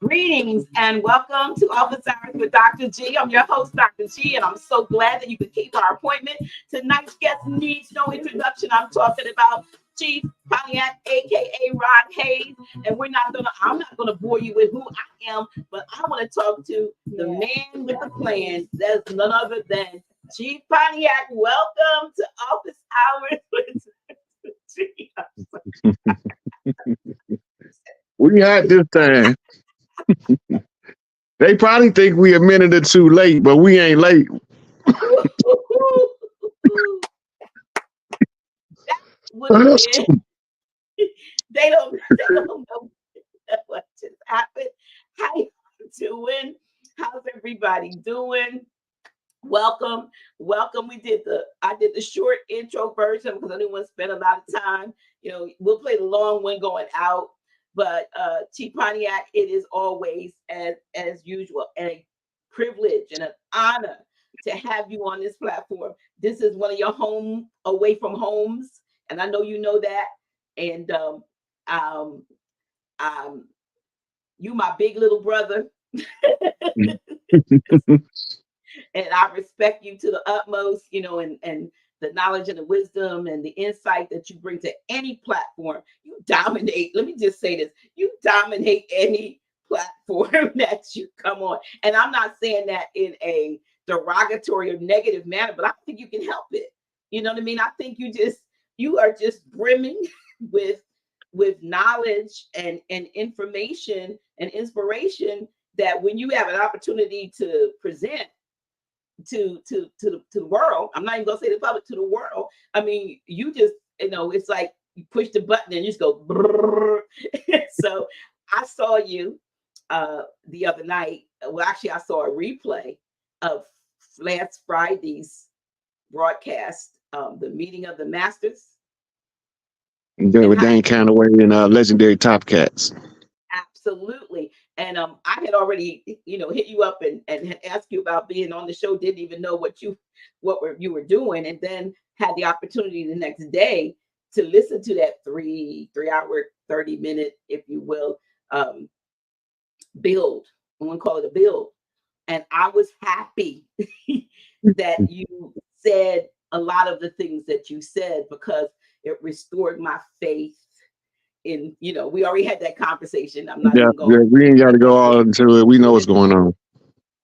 Greetings and welcome to Office Hours with Dr. G. I'm your host, Dr. G, and I'm so glad that you could keep our appointment. Tonight's guest needs no introduction. I'm talking about Chief Pontiac, aka Rod Hayes, and I'm not gonna bore you with who I am, but I want to talk to the man with the plan. That's none other than Chief Pontiac. Welcome to Office Hours with G. We had this time. They probably think we a minute or two late, but we ain't late. They don't know what just happened. How you doing? How's everybody doing? Welcome. I did the short intro version because I didn't want to spend a lot of time. We'll play the long one going out. But Chief Pontiac, it is always as usual a privilege and an honor to have you on this platform. This is one of your home away from homes, and I know you know that. And you my big little brother. And I respect you to the utmost, and the knowledge and the wisdom and the insight that you bring to any platform. You dominate. Let me just say this. You dominate any platform that you come on. And I'm not saying that in a derogatory or negative manner, but I think you can help it. You know what I mean? I think you are just brimming with knowledge and information and inspiration that when you have an opportunity to present to the world, I'm not even gonna say the public, to the world. I mean, you just, it's like you push the button and you just go brrr. So I saw you the other night. Well, actually, I saw a replay of last Friday's broadcast, the meeting of the masters. With Dane Canaway and legendary Top Cats. Absolutely. And I had already, hit you up and had asked you about being on the show. Didn't even know what you were doing, and then had the opportunity the next day to listen to that 3 hour 30-minute, if you will, build. I'm gonna call it a build. And I was happy that you said a lot of the things that you said, because it restored my faith. We already had that conversation. I'm not even going. We ain't got to go all into it. We know what's going on.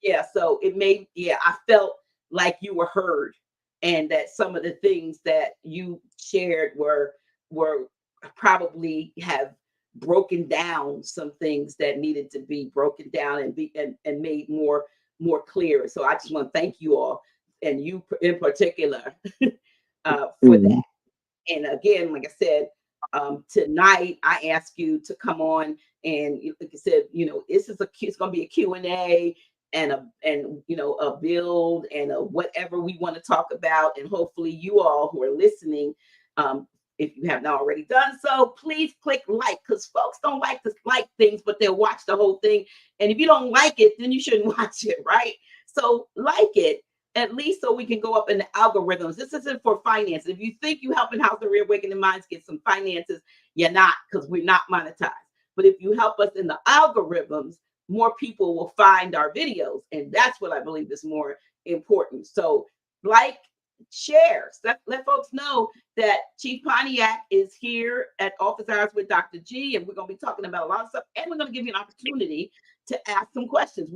Yeah, so I felt like you were heard, and that some of the things that you shared were probably have broken down some things that needed to be broken down and made more clear. So I just want to thank you all, and you in particular, for that. And again, like I said, tonight I ask you to come on, and like I said, it's going to be a Q&A and a build and a whatever we want to talk about. And hopefully you all who are listening, if you have not already done so, please click like, because folks don't like to like things, but they'll watch the whole thing. And if you don't like it, then you shouldn't watch it, right? So like it, at least so we can go up in the algorithms. This isn't for finance. If you think you helping House of Reawakening Minds get some finances, you're not, because we're not monetized. But if you help us in the algorithms, more people will find our videos. And that's what I believe is more important. So like, share, let folks know that Chief Pontiac is here at Office Hours with Dr. G, and we're going to be talking about a lot of stuff. And we're going to give you an opportunity to ask some questions.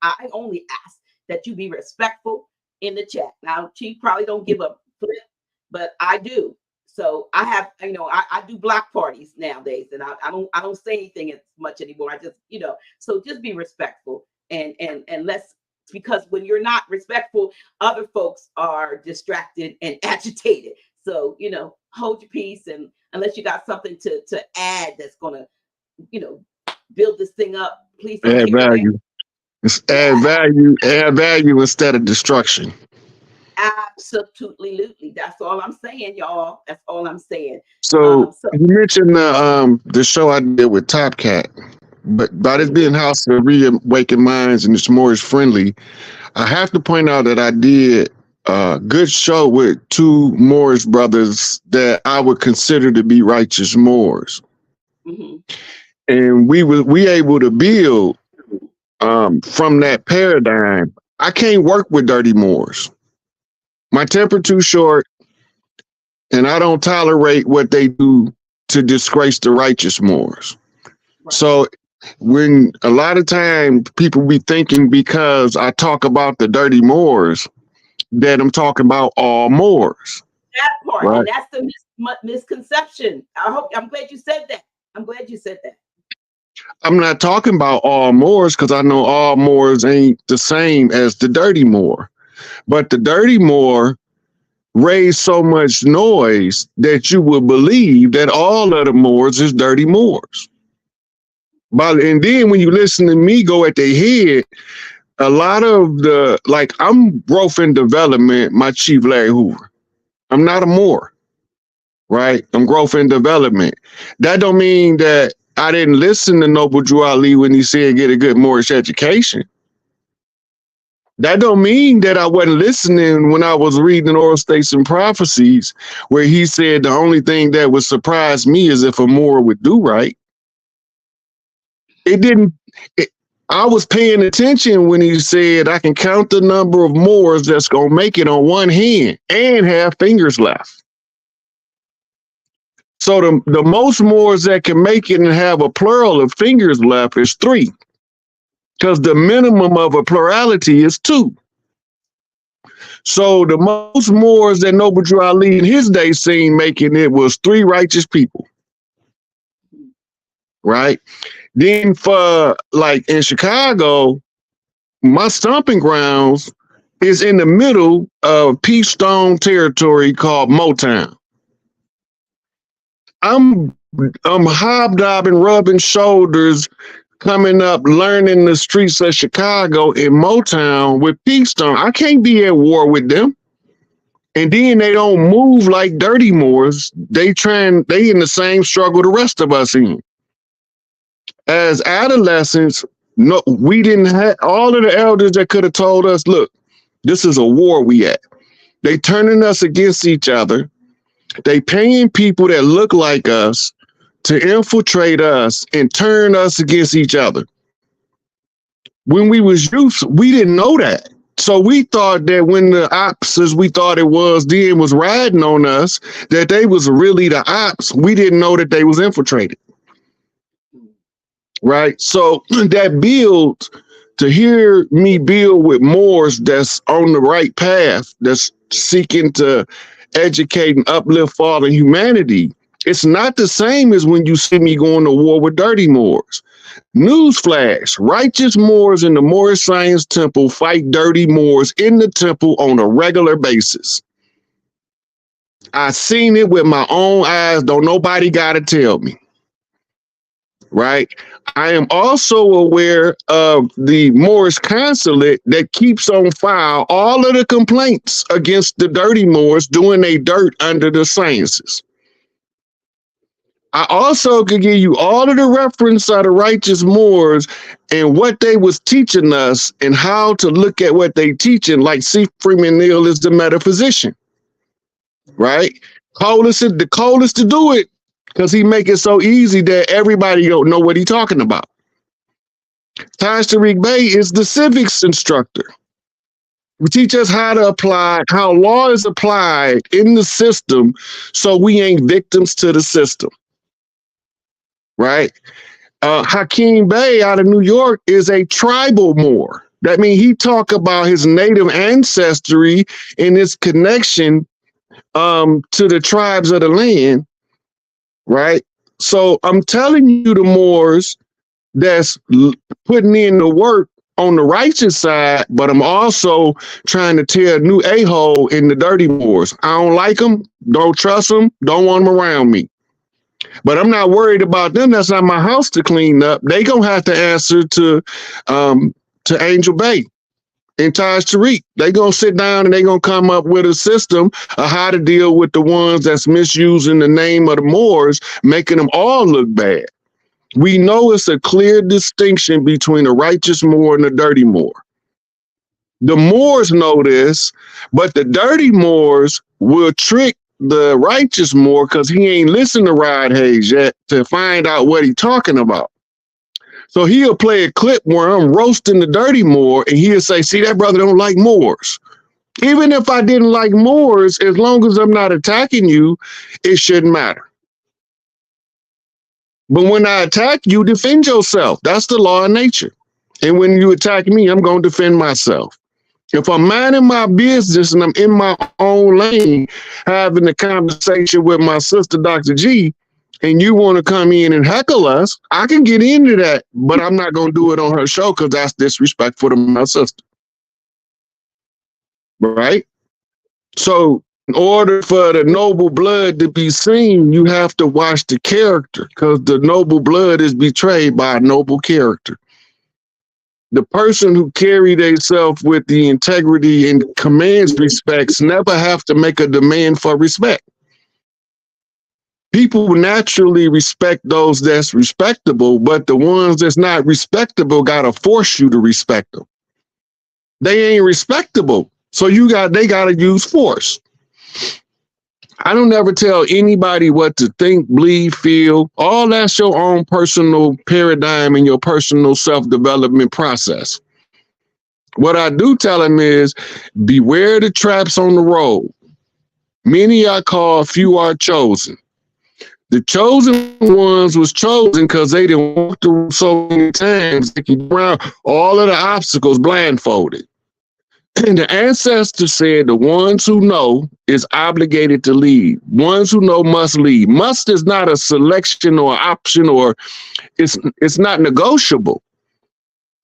I only ask that you be respectful in the chat. Now, Chief probably don't give a flip, but I do. So I have, I do block parties nowadays, and I don't say anything as much anymore. I just, so just be respectful and let's, because when you're not respectful, other folks are distracted and agitated. So, hold your peace, and unless you got something to add that's gonna, build this thing up, please don't add value. Add value instead of destruction. Absolutely. That's all I'm saying, y'all. That's all I'm saying. So you mentioned the show I did with Top Cat, but by this being House of Reawakened Minds and it's Moorish friendly, I have to point out that I did a good show with two Moorish brothers that I would consider to be righteous Moors. Mm-hmm. and we able to build from that paradigm. I can't work with dirty Moors. My temper too short, and I don't tolerate what they do to disgrace the righteous Moors. Right. So when a lot of time people be thinking because I talk about the dirty Moors that I'm talking about all Moors. That part, right? And that's the misconception. I'm glad you said that. I'm not talking about all Moors because I know all Moors ain't the same as the dirty Moor. But the dirty Moor raised so much noise that you would believe that all of the Moors is dirty Moors. And then when you listen to me go at their head, a lot of I'm growth and development, my Chief Larry Hoover. I'm not a Moor, right? I'm growth and development. That don't mean that I didn't listen to Noble Drew Ali when he said get a good Moorish education. That don't mean that I wasn't listening when I was reading Oral States and Prophecies, where he said the only thing that would surprise me is if a Moor would do right. I was paying attention when he said I can count the number of Moors that's going to make it on one hand and have fingers left. So the most Moors that can make it and have a plural of fingers left is 3. Because the minimum of a plurality is 2. So the most Moors that Noble Drew Ali in his day seen making it was 3 righteous people. Right? Then for like in Chicago, my stomping grounds is in the middle of Peach Stone territory called Motown. I'm hobnobbing, rubbing shoulders, coming up, learning the streets of Chicago in Motown with Peach Stone. I can't be at war with them. And then they don't move like dirty Moors. They in the same struggle the rest of us in. As adolescents, no, we didn't have all of the elders that could have told us, look, this is a war we at. They turning us against each other. They paying people that look like us to infiltrate us and turn us against each other. When we was youth, we didn't know that. So we thought that when the ops, as we thought it was then, was riding on us, that they was really the ops. We didn't know that they was infiltrated. Right? So that builds, to hear me build with Moors that's on the right path, that's seeking to educate and uplift fallen humanity, it's not the same as when you see me going to war with dirty Moors. Newsflash, righteous Moors in the Moorish Science Temple fight dirty Moors in the temple on a regular basis. I seen it with my own eyes. Don't nobody got to tell me. Right? I am also aware of the Moorish consulate that keeps on file all of the complaints against the dirty Moors doing their dirt under the sciences. I also could give you all of the reference of the righteous Moors and what they was teaching us and how to look at what they teaching, like C. Freeman Neal is the metaphysician, right? The coldest to do it because he make it so easy that everybody don't know what he talking about. Taj Tariq Bey is the civics instructor. We teach us how law is applied in the system so we ain't victims to the system. Right? Hakeem Bey out of New York is a tribal Moor. That means he talk about his native ancestry and his connection to the tribes of the land. Right? So I'm telling you, the Moors that's putting in the work on the righteous side, but I'm also trying to tear a new a-hole in the dirty Moors. I don't like them, don't trust them, don't want them around me. But I'm not worried about them. That's not my house to clean up. They gonna have to answer to Angel Bay and Taj Tariq. They gonna sit down and they gonna come up with a system of how to deal with the ones that's misusing the name of the Moors, making them all look bad. We know it's a clear distinction between a righteous Moor and a dirty Moor. The Moors know this, but the dirty Moors will trick the righteous Moor because he ain't listened to Rod Hayes yet to find out what he's talking about. So he'll play a clip where I'm roasting the dirty Moor, and he'll say, see, that brother don't like Moors. Even if I didn't like Moors, as long as I'm not attacking you, it shouldn't matter. But when I attack you, defend yourself. That's the law of nature. And when you attack me, I'm going to defend myself. If I'm minding my business and I'm in my own lane, having a conversation with my sister, Dr. G, and you want to come in and heckle us, I can get into that, but I'm not going to do it on her show because that's disrespectful to my sister. Right? So in order for the noble blood to be seen, you have to watch the character, because the noble blood is betrayed by a noble character. The person who carry themselves with the integrity and commands respects never have to make a demand for respect. People naturally respect those that's respectable, but the ones that's not respectable gotta force you to respect them. They ain't respectable, so they gotta use force. I don't ever tell anybody what to think, believe, feel. All that's your own personal paradigm and your personal self-development process. What I do tell them is, beware the traps on the road. Many are called, few are chosen. The chosen ones was chosen because they didn't walk through so many times they could around all of the obstacles blindfolded. And the ancestors said the ones who know is obligated to lead. Ones who know must lead. Must is not a selection or option, or it's not negotiable.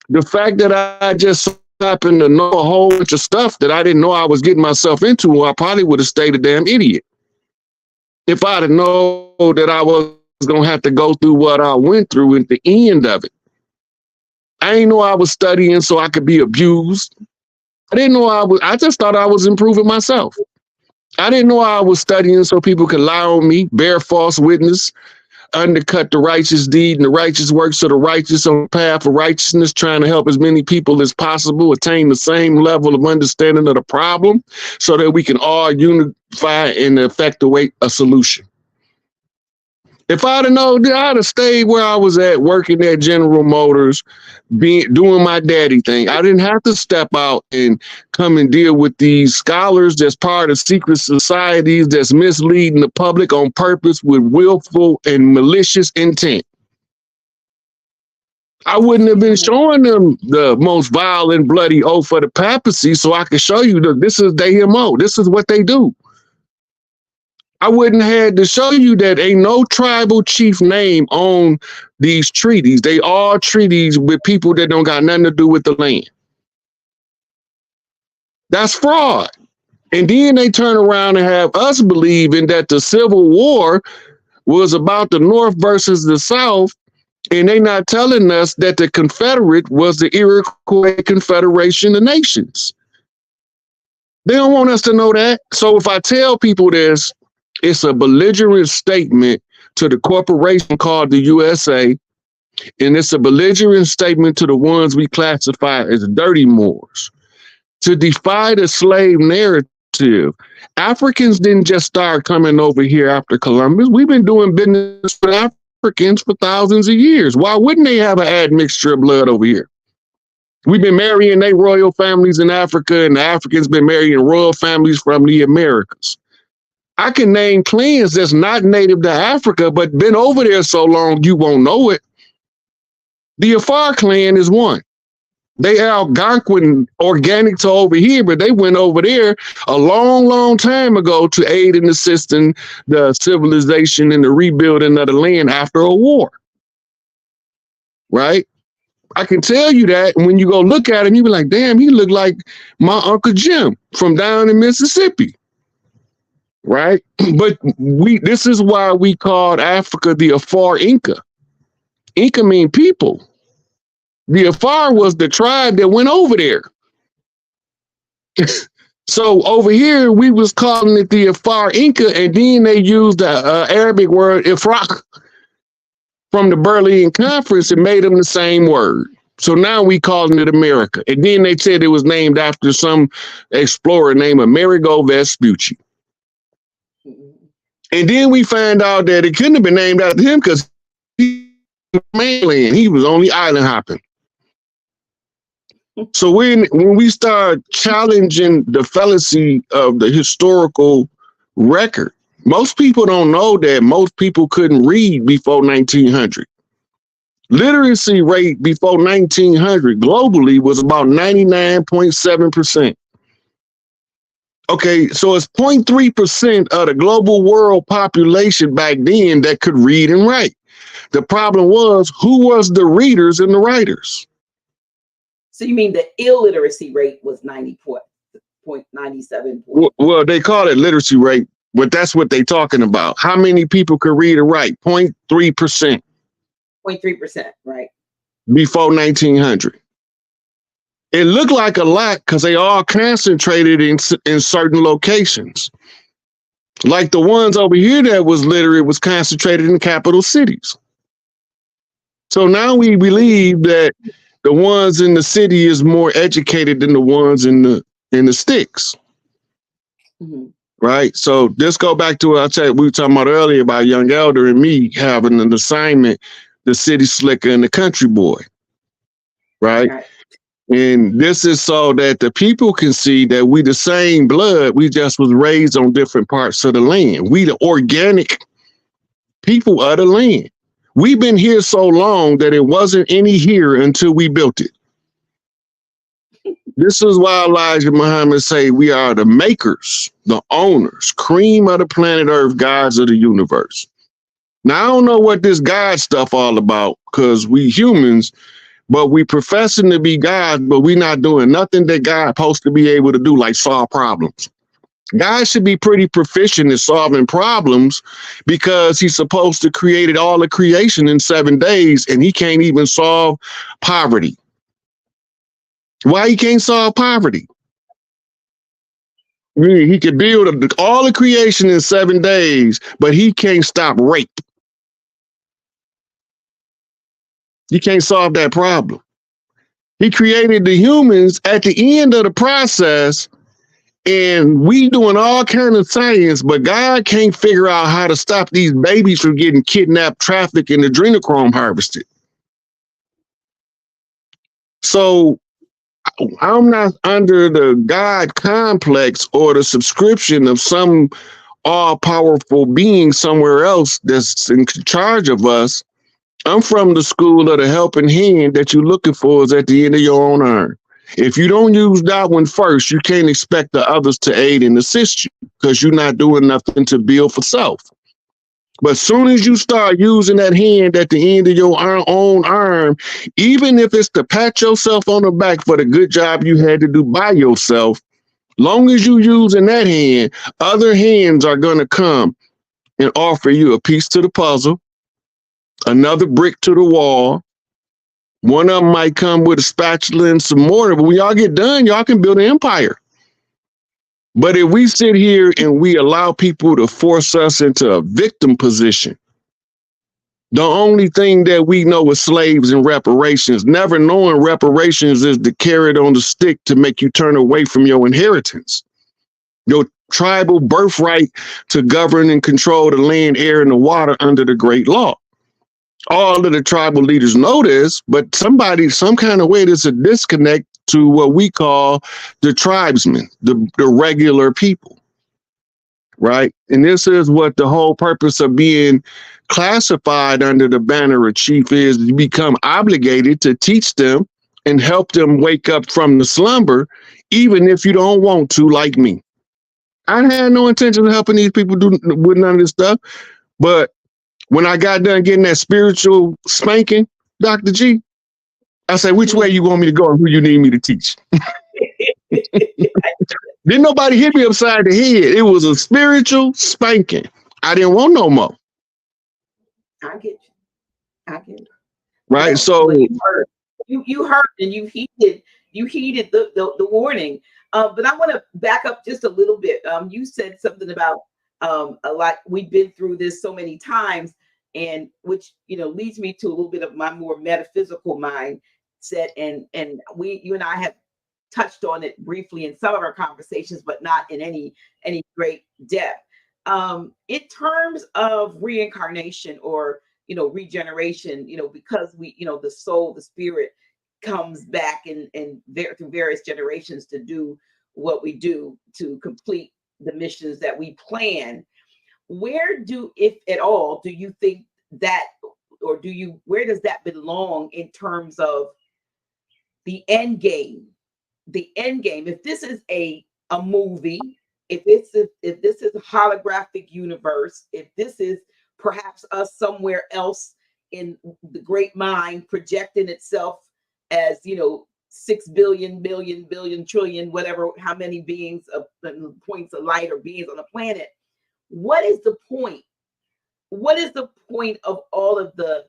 The fact that I just happened to know a whole bunch of stuff that I didn't know I was getting myself into, I probably would have stayed a damn idiot. If I'd have known that I was going to have to go through what I went through at the end of it. I didn't know I was studying so I could be abused. I didn't know I just thought I was improving myself. I didn't know I was studying so people could lie on me, bear false witness, undercut the righteous deed and the righteous works of the righteous on the path of righteousness, trying to help as many people as possible attain the same level of understanding of the problem so that we can all unify and effectuate a solution. If I'd have known, I'd have stayed where I was at, working at General Motors, doing my daddy thing. I didn't have to step out and come and deal with these scholars that's part of secret societies that's misleading the public on purpose with willful and malicious intent. I wouldn't have been showing them the most vile and bloody oath of the papacy so I could show you that this is their MO. This is what they do. I wouldn't have had to show you that ain't no tribal chief name on these treaties. They all treaties with people that don't got nothing to do with the land. That's fraud. And then they turn around and have us believing that the Civil War was about the North versus the South, and they not telling us that the Confederate was the Iroquois Confederation of Nations. They don't want us to know that. So if I tell people this, it's a belligerent statement to the corporation called the USA, and it's a belligerent statement to the ones we classify as dirty Moors. To defy the slave narrative, Africans didn't just start coming over here after Columbus. We've been doing business with Africans for thousands of years. Why wouldn't they have an admixture of blood over here? We've been marrying their royal families in Africa, and the Africans been marrying royal families from the Americas. I can name clans that's not native to Africa, but been over there so long you won't know it. The Afar clan is one. They Algonquin organic to over here, but they went over there a long, long time ago to aid and assist in the civilization and the rebuilding of the land after a war. Right? I can tell you that, and when you go look at him, you be like, damn, he look like my Uncle Jim from down in Mississippi. Right? But this is why we called Africa the Afar Inca. Inca mean people. The Afar was the tribe that went over there. So over here, we was calling it the Afar Inca, and then they used the Arabic word Ifrak from the Berlin Conference and made them the same word. So now we calling it America. And then they said it was named after some explorer named Amerigo Vespucci. And then we find out that it couldn't have been named after him because he mainland. He was only island hopping. So when we start challenging the fallacy of the historical record, most people don't know that most people couldn't read before 1900. Literacy rate before 1900 globally was about 99.7%. Okay, so it's 0.3% of the global world population back then that could read and write. The problem was, who was the readers and the writers? So you mean the illiteracy rate was 90.97? Well, they call it literacy rate, but that's what they're talking about. How many people could read and write? 0.3%. 0.3%, right? Before 1900. It looked like a lot because they all concentrated in certain locations. Like the ones over here that was literate was concentrated in the capital cities. So now we believe that the ones in the city is more educated than the ones in the sticks. Mm-hmm. Right? So this go back to what we were talking about earlier about Young Elder and me having an assignment, the city slicker and the country boy. Right? And this is so that the people can see that we the same blood, we just was raised on different parts of the land. We the organic people of the land. We've been here so long that it wasn't any here until we built it. This is why Elijah Muhammad say we are the makers, the owners, cream of the planet Earth, gods of the universe. Now, I don't know what this God stuff all about, because we humans, but we professing to be God, but we not doing nothing that God supposed to be able to do, like solve problems. God should be pretty proficient in solving problems because he's supposed to create all the creation in 7 days, and he can't even solve poverty. Why he can't solve poverty? He could build all the creation in 7 days, but he can't stop rape. He can't solve that problem. He created the humans at the end of the process, and we doing all kind of science, but God can't figure out how to stop these babies from getting kidnapped, trafficked, and adrenochrome harvested. So I'm not under the God complex or the subscription of some all-powerful being somewhere else that's in charge of us. I'm from the school of the helping hand that you're looking for is at the end of your own arm. If you don't use that one first, you can't expect the others to aid and assist you because you're not doing nothing to build for self. But as soon as you start using that hand at the end of your own arm, even if it's to pat yourself on the back for the good job you had to do by yourself, long as you using that hand, other hands are going to come and offer you a piece to the puzzle, another brick to the wall. One of them might come with a spatula and some mortar, but when y'all get done, y'all can build an empire. But if we sit here and we allow people to force us into a victim position, the only thing that we know is slaves and reparations, never knowing reparations is the carrot on the stick to make you turn away from your inheritance, your tribal birthright to govern and control the land, air, and the water under the great law. All of the tribal leaders know this, but some kind of way, there's a disconnect to what we call the tribesmen, the regular people, right? And this is what the whole purpose of being classified under the banner of chief is. You become obligated to teach them and help them wake up from the slumber, even if you don't want to, like me. I had no intention of helping these people do with none of this stuff, but when I got done getting that spiritual spanking, Dr. G, I said, which way you want me to go and who you need me to teach? Didn't nobody hit me upside the head. It was a spiritual spanking. I didn't want no more. I get you. Right. Yeah, so you heard and you heeded the warning. But I want to back up just a little bit. You said something about a lot. We've been through this so many times, and which leads me to a little bit of my more metaphysical mindset. And you and I have touched on it briefly in some of our conversations, but not in any great depth. In terms of reincarnation or regeneration, because we, the soul, the spirit comes back and through various generations to do what we do to complete the missions that we plan. Where do, if at all, do you think that, or where does that belong in terms of the end game? The end game, if this is a movie, if this is a holographic universe, if this is perhaps us somewhere else in the great mind projecting itself as 6 billion billion billion trillion, whatever, how many beings of points of light or beings on the planet, what is the point? What is the point of all of the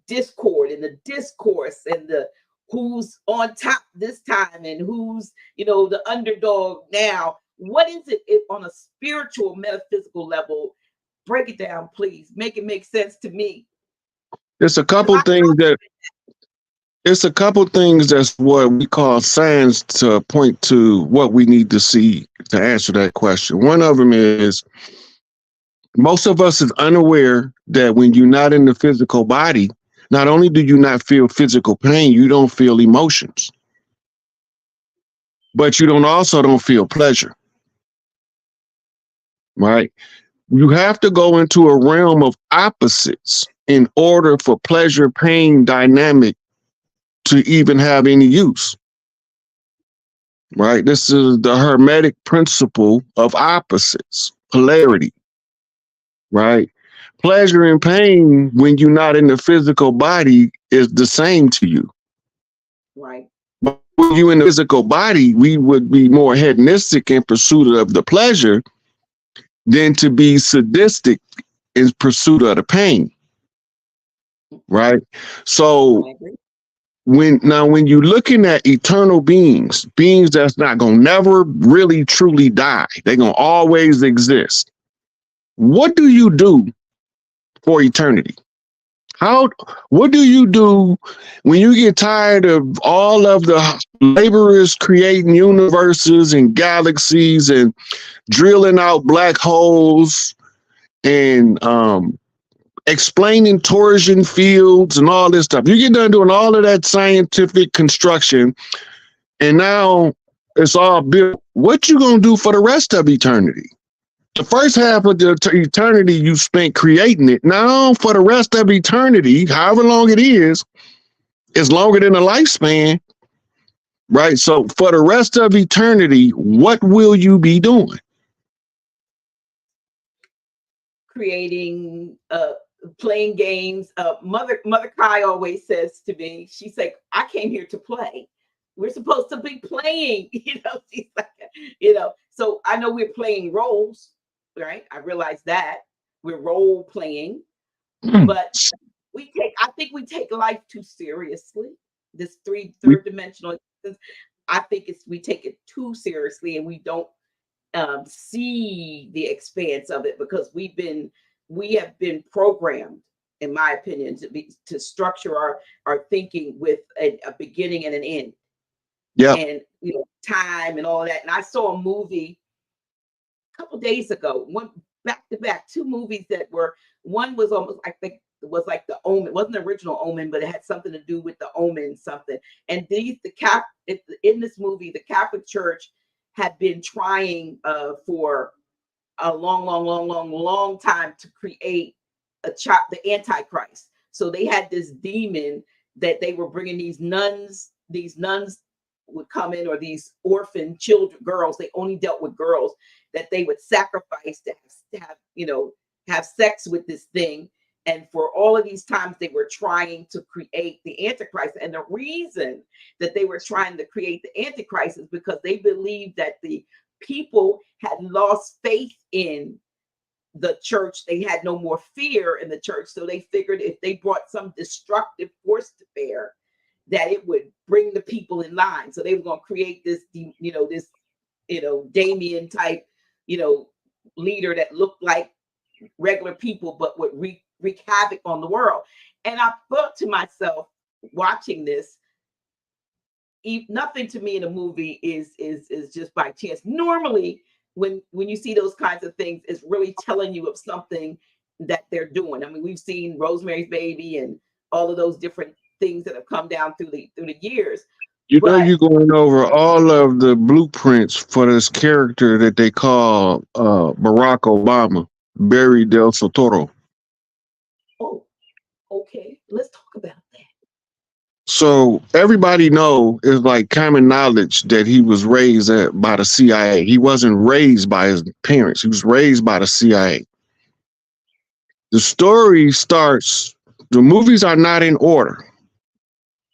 discord and the discourse and the who's on top this time and who's the underdog now? What is it on a spiritual, metaphysical level? Break it down, please. Make it make sense to me. It's a couple things that's what we call signs to point to what we need to see to answer that question. One of them is most of us is unaware that when you're not in the physical body, not only do you not feel physical pain, you don't feel emotions, but you don't feel pleasure, right? You have to go into a realm of opposites in order for pleasure pain dynamic to even have any use, right? This is the Hermetic principle of opposites, polarity, right? Pleasure and pain, when you're not in the physical body, is the same to you. Right. But when you're in the physical body, we would be more hedonistic in pursuit of the pleasure than to be sadistic in pursuit of the pain. Right? So when you're looking at eternal beings that's not gonna never really truly die, they're gonna always exist. What do you do for eternity? What do you do when you get tired of all of the laborers creating universes and galaxies and drilling out black holes and explaining torsion fields and all this stuff? You get done doing all of that scientific construction, and now it's all built. What you gonna do for the rest of eternity? The first half of the eternity you spent creating it. Now for the rest of eternity, however long it is longer than a lifespan, right? So for the rest of eternity, what will you be doing? Creating, playing games. Mother Kai always says to me, she's like, I came here to play. We're supposed to be playing, she's like, so I know we're playing roles, right? I realize that we're role playing, but I think we take life too seriously. This third dimensional existence, I think we take it too seriously, and we don't see the expanse of it, because we have been programmed, in my opinion, to structure our thinking with a beginning and an end. Yeah. And time and all that. And I saw a movie a couple days ago, one back to back, two movies that were, one was almost, I think it was like The Omen. It wasn't the original Omen, but it had something to do with the Omen something. And in this movie, the Catholic Church had been trying for a long time to create the Antichrist. So they had this demon that they were bringing these nuns would come in, or these orphan children, girls, they only dealt with girls, that they would sacrifice to have sex with this thing. And for all of these times, they were trying to create the Antichrist. And the reason that they were trying to create the Antichrist is because they believed that the people had lost faith in the church. They had no more fear in the church. So they figured if they brought some destructive force to bear, that it would bring the people in line. So they were going to create this, Damien type, leader that looked like regular people, but would wreak havoc on the world. And I thought to myself, watching this, nothing to me in a movie is just by chance. Normally, when you see those kinds of things, it's really telling you of something that they're doing. I mean, we've seen Rosemary's Baby and all of those different things that have come down through the years. You know, you're going over all of the blueprints for this character that they call Barack Obama, Barry Del Sotoro. Oh, okay. Let's talk about that. So everybody know is like common knowledge that he was raised by the CIA. He wasn't raised by his parents. He was raised by the CIA. The story starts, the movies are not in order,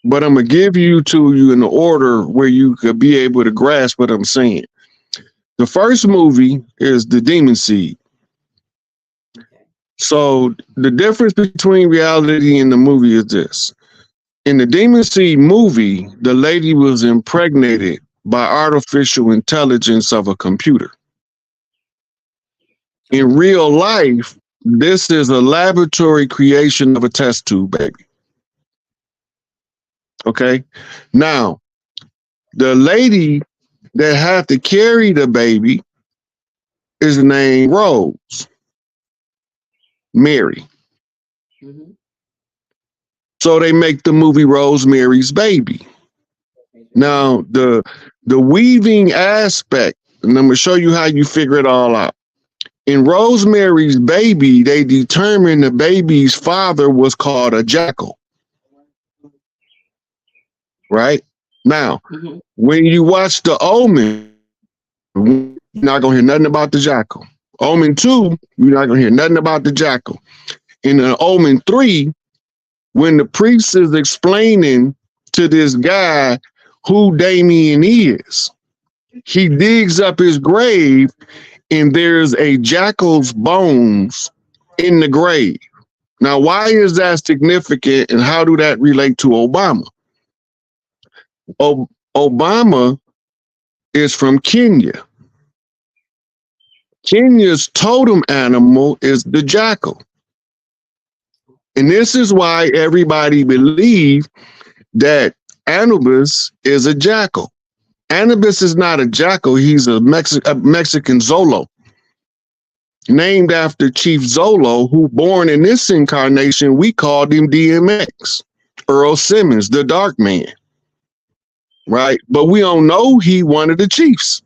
but I'm going to give you in the order where you could be able to grasp what I'm saying. The first movie is The Demon Seed. So the difference between reality and the movie is this. In the Demon Seed movie, the lady was impregnated by artificial intelligence of a computer. In real life, this is a laboratory creation of a test tube baby. Okay. Now, the lady that had to carry the baby is named Rose Mary. Mm-hmm. So they make the movie Rosemary's Baby. Now, the weaving aspect, and I'm going to show you how you figure it all out. In Rosemary's Baby, they determined the baby's father was called a jackal. Right? Now, when you watch The Omen, you're not going to hear nothing about the jackal. Omen 2, you're not going to hear nothing about the jackal. In the Omen 3, when the priest is explaining to this guy who Damien is, he digs up his grave and there's a jackal's bones in the grave. Now, why is that significant and how do that relate to Obama? Obama is from Kenya. Kenya's totem animal is the jackal. And this is why everybody believes that Anubis is a jackal. Anubis is not a jackal. He's a Mexican Zolo, named after Chief Zolo, who born in this incarnation, we called him DMX, Earl Simmons, the Dark Man. Right? But we don't know he one of the chiefs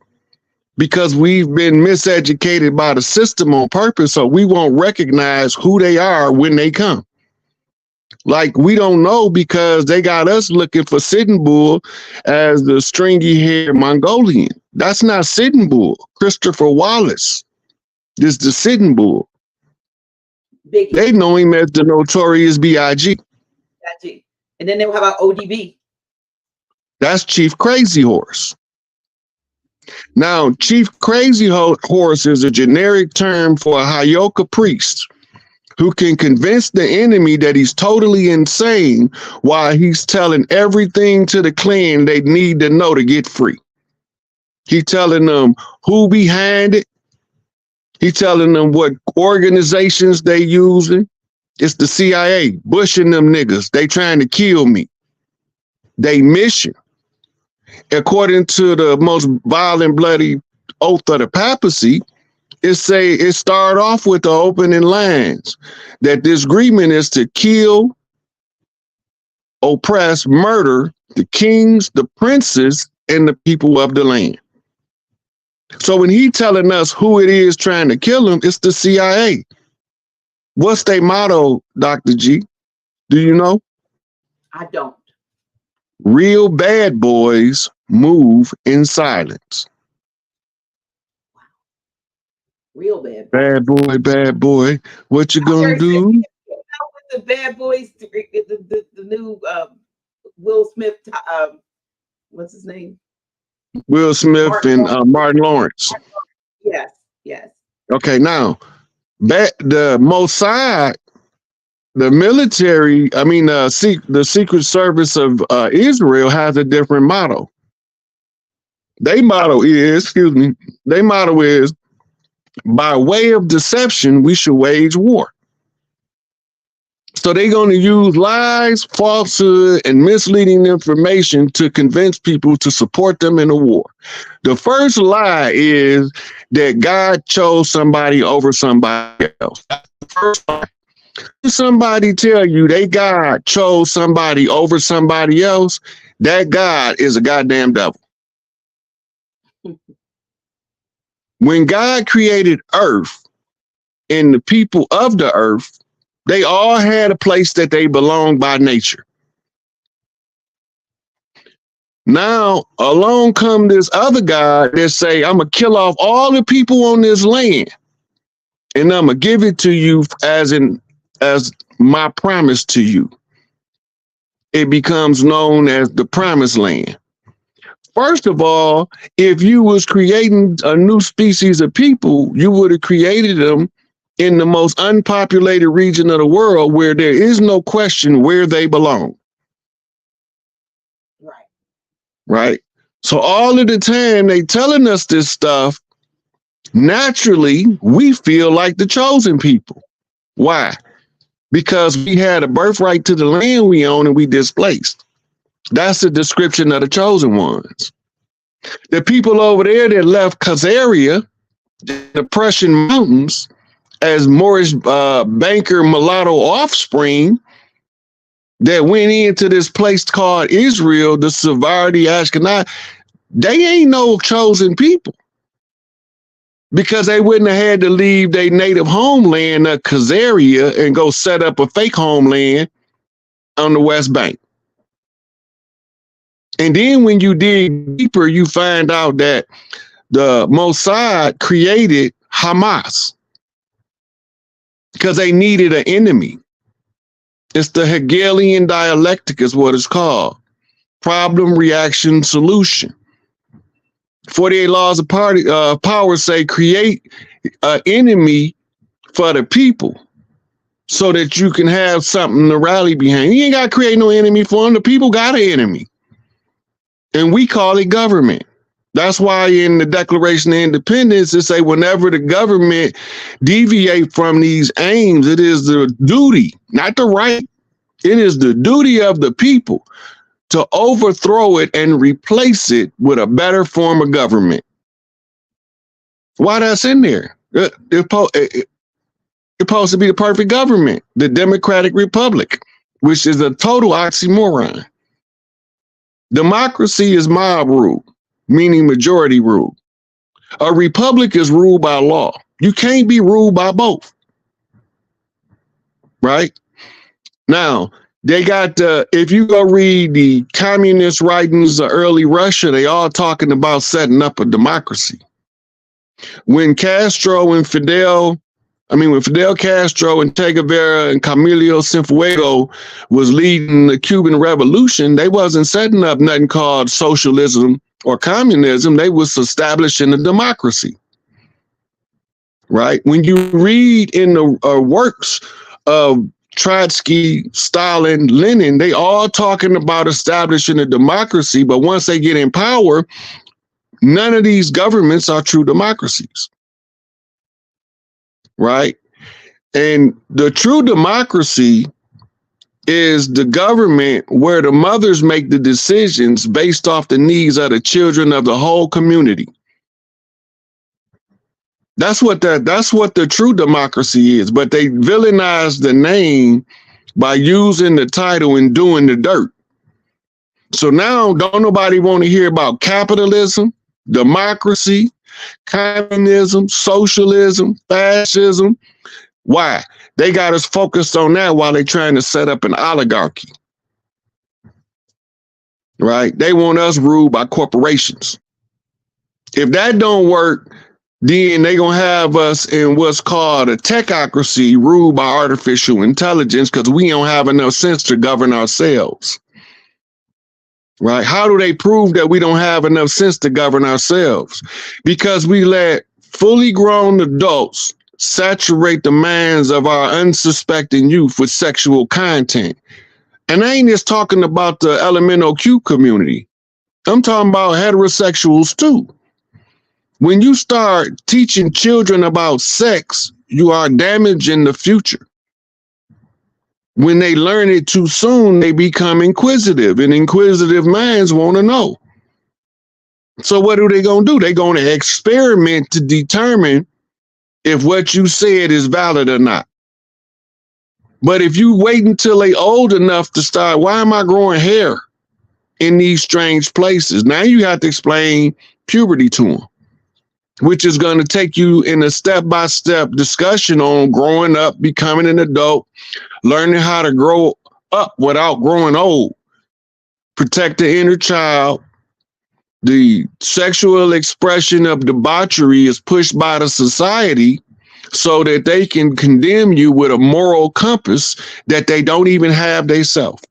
because we've been miseducated by the system on purpose, so we won't recognize who they are when they come. Like, we don't know because they got us looking for Sitting Bull as the stringy-haired Mongolian. That's not Sitting Bull. Christopher Wallace is the Sitting Bull. Biggie. They know him as the Notorious B.I.G. And then how about ODB? That's Chief Crazy Horse. Now, Chief Crazy Horse is a generic term for a Hayoka priest who can convince the enemy that he's totally insane while he's telling everything to the clan they need to know to get free. He's telling them who behind it. He's telling them what organizations they using. It's the CIA, Bush and them niggas. They trying to kill me. They mission. According to the most violent, bloody oath of the papacy, it start off with the opening lines that this agreement is to kill, oppress, murder the kings, the princes, and the people of the land. So when he telling us who it is trying to kill him, it's the CIA. What's their motto, Dr. G? Do you know? I don't. Real bad boys move in silence. Real bad boy. Bad boy. What you gonna do? With the Bad Boys, the new Will Smith, what's his name? Will Smith and Martin Lawrence. Yes. Okay, now, the Mossad, the military, the Secret Service of Israel has a different motto. Their motto is, by way of deception, we should wage war. So they're going to use lies, falsehood, and misleading information to convince people to support them in a war. The first lie is that God chose somebody over somebody else. That's the First, somebody tell you they God chose somebody over somebody else, that God is a goddamn devil. When God created earth and the people of the earth, they all had a place that they belonged by nature. Now, along come this other God that say, I'm going to kill off all the people on this land and I'm going to give it to you as my promise to you. It becomes known as the promised land. First of all, if you was creating a new species of people, you would have created them in the most unpopulated region of the world where there is no question where they belong. Right. Right. So all of the time they telling us this stuff, naturally, we feel like the chosen people. Why? Because we had a birthright to the land we own and we displaced. That's the description of the chosen ones. The people over there that left Khazaria, the Prussian mountains, as Moorish banker mulatto offspring, that went into this place called Israel, the Sephardi Ashkenaz, they ain't no chosen people. Because they wouldn't have had to leave their native homeland of Khazaria and go set up a fake homeland on the West Bank. And then when you dig deeper, you find out that the Mossad created Hamas because they needed an enemy. It's the Hegelian dialectic is what it's called. Problem, reaction, solution. 48 laws of power say create an enemy for the people so that you can have something to rally behind. You ain't got to create no enemy for them. The people got an enemy. And we call it government. That's why in the Declaration of Independence, it say whenever the government deviate from these aims, it is the duty, not the right. It is the duty of the people to overthrow it and replace it with a better form of government. Why that's in there? It's supposed to be the perfect government, the Democratic Republic, which is a total oxymoron. Democracy is mob rule, meaning majority rule. A republic is ruled by law. You can't be ruled by both. Right? Now, they got, if you go read the communist writings of early Russia, they all talking about setting up a democracy. When Fidel Castro and Che Guevara and Camilo Cienfuegos was leading the Cuban Revolution, they wasn't setting up nothing called socialism or communism. They was establishing a democracy. Right? When you read in the works of Trotsky, Stalin, Lenin, they all talking about establishing a democracy, but once they get in power, none of these governments are true democracies. Right? And the true democracy is the government where the mothers make the decisions based off the needs of the children of the whole community. That's what the true democracy is, but they villainize the name by using the title and doing the dirt. So now don't nobody want to hear about capitalism, democracy, communism, socialism, fascism. Why? They got us focused on that while they're trying to set up an oligarchy. Right? They want us ruled by corporations. If that don't work, then they're going to have us in what's called a techocracy ruled by artificial intelligence because we don't have enough sense to govern ourselves. Right? How do they prove that we don't have enough sense to govern ourselves? Because we let fully grown adults saturate the minds of our unsuspecting youth with sexual content. And I ain't just talking about the LMNOQ community. I'm talking about heterosexuals too. When you start teaching children about sex, you are damaging the future. When they learn it too soon, they become inquisitive, and inquisitive minds want to know. So what are they going to do? They're going to experiment to determine if what you said is valid or not. But if you wait until they old enough to start, why am I growing hair in these strange places? Now you have to explain puberty to them, which is going to take you in a step-by-step discussion on growing up, becoming an adult, learning how to grow up without growing old, protect the inner child. The sexual expression of debauchery is pushed by the society so that they can condemn you with a moral compass that they don't even have themselves.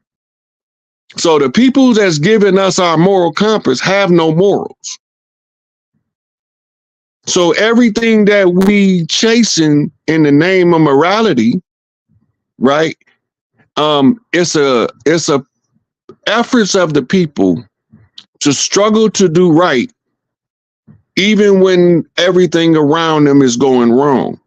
So the people that's giving us our moral compass have no morals. So everything that we chasing in the name of morality, right? It's a efforts of the people to struggle to do right, even when everything around them is going wrong.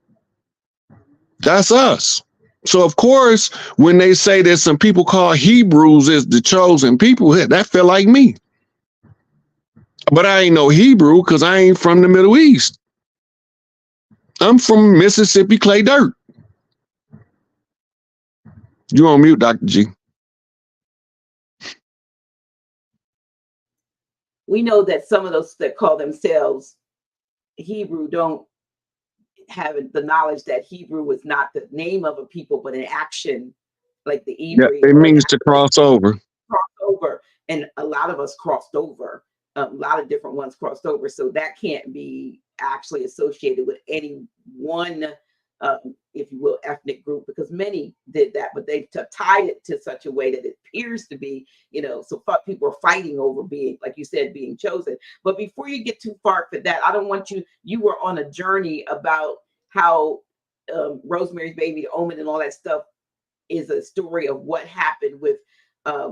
That's us. So of course, when they say that some people call Hebrews as the chosen people, that feel like me. But I ain't no Hebrew because I ain't from the Middle East. I'm from Mississippi clay dirt. You on mute, Dr. G. We know that some of those that call themselves Hebrew don't have the knowledge that Hebrew is not the name of a people, but an action, like the Hebrew. Yeah, it means to cross over. Cross over, and a lot of us crossed over. A lot of different ones crossed over, so that can't be actually associated with any one, if you will, ethnic group, because many did that, but they tied it to such a way that it appears to be, so people are fighting over being, like you said, being chosen. But before you get too far for that, I don't want you were on a journey about how Rosemary's Baby, the Omen, and all that stuff is a story of what happened with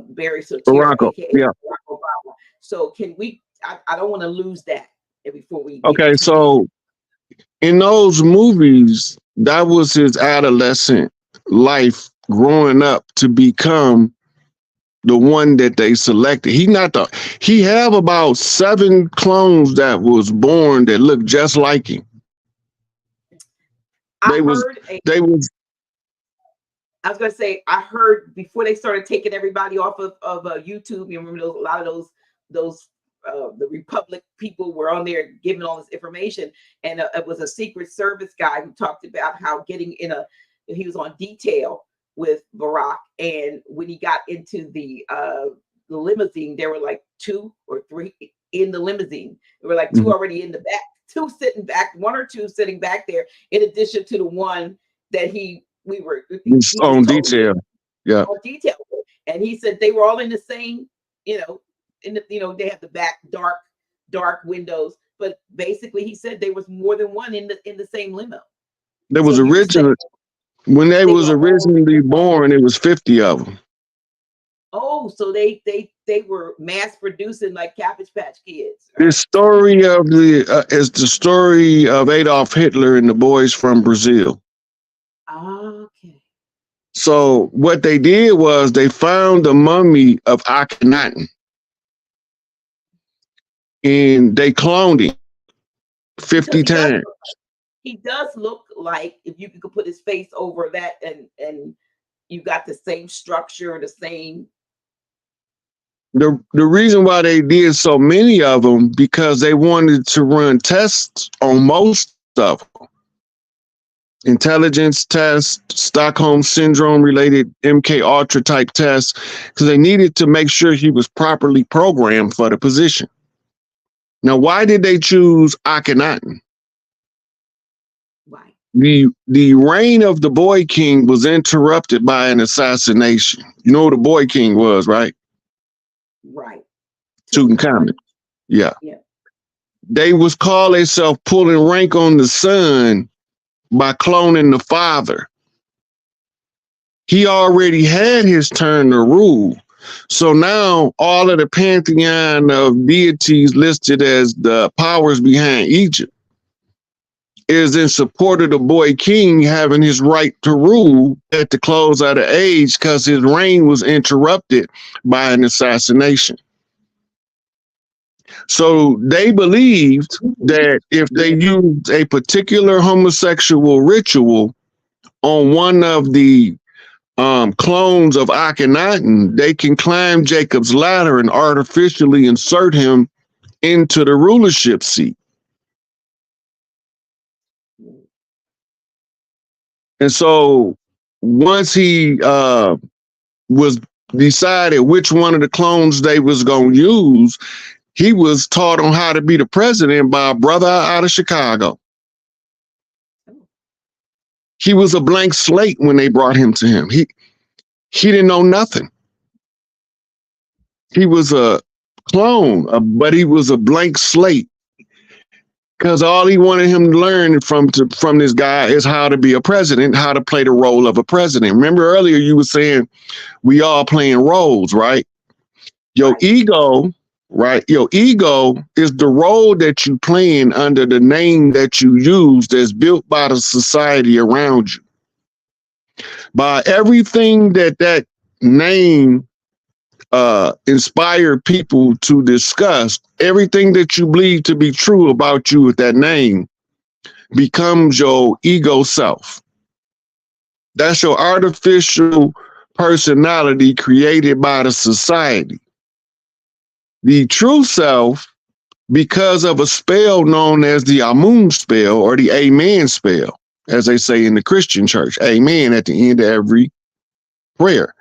Barry Soetoro, aka Barack Obama. So can we? I don't want to lose that before we. Okay, so in those movies, that was his adolescent life growing up to become the one that they selected. He have about 7 clones that was born that looked just like him. I was gonna say, I heard before they started taking everybody off of YouTube. You remember a lot of those the Republic people were on there giving all this information, and it was a Secret Service guy who talked about how he was on detail with Barack, and when he got into the limousine, there were like 2 or 3 in the limousine. There were like 2 already in the back, 2 sitting back, 1 or 2 sitting back there, in addition to the one that we were on detail. Yeah, on detail. And he said they were all in the same, they have the back dark windows, but basically he said there was more than one in the same limo. There was originally, when they was originally born, it was 50 of them. Oh, so they were mass producing like Cabbage Patch Kids. Right? The story of is the story of Adolf Hitler and the boys from Brazil. Okay. So what they did was they found the mummy of Akhenaten, and they cloned him 50 times. He does look like, if you could put his face over that, and you got the same structure, the same. The reason why they did so many of them, because they wanted to run tests on most of them. Intelligence tests, Stockholm syndrome related MK Ultra type tests, because they needed to make sure he was properly programmed for the position. Now, why did they choose Akhenaten? Why? The reign of the Boy King was interrupted by an assassination. You know who the Boy King was, right? Right. Tutankhamun. Yeah. They was call themselves pulling rank on the son by cloning the father. He already had his turn to rule. So now all of the pantheon of deities listed as the powers behind Egypt is in support of the Boy King having his right to rule at the close of the age, because his reign was interrupted by an assassination. So they believed that if they used a particular homosexual ritual on one of the clones of Akhenaten, they can climb Jacob's ladder and artificially insert him into the rulership seat. And so once he was decided which one of the clones they was going to use, he was taught on how to be the president by a brother out of Chicago. He was a blank slate when they brought him to him. He didn't know nothing. He was a clone, but he was a blank slate because all he wanted him to learn from this guy is how to be a president, how to play the role of a president. Remember earlier you were saying we all playing roles, right? Your ego, right? Your ego is the role that you playing under the name that you use that's built by the society around you. By everything that name inspired people to discuss, everything that you believe to be true about you with that name becomes your ego self. That's your artificial personality created by the society. The true self, because of a spell known as the Amun spell or the Amen spell, as they say in the Christian church, Amen at the end of every prayer.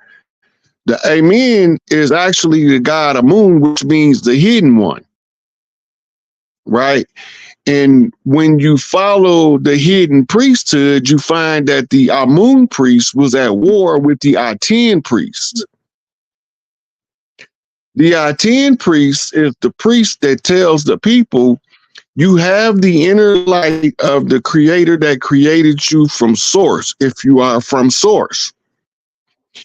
The Amen is actually the God Amun, which means the hidden one, right? And when you follow the hidden priesthood, you find that the Amun priest was at war with the Aten priest. The Aten priest is the priest that tells the people, you have the inner light of the creator that created you from source, if you are from source.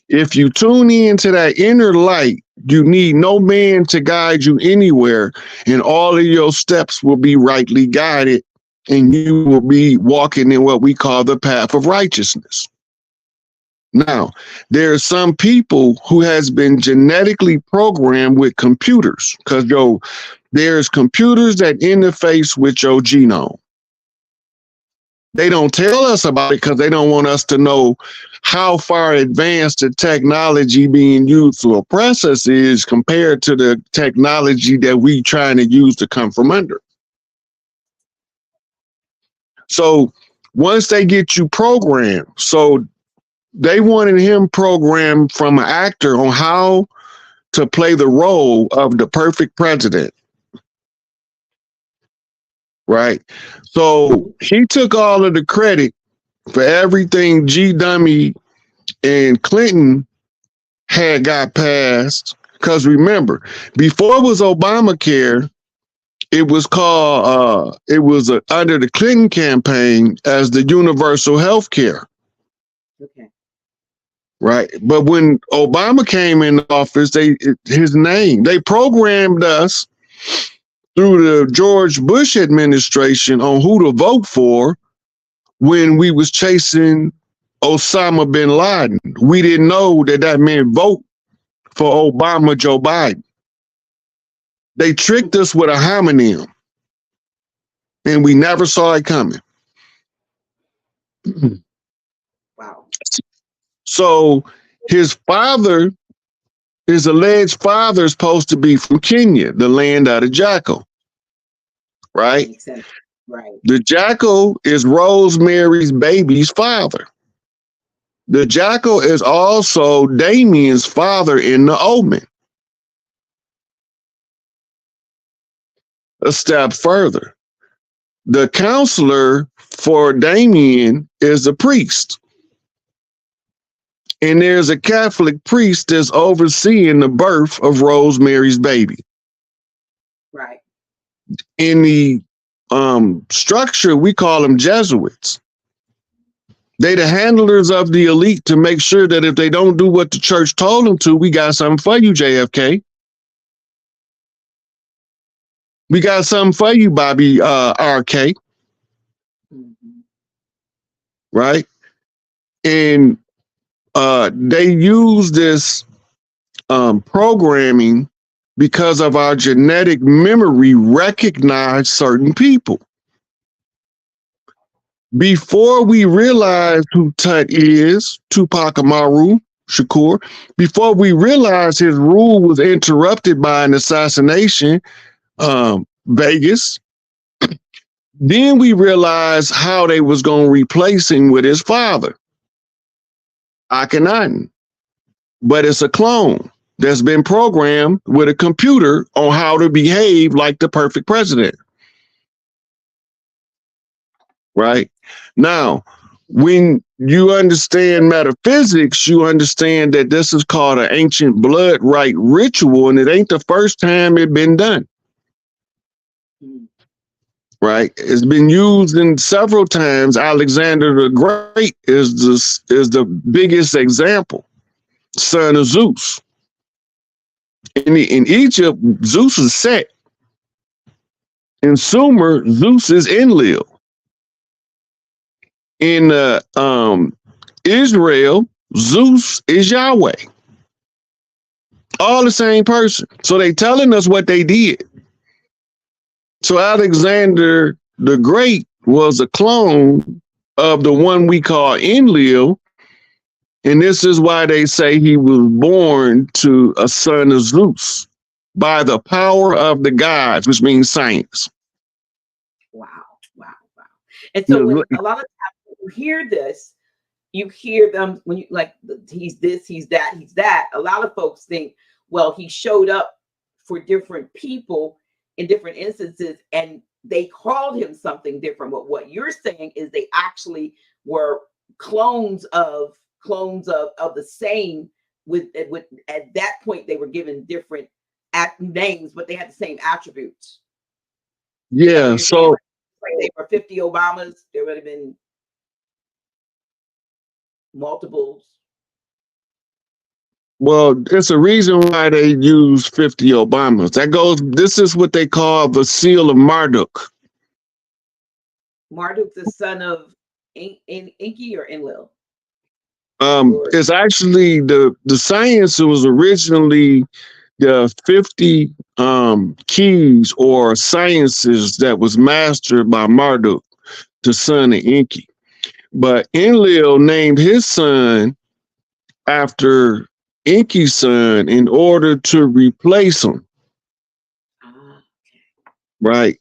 If you tune into that inner light, you need no man to guide you anywhere, and all of your steps will be rightly guided, and you will be walking in what we call the path of righteousness. Now, there are some people who has been genetically programmed with computers, because there's computers that interface with your genome. They don't tell us about it because they don't want us to know how far advanced the technology being used to oppress us is compared to the technology that we trying to use to come from under. So once they get you programmed, so they wanted him programmed from an actor on how to play the role of the perfect president. Right. So he took all of the credit for everything G. Dummy and Clinton had got passed. Because remember, before it was Obamacare, it was called, under the Clinton campaign as the universal health care. Okay. Right. But when Obama came in office, they programmed us through the George Bush administration on who to vote for when we was chasing Osama bin Laden. We didn't know that meant vote for Obama, Joe Biden. They tricked us with a homonym, and we never saw it coming. Wow. So his alleged father is supposed to be from Kenya, the land of the jackal. Right? Makes sense. Right. The jackal is Rosemary's baby's father. The jackal is also Damien's father in the Omen. A step further, the counselor for Damien is a priest. And there's a Catholic priest that's overseeing the birth of Rosemary's baby. Right. In the structure, we call them Jesuits. They the handlers of the elite to make sure that if they don't do what the church told them to, we got something for you, JFK. We got something for you, Bobby RK. Mm-hmm. Right? And they use this programming because of our genetic memory recognize certain people. Before we realized who Tut is, Tupac Amaru Shakur, before we realized his rule was interrupted by an assassination, Vegas, then we realized how they was going to replace him with his father, Akhenaten. But it's a clone that's been programmed with a computer on how to behave like the perfect president. Right? Now, when you understand metaphysics, you understand that this is called an ancient blood right ritual, and it ain't the first time it been done. Right? It's been used in several times. Alexander the Great is the biggest example, son of Zeus. In Egypt, Zeus is Set. In Sumer, Zeus is Enlil. In Israel, Zeus is Yahweh. All the same person. So they telling us what they did. So Alexander the Great was a clone of the one we call Enlil. And this is why they say he was born to a son of Zeus by the power of the gods, which means science. Wow. And so when a lot of times when you hear this, you hear them when you like, he's this, he's that, he's that. A lot of folks think, well, he showed up for different people in different instances and they called him something different. But what you're saying is they actually were clones of the same with at that point they were given different names, but they had the same attributes. Yeah, so like they were 50 Obamas, there would have been multiples. Well, it's a reason why they use 50 Obamas. This is what they call the seal of Marduk. Marduk's the son of Enki or Enlil? It's actually the science was originally the 50 keys or sciences that was mastered by Marduk, the son of Enki. But Enlil named his son after Enki's son in order to replace him. Right?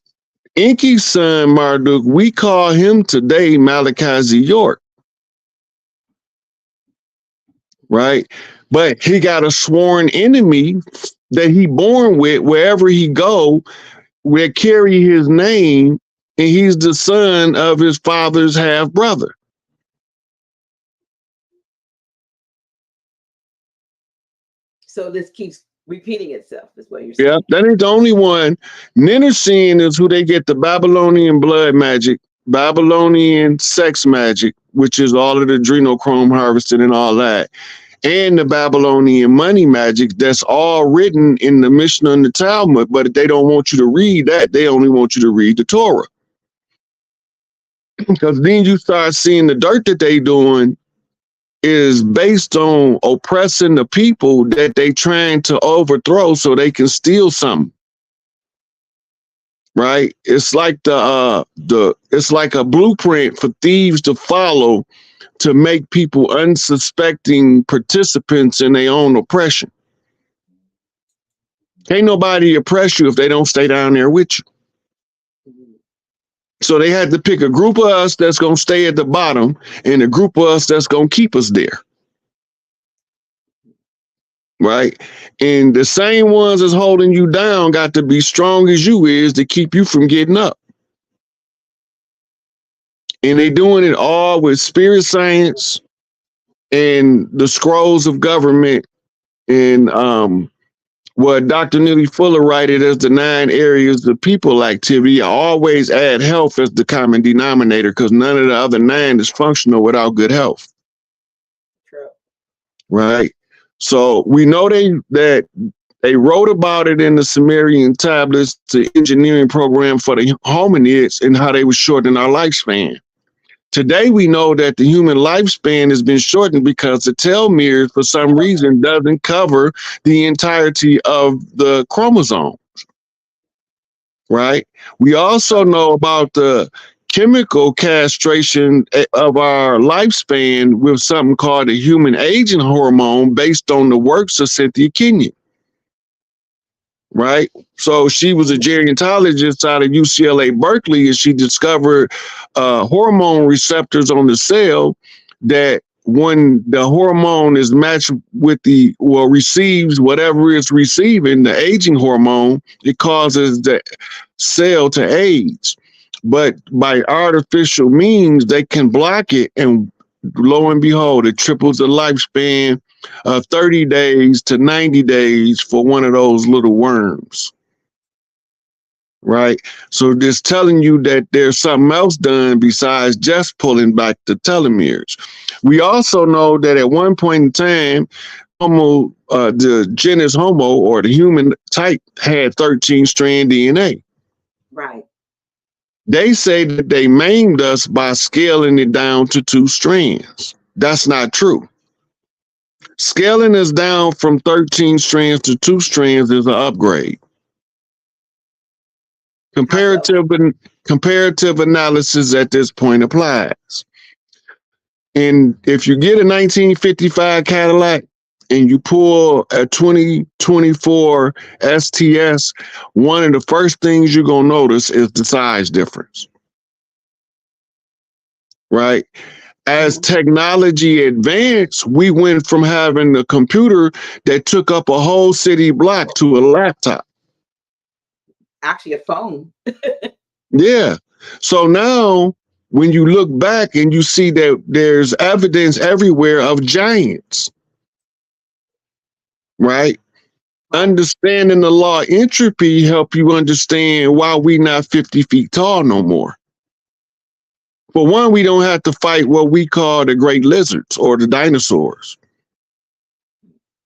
Enki's son, Marduk, we call him today Malachi Z. York. Right? But he got a sworn enemy that he born with wherever he go, will carry his name, and he's the son of his father's half brother. So this keeps repeating itself, is what you're saying. Yeah, that ain't the only one. Ninusin is who they get the Babylonian blood magic, Babylonian sex magic, which is all of the adrenochrome harvested and all that, and the Babylonian money magic that's all written in the Mishnah and the Talmud, but they don't want you to read that. They only want you to read the Torah. Because then you start seeing the dirt that they doing is based on oppressing the people that they trying to overthrow so they can steal something. Right? It's like it's like a blueprint for thieves to follow to make people unsuspecting participants in their own oppression. Ain't nobody oppress you if they don't stay down there with you. So they had to pick a group of us that's going to stay at the bottom and a group of us that's going to keep us there. Right? And the same ones that's holding you down got to be strong as you is to keep you from getting up. And they doing it all with spirit science and the scrolls of government and what Dr. Neely Fuller writed as the 9 areas of people activity. I always add health as the common denominator because none of the other 9 is functional without good health. True. Right? So we know that they wrote about it in the Sumerian tablets, the engineering program for the hominids and how they were shortening our lifespan. Today, we know that the human lifespan has been shortened because the telomere, for some reason, doesn't cover the entirety of the chromosomes. Right? We also know about the chemical castration of our lifespan with something called the human aging hormone based on the works of Cynthia Kenyon. Right? So she was a gerontologist out of UCLA Berkeley, and she discovered hormone receptors on the cell that when the hormone is matched with receives whatever it's receiving, the aging hormone, it causes the cell to age. But by artificial means, they can block it, and lo and behold, it triples the lifespan 30 days to 90 days for one of those little worms. Right? So just telling you that there's something else done besides just pulling back the telomeres. We also know that at one point in time, the genus Homo, or the human type, had 13-strand DNA. Right. They say that they maimed us by scaling it down to 2 strands. That's not true. Scaling us down from 13 strands to 2 strands is an upgrade. Comparative analysis at this point applies. And if you get a 1955 Cadillac and you pull a 2024 STS, one of the first things you're going to notice is the size difference. Right? As technology advanced, we went from having a computer that took up a whole city block to a laptop. Actually, a phone. Yeah. So now when you look back and you see that there's evidence everywhere of giants, right? Understanding the law of entropy help you understand why we not 50 feet tall no more. For one, we don't have to fight what we call the great lizards or the dinosaurs.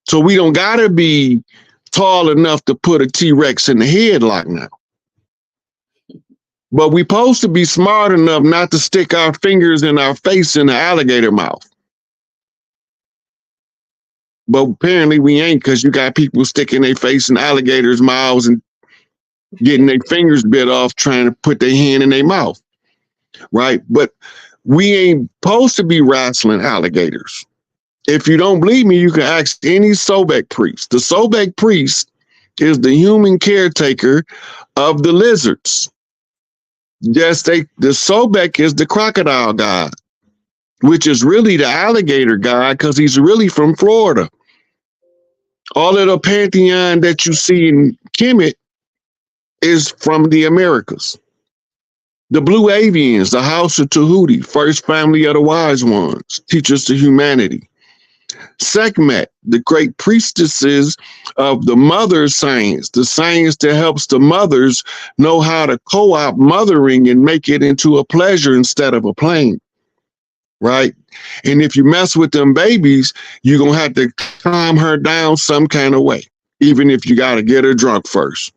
So we don't gotta be tall enough to put a T-Rex in the headlock now. But we supposed to be smart enough not to stick our fingers in our face in the alligator mouth. But apparently we ain't, because you got people sticking their face in alligators' mouths and getting their fingers bit off trying to put their hand in their mouth. Right? But we ain't supposed to be wrestling alligators. If you don't believe me, you can ask any Sobek priest. The Sobek priest is the human caretaker of the lizards. Yes, the Sobek is the crocodile god, which is really the alligator god because he's really from Florida. All of the pantheon that you see in Kemet is from the Americas. The Blue Avians, the House of Tahuti, first family of the wise ones, teachers to humanity. Sekhmet, the great priestesses of the mother science, the science that helps the mothers know how to co-opt mothering and make it into a pleasure instead of a pain, right? And if you mess with them babies, you're going to have to calm her down some kind of way, even if you got to get her drunk first.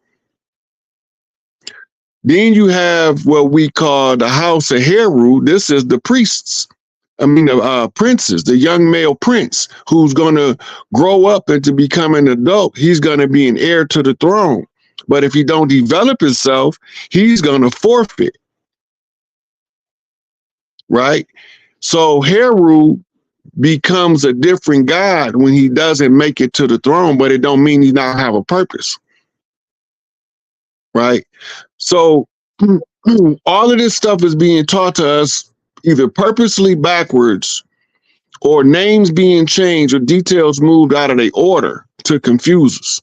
Then you have what we call the House of Heru. This is the priests. The princes, the young male prince who's going to grow up and to become an adult. He's going to be an heir to the throne. But if he don't develop himself, he's going to forfeit. Right? So Heru becomes a different god when he doesn't make it to the throne, but it don't mean he not have a purpose. Right? So all of this stuff is being taught to us either purposely backwards or names being changed or details moved out of their order to confuse us.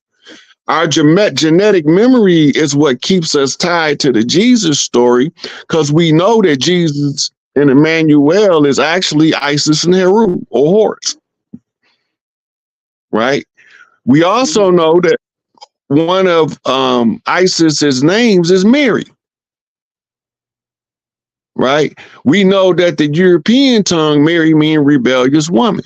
Our genetic memory is what keeps us tied to the Jesus story, because we know that Jesus and Emmanuel is actually Isis and Heru or Horus. Right? We also know that one of Isis's names is Mary. Right? We know that the European tongue, Mary means rebellious woman.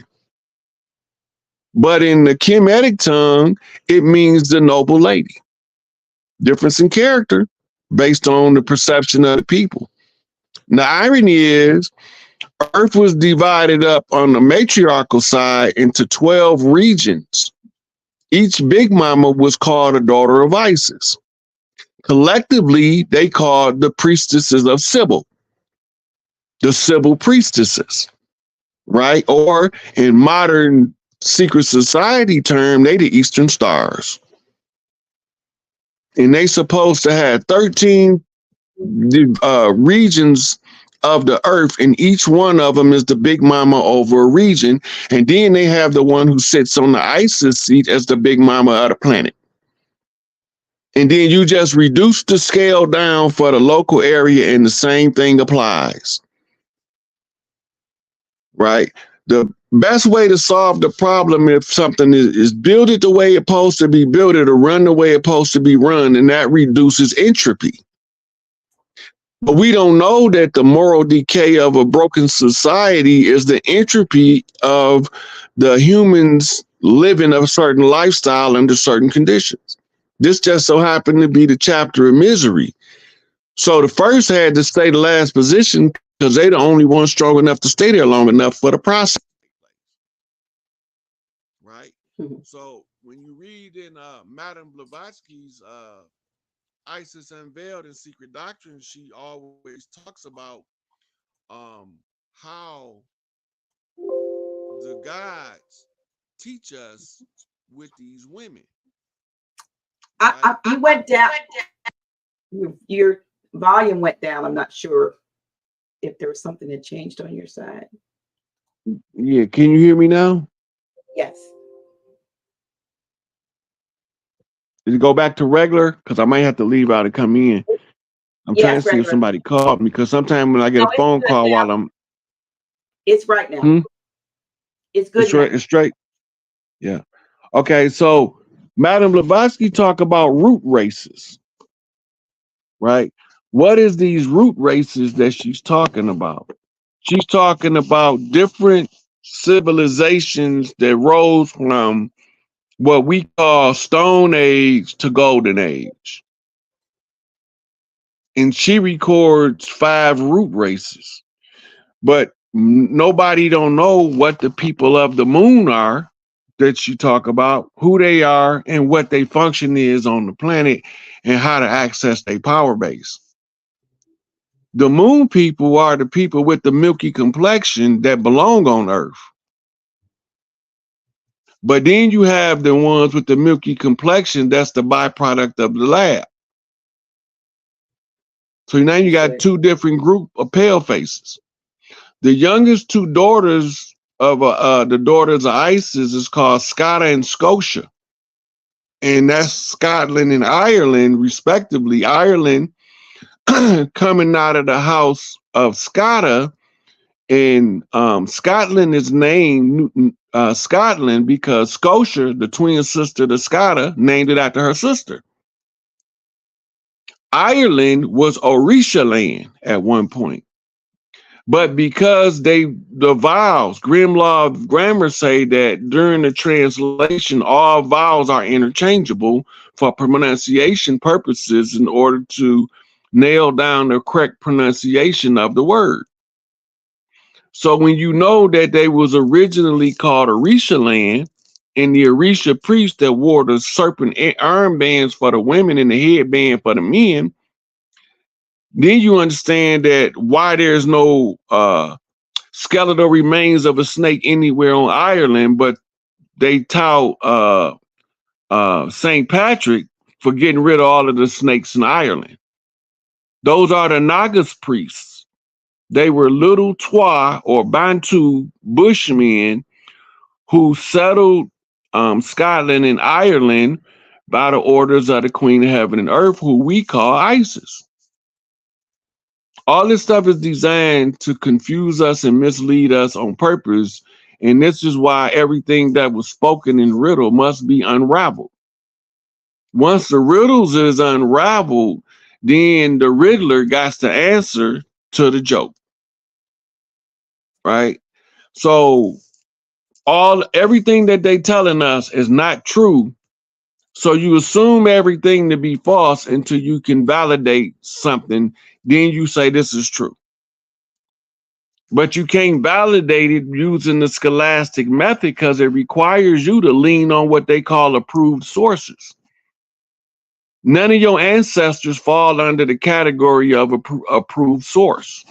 But in the Kemetic tongue, it means the noble lady. Difference in character based on the perception of the people. The irony is, Earth was divided up on the matriarchal side into 12 regions. Each big mama was called a daughter of Isis. Collectively, they called the priestesses of Sybil. the civil priestesses, right? Or in modern secret society term, they the Eastern Stars. And they supposed to have 13 regions of the earth, and each one of them is the big mama over a region. And then they have the one who sits on the Isis seat as the big mama of the planet. And then you just reduce the scale down for the local area, and the same thing applies. Right? The best way to solve the problem, if something is build it the way it's supposed to be built, or run the way it's supposed to be run, and that reduces entropy. But we don't know that the moral decay of a broken society is the entropy of the humans living a certain lifestyle under certain conditions. This just so happened to be the chapter of misery. So the first had to stay the last position because they the only one strong enough to stay there long enough for the process. Right? Mm-hmm. So when you read in Madame Blavatsky's Isis Unveiled and Secret Doctrine, she always talks about how the gods teach us with these women. You went down. Your volume went down. I'm not sure if there was something that changed on your side. Yeah, can you hear me now? Yes. Did it go back to regular? Because I might have to leave out and come in. I'm trying to see if somebody called me, because sometimes when I get a phone call while I'm... It's right now. It's good. It's straight. Yeah. Okay, so Madame Blavatsky talk about root races, right? What is these root races that she's talking about? She's talking about different civilizations that rose from what we call Stone Age to Golden Age. And she records 5 root races. But nobody don't know what the people of the moon are that she talk about, who they are, and what their function is on the planet, and how to access their power base. The moon people are the people with the milky complexion that belong on Earth. But then you have the ones with the milky complexion that's the byproduct of the lab. So now you got 2 different group of pale faces. The youngest 2 daughters of the daughters of Isis is called Scotta and Scotia. And that's Scotland and Ireland, respectively. Ireland coming out of the house of Scotta, and Scotland is named Scotland because Scotia, the twin sister to Scotta, named it after her sister. Ireland was Orisha land at one point. But because the vowels, Grimm law of grammar say that during the translation, all vowels are interchangeable for pronunciation purposes in order to nail down the correct pronunciation of the word. So when you know that they was originally called Orisha land, and the Orisha priest that wore the serpent armbands for the women and the headband for the men, then you understand that why there's no skeletal remains of a snake anywhere on Ireland, but they tout St. Patrick for getting rid of all of the snakes in Ireland. Those are the Nagas priests. They were little Twa or Bantu bushmen who settled Scotland and Ireland by the orders of the Queen of Heaven and Earth, who we call Isis. All this stuff is designed to confuse us and mislead us on purpose. And this is why everything that was spoken in riddle must be unraveled. Once the riddles is unraveled, then the riddler got the answer to the joke. Right? So everything that they telling us is not true. So you assume everything to be false until you can validate something. Then you say this is true. But you can't validate it using the scholastic method because it requires you to lean on what they call approved sources. None of your ancestors fall under the category of approved source.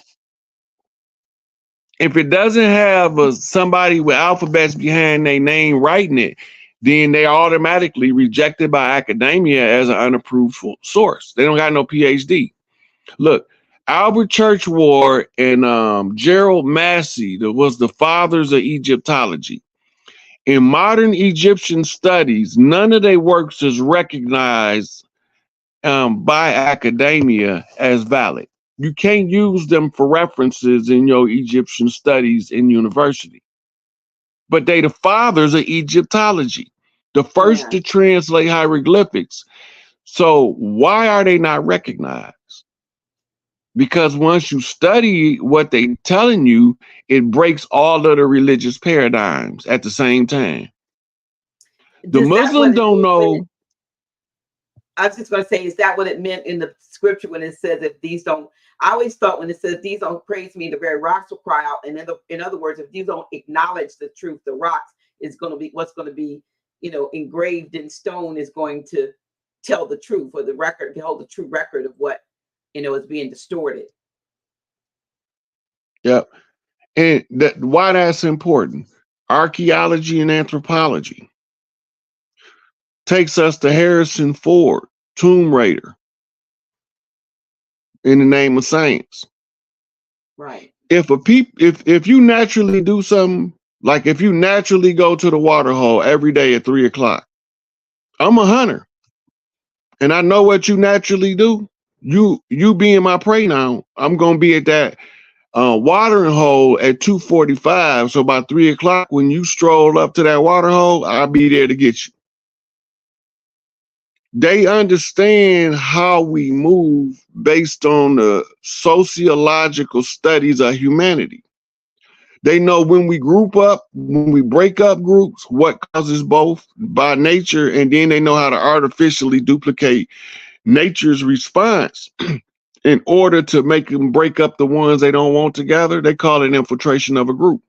If it doesn't have somebody with alphabets behind their name writing it, then they automatically rejected by academia as an unapproved source. They don't got no PhD. Look, Albert Churchward and Gerald Massey, that was the fathers of Egyptology. In modern Egyptian studies, none of their works is recognized by academia as valid. You can't use them for references in your Egyptian studies in university. But they the fathers of Egyptology, the first Yeah. to translate hieroglyphics. So why are they not recognized? Because once you study what they telling you, it breaks all of the religious paradigms at the same time. The Is that what Muslim it don't meant when know. I was just going to say, is that what it meant in the scripture when it says, if these don't, I always thought when it says, these don't praise me, the very rocks will cry out. And in other words, if these don't acknowledge the truth, the rocks is going to be, what's going to be, engraved in stone is going to tell the truth, or the record, to hold the true record of what, is being distorted. Yep. And why that's important. Archaeology and anthropology takes us to Harrison Ford, Tomb Raider, in the name of science. Right. If you naturally do something, like if you naturally go to the water hole every day at 3:00, I'm a hunter, and I know what you naturally do. You being my prey now, I'm gonna be at that watering hole at 2:45. So by 3:00, when you stroll up to that water hole, I'll be there to get you. They understand how we move based on the sociological studies of humanity. They know when we group up, when we break up groups, what causes both by nature, and then they know how to artificially duplicate nature's response in order to make them break up the ones they don't want together. They call it infiltration of a group.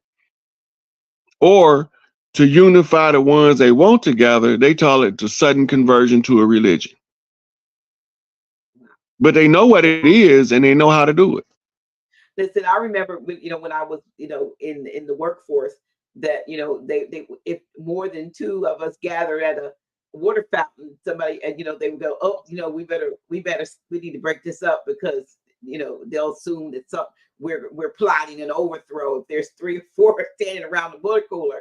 Or to unify the ones they want together, they call it the sudden conversion to a religion. But they know what it is and they know how to do it. Listen, I remember when I was in the workforce, that they if more than two of us gathered at a water fountain, somebody, and they would go, oh, we need to break this up, because they'll assume that we're plotting an overthrow if there's 3 or 4 standing around the water cooler.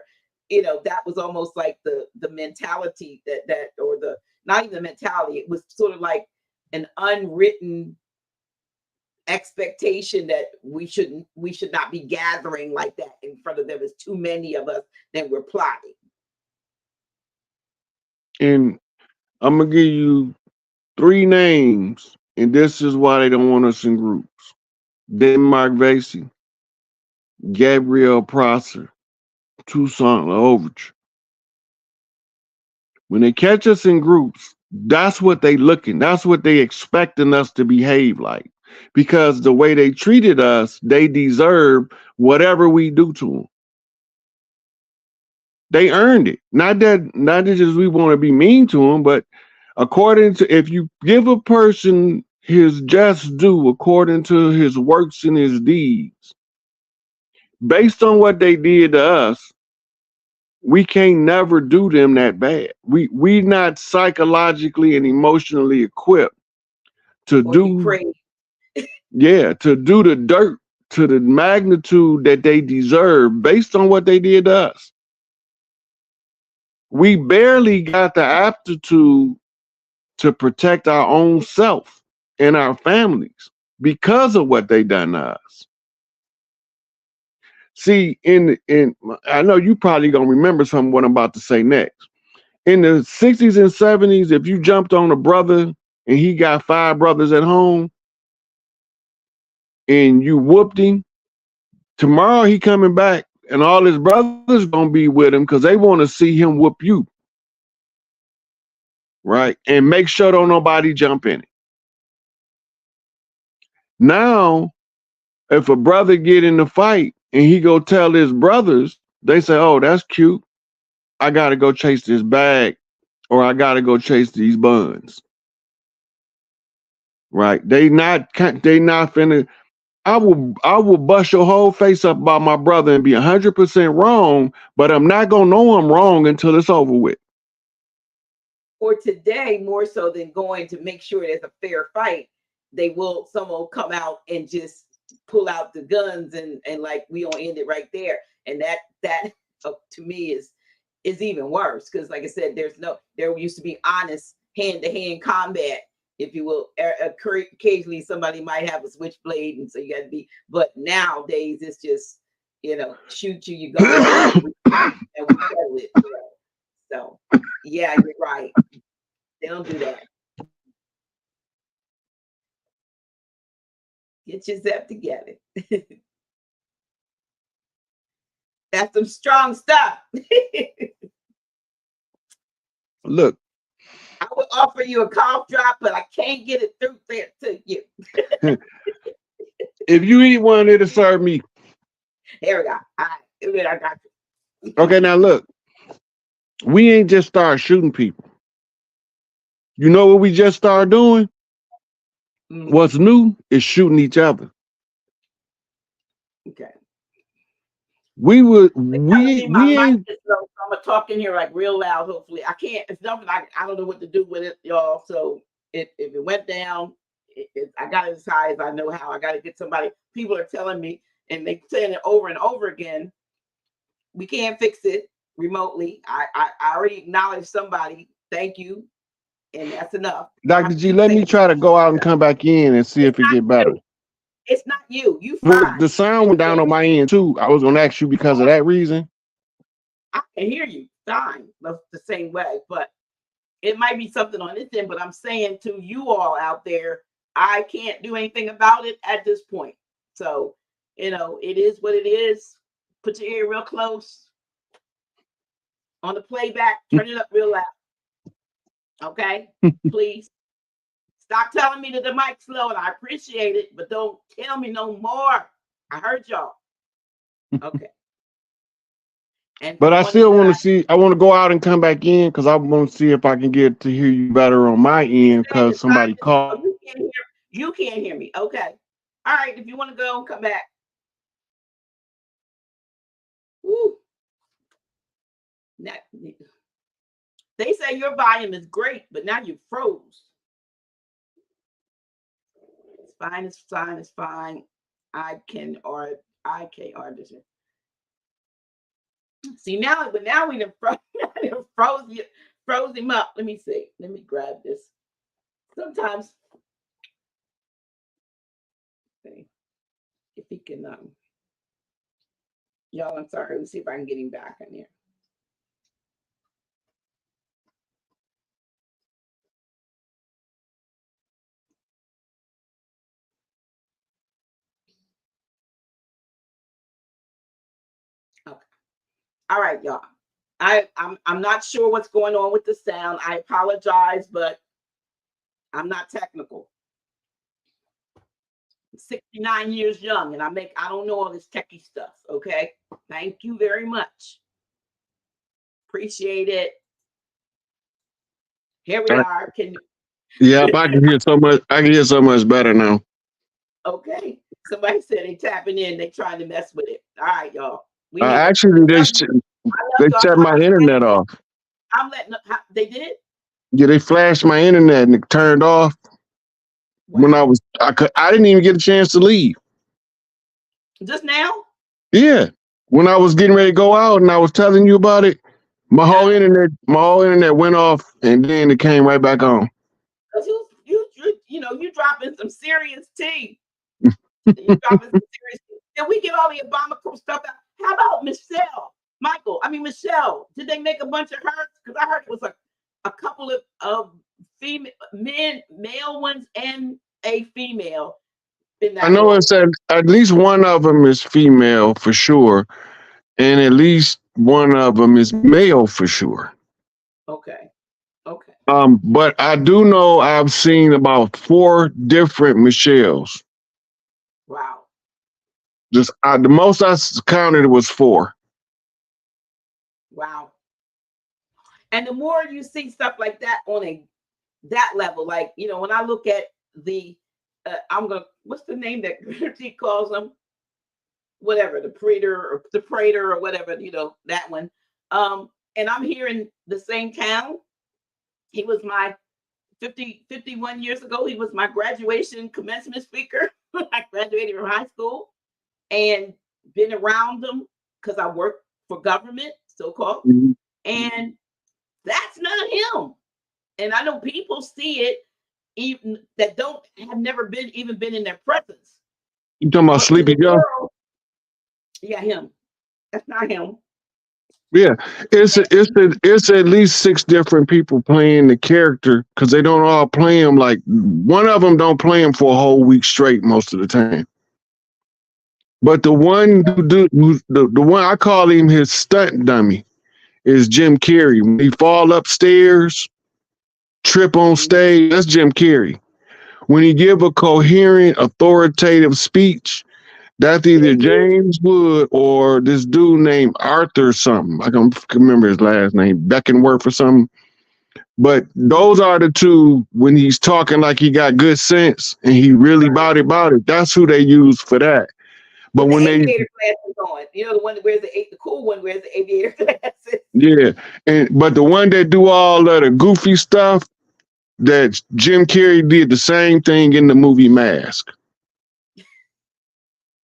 That was almost like the mentality that or the not even the mentality. It was sort of like an unwritten expectation that we should not be gathering like that in front of them. There's too many of us, then we're plotting. And I'm going to give you 3 names, and this is why they don't want us in groups. Denmark Vesey, Gabriel Prosser, Toussaint L'Ouverture. When they catch us in groups, that's what they looking. That's what they expecting us to behave like. Because the way they treated us, they deserve whatever we do to them. They earned it. Not that just we want to be mean to them, but according to, if you give a person his just due according to his works and his deeds, based on what they did to us, we can't never do them that bad. We not psychologically and emotionally equipped to Or be do, praised. to do the dirt to the magnitude that they deserve based on what they did to us. We barely got the aptitude to protect our own self and our families because of what they done to us. See, in I know you probably gonna remember something what I'm about to say next. In the 60s and 70s, if you jumped on a brother and he got 5 brothers at home and you whooped him, tomorrow he coming back and all his brothers gonna be with him because they want to see him whoop you. Right? And make sure don't nobody jump in it. Now, if a brother get in the fight and he go tell his brothers, they say, oh, that's cute. I gotta go chase this bag, or I gotta go chase these buns. Right? They not finna. I will bust your whole face up about my brother and be 100% wrong, but I'm not gonna know I'm wrong until it's over with. Or today, more so than going to make sure there's a fair fight, someone will come out and just pull out the guns and like we don't end it right there. And that to me is even worse because, like I said, there used to be honest hand-to-hand combat, if you will. Occasionally somebody might have a switchblade, and so you got to be. But nowadays it's just shoot you go, and we settle it. So yeah, you're right. They don't do that. Get yourself together. That's some strong stuff. Look, I would offer you a cough drop, but I can't get it through there to you. if you eat one, it'll serve me. Here we go. All right, I got you. Okay, now look, we ain't just start shooting people. You know what we just started doing? What's new is shooting each other. Okay. We ain't. Mic is low, so I'm gonna talk in here like real loud. Hopefully, I can't. It's nothing. I don't know what to do with it, y'all. So if it went down, I got it as high as I know how. I got to get somebody. People are telling me, and they saying it over and over again. We can't fix it remotely. I already acknowledged somebody. Thank you, and that's enough. Dr. G, let me try to go out and come back in and see if it get better. It's not you. You Well, fine. the sound went down on my end too. I was gonna ask you because of that reason. I can hear you fine the same way, but it might be something on this end. But I'm saying to you all out there, I can't do anything about it at this point. So, it is what it is. Put your ear real close on the playback. Turn it up real loud. Okay, please. Stop telling me that the mic's low, and I appreciate it, but don't tell me no more. I heard y'all. Okay. But I still want to see. I want to go out and come back in because I want to see if I can get to hear you better on my end because somebody called. You can't hear me. Okay. All right. If you want to go, come back. Woo. Now, they say your volume is great, but now you froze. It's fine. It's fine. It's fine. I can't understand. See now, but now we done froze him up. Let me see. Let me grab this. Sometimes, okay, if he can, y'all, I'm sorry. Let me see if I can get him back in here. Okay. All right, y'all. I'm not sure what's going on with the sound. I apologize, but I'm not technical. I'm 69 years young, and I don't know all this techie stuff. Okay. Thank you very much. Appreciate it. Here we are. Yeah, I can hear so much. I can hear so much better now. Okay. Somebody said they tapping in. They trying to mess with it. All right, y'all. Actually, they shut my internet off. I'm letting them. They did? Yeah, they flashed my internet and it turned off. Wow. When I didn't even get a chance to leave. Just now? Yeah. When I was getting ready to go out and I was telling you about it, my whole internet went off and then it came right back on. Because you dropping some serious tea. You dropping some serious tea. Did we get all the Obama stuff out? How about Michelle? Did they make a bunch of hers? Because I heard it was a couple of male ones and a female. I know it said at least one of them is female for sure, and at least one of them is male for sure. Okay. But I do know I've seen about 4 different Michelles. Wow. The most I counted was 4. Wow. And the more you see stuff like that on that level, like, when I look at the I'm gonna. What's the name that he calls him? Whatever, the prater or whatever, that one. And I'm here in the same town. He was my 51 years ago. He was my graduation commencement speaker when I graduated from high school, and been around them because I work for government, so called, Mhm. and that's not him. And I know people see it even that don't have never been in their presence. You talking about Out to Sleepy the Joe? world, yeah, him. That's not him. Yeah, it's at least six different people playing the character because they don't all play him. Like one of them don't play him for a whole week straight most of the time. But the one the one I call him his stunt dummy is Jim Carrey. When he fall upstairs, trip on stage, that's Jim Carrey. When he give a coherent, authoritative speech, that's either James Wood or this dude named Arthur something. I don't remember his last name, Beckenworth or something. But those are the two when he's talking like he got good sense and he really about it. That's who they use for that. But With the when they aviator glasses on, the one that wears the cool one wears the aviator glasses. yeah, but the one that do all of the goofy stuff, that Jim Carrey did the same thing in the movie Mask.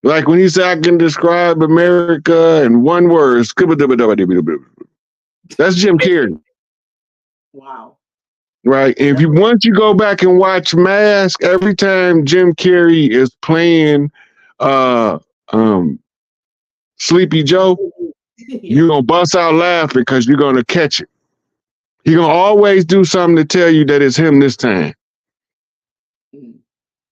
Like when he said, "I can describe America in one word," that's Jim Carrey. Wow. Right. And if you once you go back and watch Mask, every time Jim Carrey is playing uh um Sleepy Joe, you're gonna bust out laughing because you're gonna catch it. He's gonna always do something to tell you that it's him this time.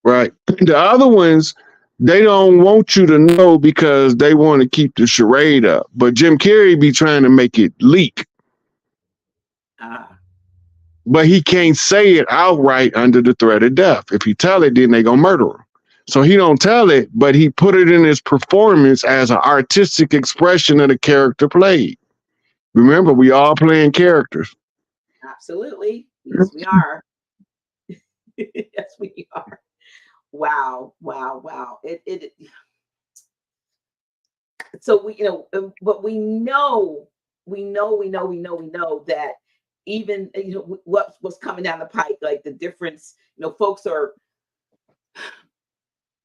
Right. The other ones, they don't want you to know because they want to keep the charade up. But Jim Carrey be trying to make it leak. But he can't say it outright under the threat of death. If he tell it, then they gonna murder him. So he don't tell it, but he put it in his performance as an artistic expression of the character played. Remember, we all playing characters. Absolutely. Yes, we are. Yes, we are. Wow. So but we know that even what was coming down the pike, like the difference, folks are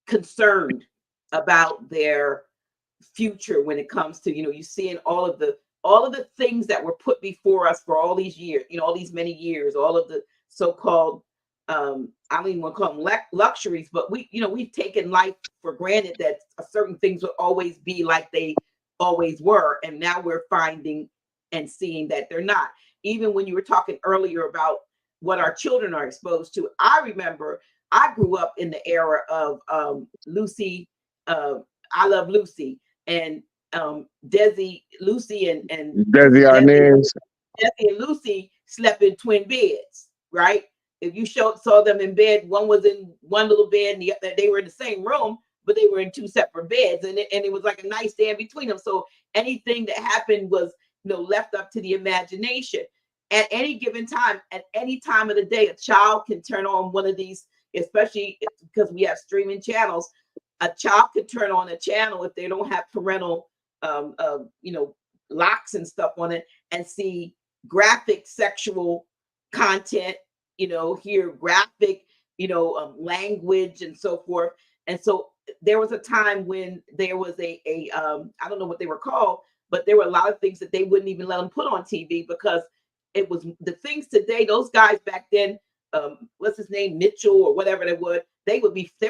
concerned about their future when it comes to, you seeing all of the things that were put before us for all these years, all these many years, all of the so-called I don't even want to call them luxuries, but we've taken life for granted that certain things will always be like they always were, and now we're finding and seeing that they're not. Even when you were talking earlier about what our children are exposed to, I remember I grew up in the era of Lucy, I Love Lucy, and Lucy and Desi Arnaz. Desi and Lucy slept in twin beds, right? If you saw them in bed, one was in one little bed, and they were in the same room, but they were in two separate beds, and it was like a nightstand between them. So anything that happened was, left up to the imagination. At any given time, at any time of the day, a child can turn on one of these, especially because we have streaming channels. A child could turn on a channel if they don't have parental, locks and stuff on it, and see graphic sexual content, hear graphic, language and so forth. And so there was a time when there was I don't know what they were called, but there were a lot of things that they wouldn't even let them put on TV because it was the things today. Those guys back then, what's his name, Mitchell or whatever they're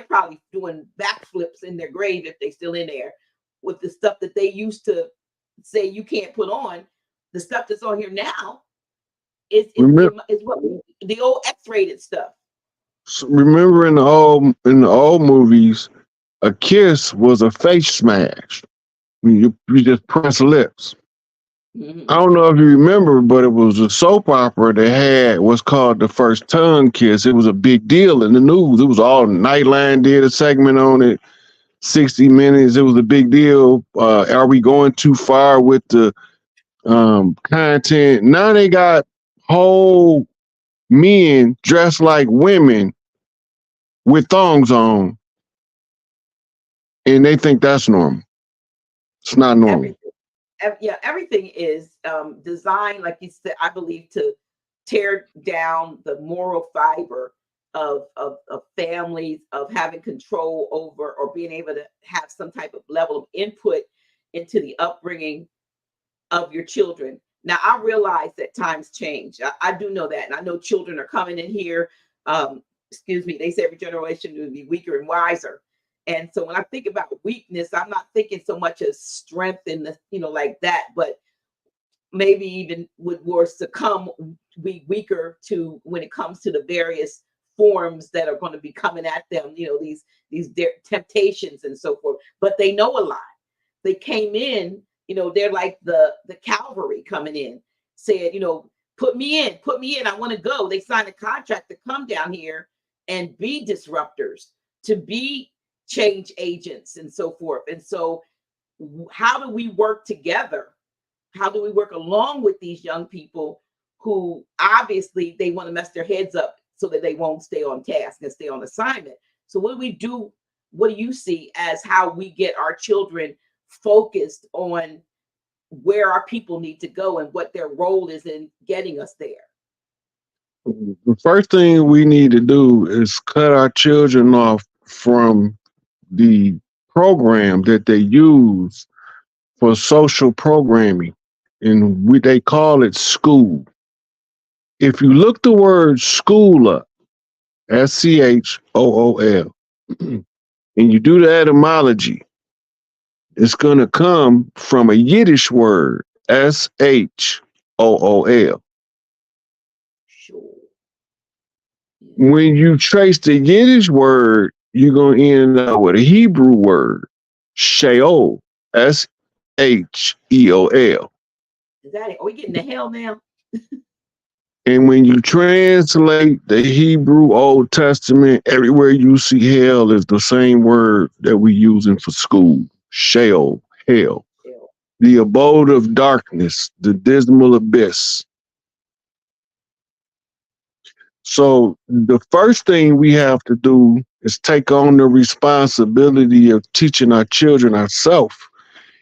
probably doing backflips in their grave if they're still in there with the stuff that they used to say you can't put on. The stuff that's on here now is what the old X-rated stuff. So remember in the old movies, a kiss was a face smash. You just press lips. Mm-hmm. I don't know if you remember, but it was a soap opera that had what's called the first tongue kiss. It was a big deal in the news. It was all Nightline did a segment on it. 60 Minutes. It was a big deal. Are we going too far with the content? Now they got whole men dressed like women with thongs on, and they think that's normal. It's not normal. Everything, yeah, everything is designed, like you said, I believe, to tear down the moral fiber of families, of having control over or being able to have some type of level of input into the upbringing of your children. Now, I realize that times change. I do know that. And I know children are coming in here. Excuse me, they say every generation will be weaker and wiser. And so when I think about weakness, I'm not thinking so much as strength in the, like that, but maybe even would more succumb, be weaker to when it comes to the various forms that are going to be coming at them, these temptations and so forth. But they know a lot. They came in, they're like the cavalry coming in, said, put me in, I want to go. They signed a contract to come down here and be disruptors, to be change agents and so forth. And so how do we work together? How do we work along with these young people who obviously they want to mess their heads up so that they won't stay on task and stay on assignment? So what do we do? What do you see as how we get our children focused on where our people need to go and what their role is in getting us there? The first thing we need to do is cut our children off from the program that they use for social programming, and they call it school. If you look the word school up, SCHOOL, and you do the etymology, it's going to come from a Yiddish word, SHOOL. Sure. When you trace the Yiddish word, you're going to end up with a Hebrew word, Sheol, SHEOL. Is that it? Are we getting to hell now? And when you translate the Hebrew Old Testament, everywhere you see hell is the same word that we're using for school, Sheol, hell. The abode of darkness, the dismal abyss. So the first thing we have to do is take on the responsibility of teaching our children ourselves,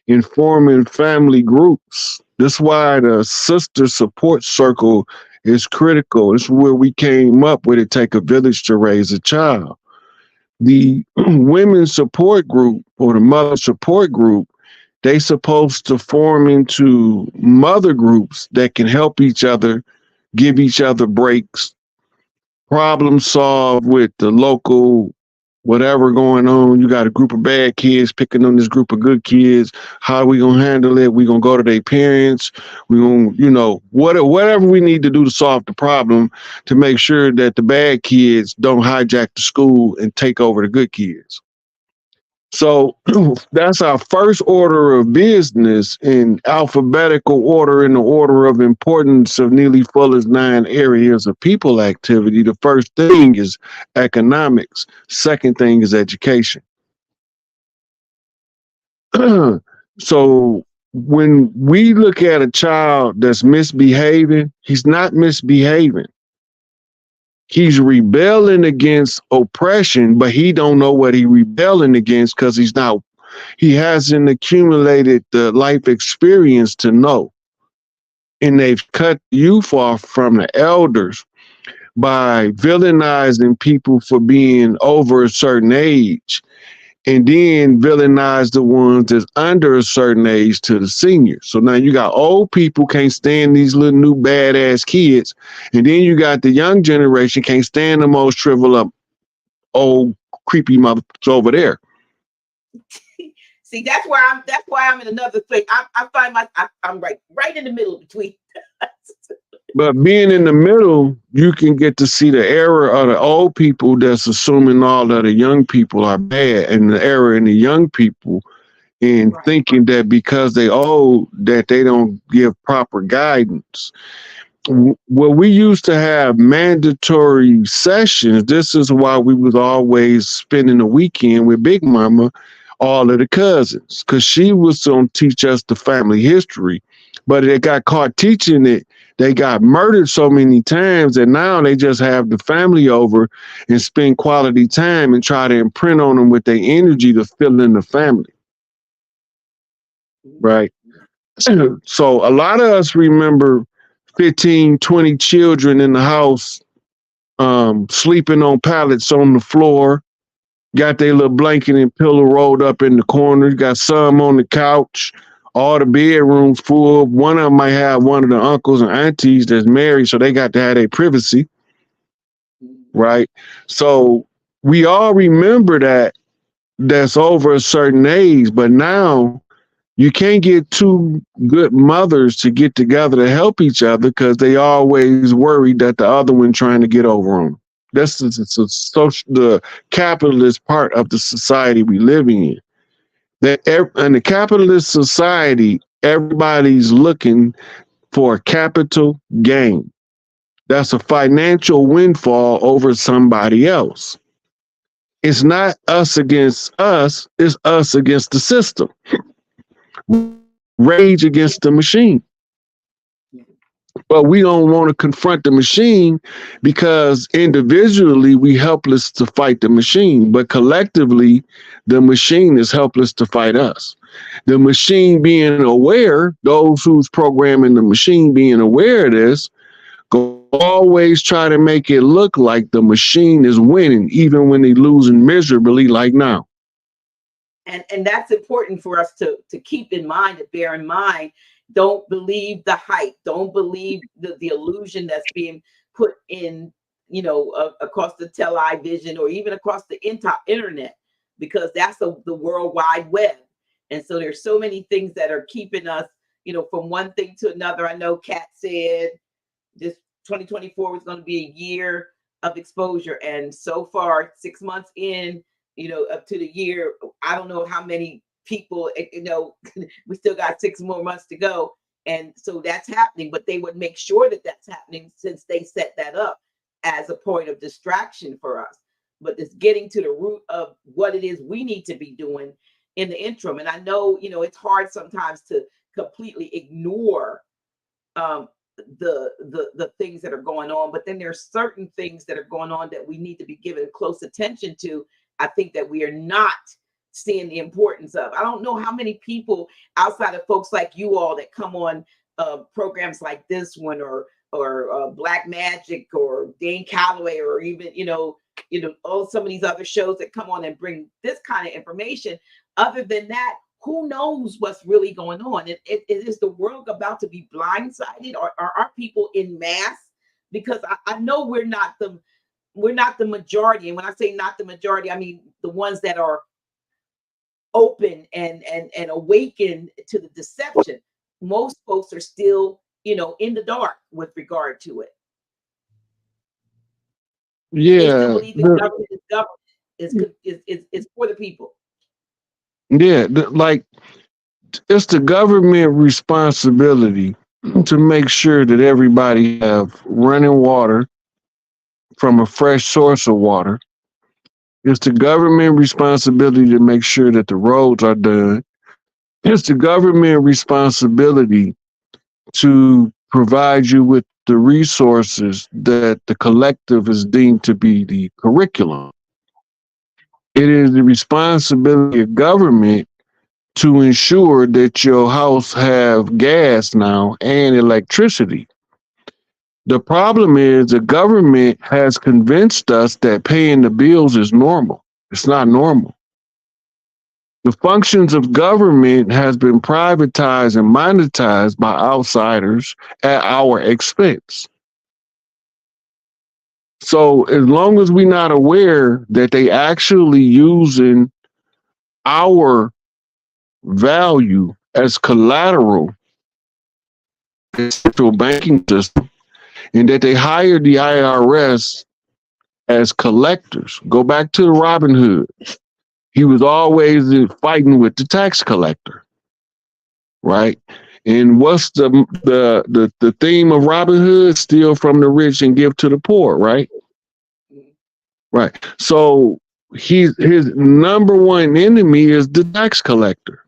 in forming family groups. This is why the sister support circle is critical. It's where we came up with it, take a village to raise a child. The women's support group or the mother support group, they supposed to form into mother groups that can help each other, give each other breaks, problem solve with the local whatever going on. You got a group of bad kids picking on this group of good kids. How are we gonna handle it? We gonna go to their parents. We gonna, whatever we need to do to solve the problem to make sure that the bad kids don't hijack the school and take over the good kids. So that's our first order of business in alphabetical order, in the order of importance of Neely Fuller's 9 areas of people activity. The first thing is economics. Second thing is education. So when we look at a child that's misbehaving, he's not misbehaving. He's rebelling against oppression, but he don't know what he rebelling against because he hasn't accumulated the life experience to know. And they've cut youth off from the elders by villainizing people for being over a certain age, and then villainize the ones that's under a certain age to the seniors. So now you got old people can't stand these little new badass kids, and then you got the young generation can't stand the most shrivel up old creepy mothers over there. See, that's why I'm in another thing. I find I'm right in the middle between. But being in the middle, you can get to see the error of the old people that's assuming all of the young people are bad, and the error in the young people in thinking that because they old, that they don't give proper guidance. Well, we used to have mandatory sessions. This is why we was always spending the weekend with Big Mama, all of the cousins, because she was going to teach us the family history. But they got caught teaching it They got murdered so many times that now they just have the family over and spend quality time and try to imprint on them with their energy to fill in the family, right? So a lot of us remember 15, 20 children in the house, sleeping on pallets on the floor, got their little blanket and pillow rolled up in the corner, got some on the couch, all the bedrooms full. One of them might have one of the uncles and aunties that's married, so they got to have their privacy, right? So we all remember that that's over a certain age, but now you can't get two good mothers to get together to help each other because they always worried that the other one trying to get over on them. That's the capitalist part of the society we living in. In the capitalist society, everybody's looking for a capital gain. That's a financial windfall over somebody else. It's not us against us, it's us against the system. Rage against the machine. But we don't want to confront the machine because individually we helpless to fight the machine, but collectively the machine is helpless to fight us. The machine being aware, those who's programming the machine being aware of this, go always try to make it look like the machine is winning, even when they losing miserably like now. And that's important for us to keep in mind, to bear in mind. Don't believe the hype. Don't believe the illusion that's being put in, across the television or even across the internet, because that's the World Wide Web. And so there's so many things that are keeping us, from one thing to another. I know Kat said this 2024 was going to be a year of exposure. And so far, 6 months in, up to the year, I don't know how many people, we still got 6 more months to go. And so that's happening, but they would make sure that that's happening since they set that up as a point of distraction for us. But it's getting to the root of what it is we need to be doing in the interim. And I know, it's hard sometimes to completely ignore the things that are going on, but then there's certain things that are going on that we need to be given close attention to. I think that we are not seeing the importance of. I don't know how many people outside of folks like you all that come on programs like this one, or Black Magic, or Dane Calloway, or even some of these other shows that come on and bring this kind of information. Other than that, who knows what's really going on? Is the world about to be blindsided, or are people in mass? Because I know we're not the majority. And when I say not the majority, I mean the ones that are open and awakened to the deception. Most folks are still, in the dark with regard to it. Yeah. They still believe the government is for the people. Yeah, like it's the government responsibility to make sure that everybody have running water from a fresh source of water. It's the government responsibility to make sure that the roads are done. It's the government responsibility to provide you with the resources that the collective is deemed to be the curriculum. It is the responsibility of government to ensure that your house have gas now and electricity. The problem is the government has convinced us that paying the bills is normal. It's not normal. The functions of government has been privatized and monetized by outsiders at our expense. So as long as we're not aware that they actually using our value as collateral in the central banking system, and that they hired the IRS as collectors. Go back to the Robin Hood. He was always fighting with the tax collector, right? And what's the theme of Robin Hood? Steal from the rich and give to the poor, right? Right. So his number one enemy is the tax collector.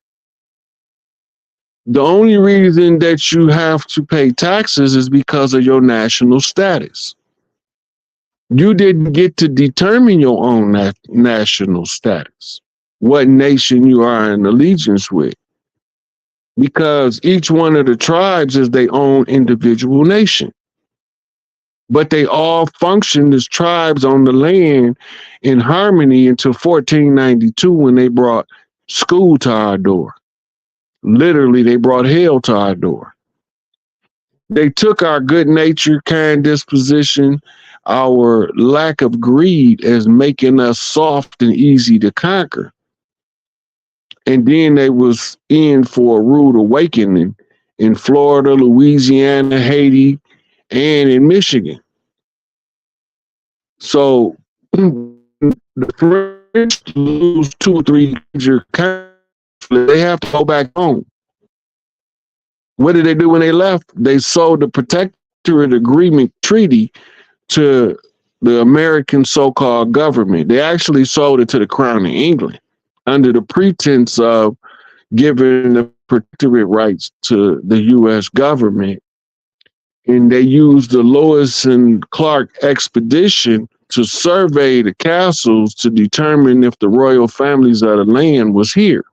The only reason that you have to pay taxes is because of your national status. You didn't get to determine your own national status, what nation you are in allegiance with, because each one of the tribes is their own individual nation. But they all functioned as tribes on the land in harmony until 1492 when they brought school to our door. Literally, they brought hell to our door. They took our good nature, kind disposition, our lack of greed as making us soft and easy to conquer. And then they was in for a rude awakening in Florida, Louisiana, Haiti, and in Michigan. So the French lose 2 or 3 major conflicts, they have to go back home. What did they do when they left? They sold the Protectorate Agreement Treaty to the American so-called government. They actually sold it to the Crown of England under the pretense of giving the protectorate rights to the U.S. government. And they used the Lewis and Clark expedition to survey the castles to determine if the royal families of the land was here.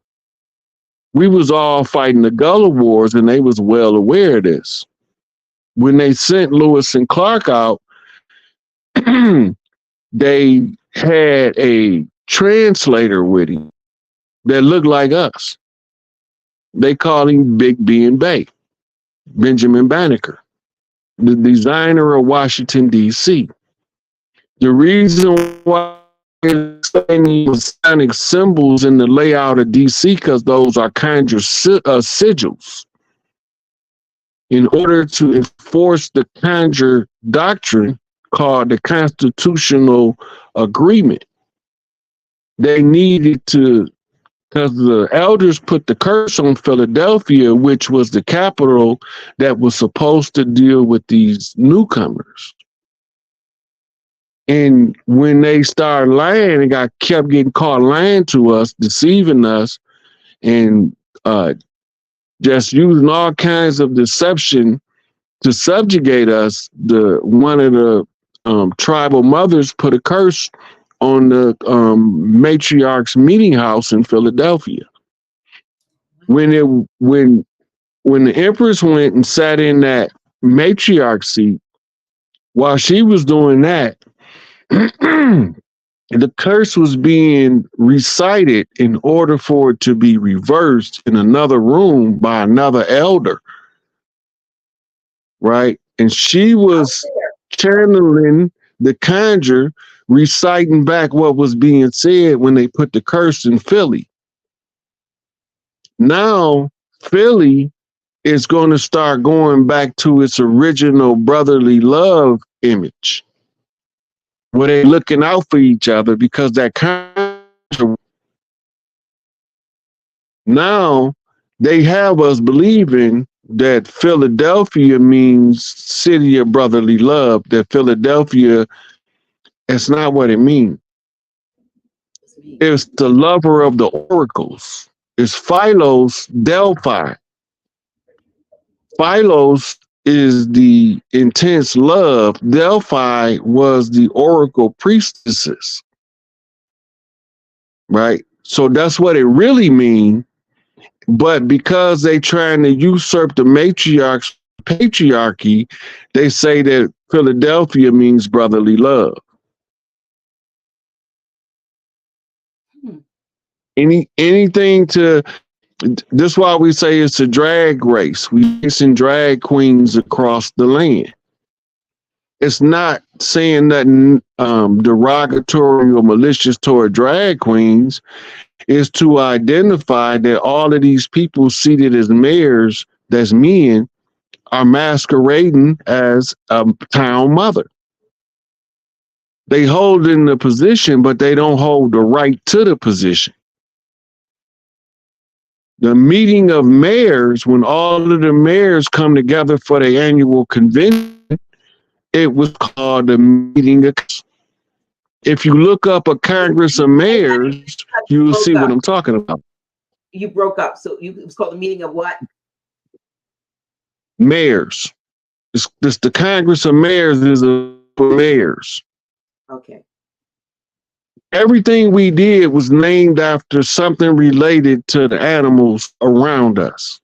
We was all fighting the Gullah Wars, and they was well aware of this. When they sent Lewis and Clark out, they had a translator with him that looked like us. They called him Big B and Bay, Benjamin Banneker, the designer of Washington, D.C. The reason why Masonic symbols in the layout of D.C. because those are conjure sigils. In order to enforce the conjure doctrine called the Constitutional Agreement, they needed to, because the elders put the curse on Philadelphia, which was the capital that was supposed to deal with these newcomers. And when they started lying and kept getting caught lying to us, deceiving us, and just using all kinds of deception to subjugate us, one of the tribal mothers put a curse on the Matriarch's meeting house in Philadelphia. When the Empress went and sat in that matriarch seat, while she was doing that, the curse was being recited in order for it to be reversed in another room by another elder, right? And she was channeling the conjure, reciting back what was being said when they put the curse in Philly. Now, Philly is going to start going back to its original brotherly love image, where they're looking out for each other because that conjure. Now, they have us believing that Philadelphia means city of brotherly love, that Philadelphia, it's not what it means. It's the lover of the oracles. It's Philos Delphi. Philos is the intense love. Delphi was the oracle priestesses. Right? So that's what it really means. But because they trying to usurp the matriarch's patriarchy, they say that Philadelphia means brotherly love. Anything to, this is why we say it's a drag race. We send drag queens across the land. It's not saying nothing derogatory or malicious toward drag queens. Is to identify that all of these people seated as mayors, that's men, are masquerading as a town mother. They hold in the position, but they don't hold the right to the position. The meeting of mayors, when all of the mayors come together for the annual convention, it was called the meeting of. If you look up a Congress of Mayors, you will see what I'm talking about. You broke up. So it was called the meeting of what? mayors. This the Congress of Mayors is a mayors. Okay. Everything we did was named after something related to the animals around us.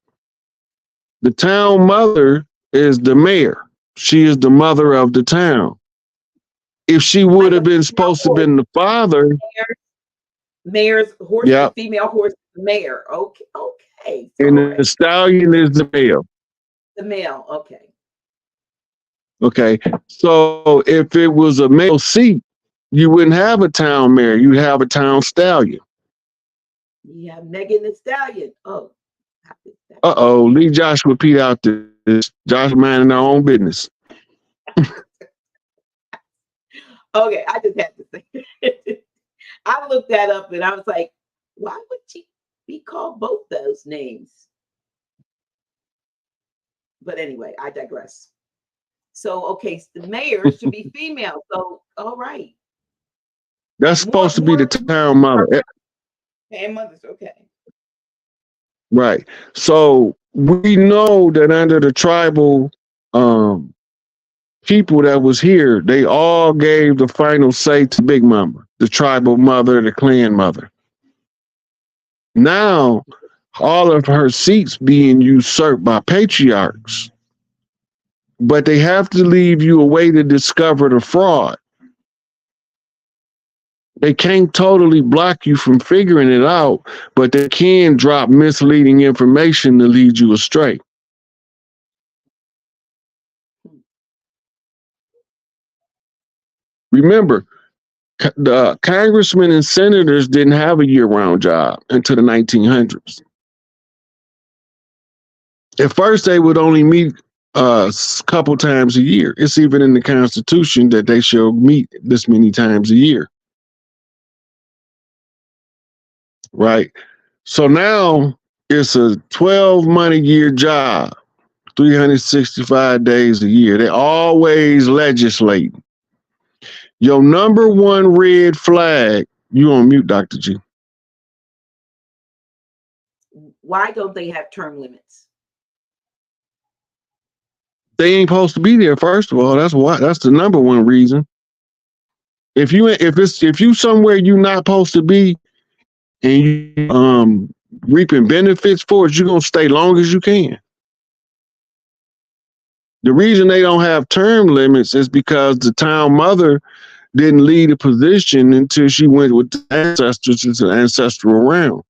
The town mother is the mayor. She is the mother of the town. If she would Like have a been female supposed to have horse. been the father, Mayor's horse, the yep. female horse, the mayor. Okay. Okay. And All the right. stallion is the male. The male. Okay. Okay. So if it was a male seat, you wouldn't have a town mayor. You'd have a town stallion. You have Megan the Stallion. Oh. Uh-oh. Leave Joshua Pete out this. Joshua minding our own business. Okay. I just had to say. I looked that up and I was like, why would she be called both those names? But anyway, I digress. So, okay, so the mayor should be female. So, all right. That's supposed to be the town mother. And mothers, okay. Right. So we know that under the tribal people that was here, they all gave the final say to Big Mama, the tribal mother, the clan mother. Now, all of her seats being usurped by patriarchs, but they have to leave you a way to discover the fraud. They can't totally block you from figuring it out, but they can drop misleading information to lead you astray. Remember, the congressmen and senators didn't have a year-round job until the 1900s. At first, they would only meet a couple times a year. It's even in the Constitution that they shall meet this many times a year. Right? So now it's a 12-month-a-year job, 365 days a year. They're always legislating. Your number one red flag, you on mute, Dr. G. Why don't they have term limits? They ain't supposed to be there, first of all. That's why. That's the number one reason. If you somewhere you're not supposed to be and you reaping benefits for it, you're gonna stay long as you can. The reason they don't have term limits is because the town mother didn't lead a position until she went with the ancestors into the ancestral realm.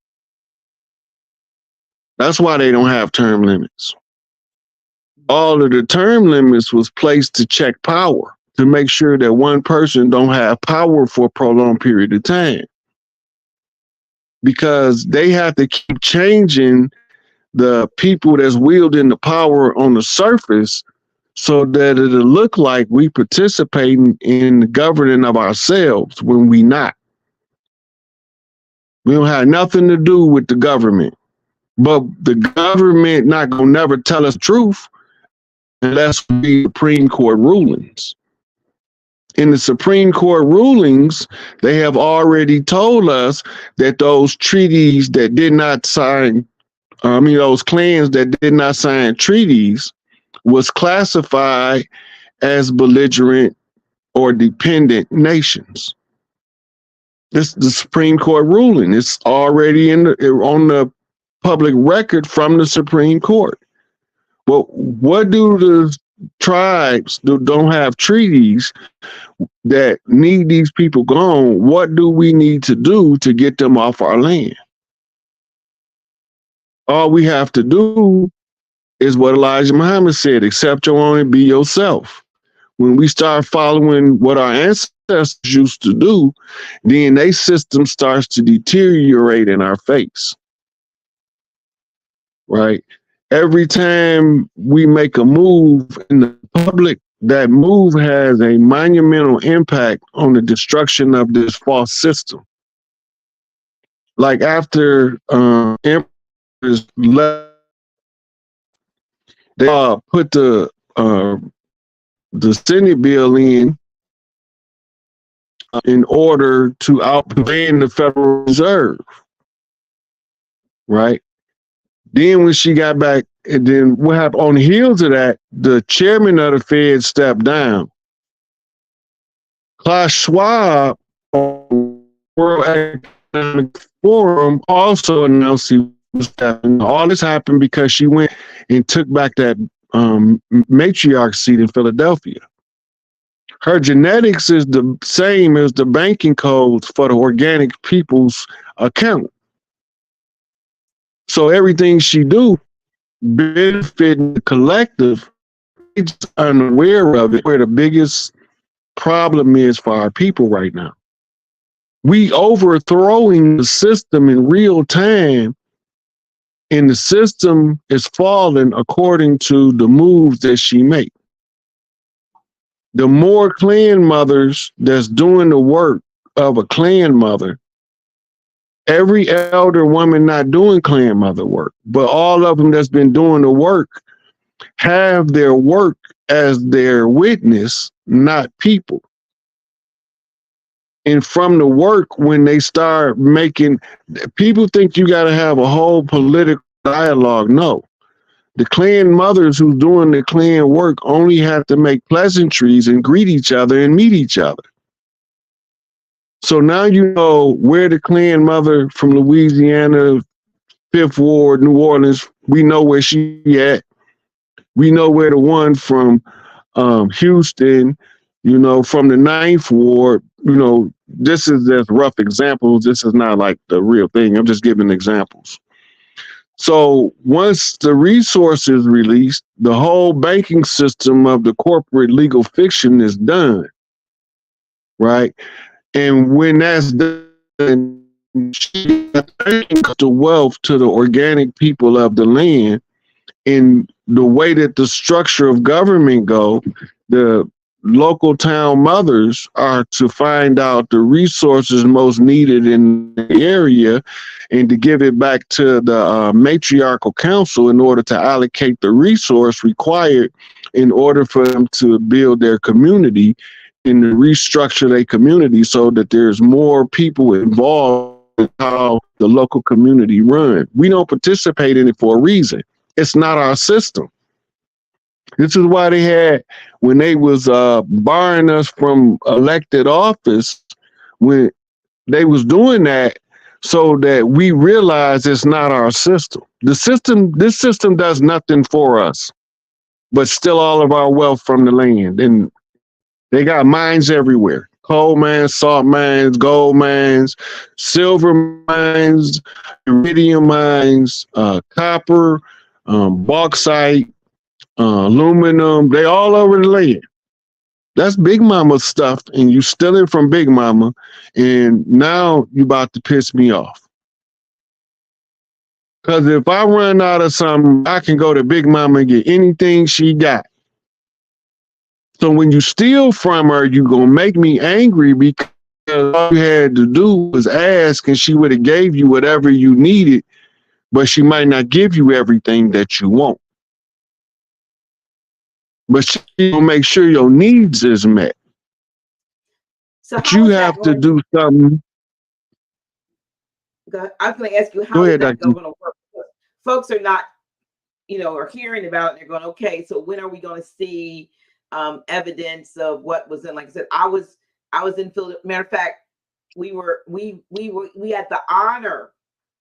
That's why they don't have term limits. All of the term limits was placed to check power, to make sure that one person don't have power for a prolonged period of time. Because they have to keep changing the people that's wielding the power on the surface so that it'll look like we participating in the governing of ourselves when we not. We don't have nothing to do with the government. But the government not gonna never tell us the truth unless we Supreme Court rulings. In the Supreme Court rulings, they have already told us that those treaties that did not sign, those clans that did not sign treaties was classified as belligerent or dependent nations. This is the Supreme Court ruling. It's already on the public record from the Supreme Court. Well, what do the tribes that don't have treaties that need these people gone? What do we need to do to get them off our land? All we have to do is what Elijah Muhammad said, accept your own and be yourself. When we start following what our ancestors used to do, then their system starts to deteriorate in our face. Right? Every time we make a move in the public, that move has a monumental impact on the destruction of this false system. Like after emperors left, they put the Senate bill in order to outban the Federal Reserve. Right? Then when she got back And then what happened on the heels of that, the chairman of the Fed stepped down. Klaus Schwab on World Economic Forum also announced he was stepping. All this happened because she went and took back that matriarch seat in Philadelphia. Her genetics is the same as the banking codes for the organic people's account. So everything she do benefiting the collective, it's unaware of it, where the biggest problem is for our people right now. We overthrowing the system in real time, and the system is falling according to the moves that she make. The more clan mothers that's doing the work of a clan mother, every elder woman not doing clan mother work, but all of them that's been doing the work have their work as their witness, not people. And from the work, when they start making, people think you got to have a whole political dialogue. No. The clan mothers who's doing the clan work only have to make pleasantries and greet each other and meet each other. So now you know where the clan mother from Louisiana, Fifth Ward, New Orleans, we know where she at. We know where the one from Houston, you know, from the Ninth Ward, you know, this is just rough examples. This is not like the real thing. I'm just giving examples. So once the resource is released, the whole banking system of the corporate legal fiction is done, right? And when that's done, she brings the wealth to the organic people of the land. In the way that the structure of government go, the local town mothers are to find out the resources most needed in the area and to give it back to the matriarchal council in order to allocate the resource required in order for them to build their community and to restructure their community so that there's more people involved in how the local community run. We don't participate in it for a reason. It's not our system. This is why they had, when they was barring us from elected office, when they was doing that so that we realize it's not our system. This system does nothing for us, but steal all of our wealth from the land. And they got mines everywhere. Coal mines, salt mines, gold mines, silver mines, iridium mines, copper, bauxite, aluminum, they all over the land. That's Big Mama stuff, and you stealing from Big Mama, and now you about to piss me off. Because if I run out of something, I can go to Big Mama and get anything she got. So when you steal from her, you're going to make me angry because all you had to do was ask, and she would have gave you whatever you needed, but she might not give you everything that you want. But she will make sure your needs is met. So but you have to do something. I was going to ask you, how is that going to work? Folks are not, are hearing about it. And they're going, okay, so when are we going to see evidence of what was in? Like I said, I was in Philadelphia. Matter of fact, we had the honor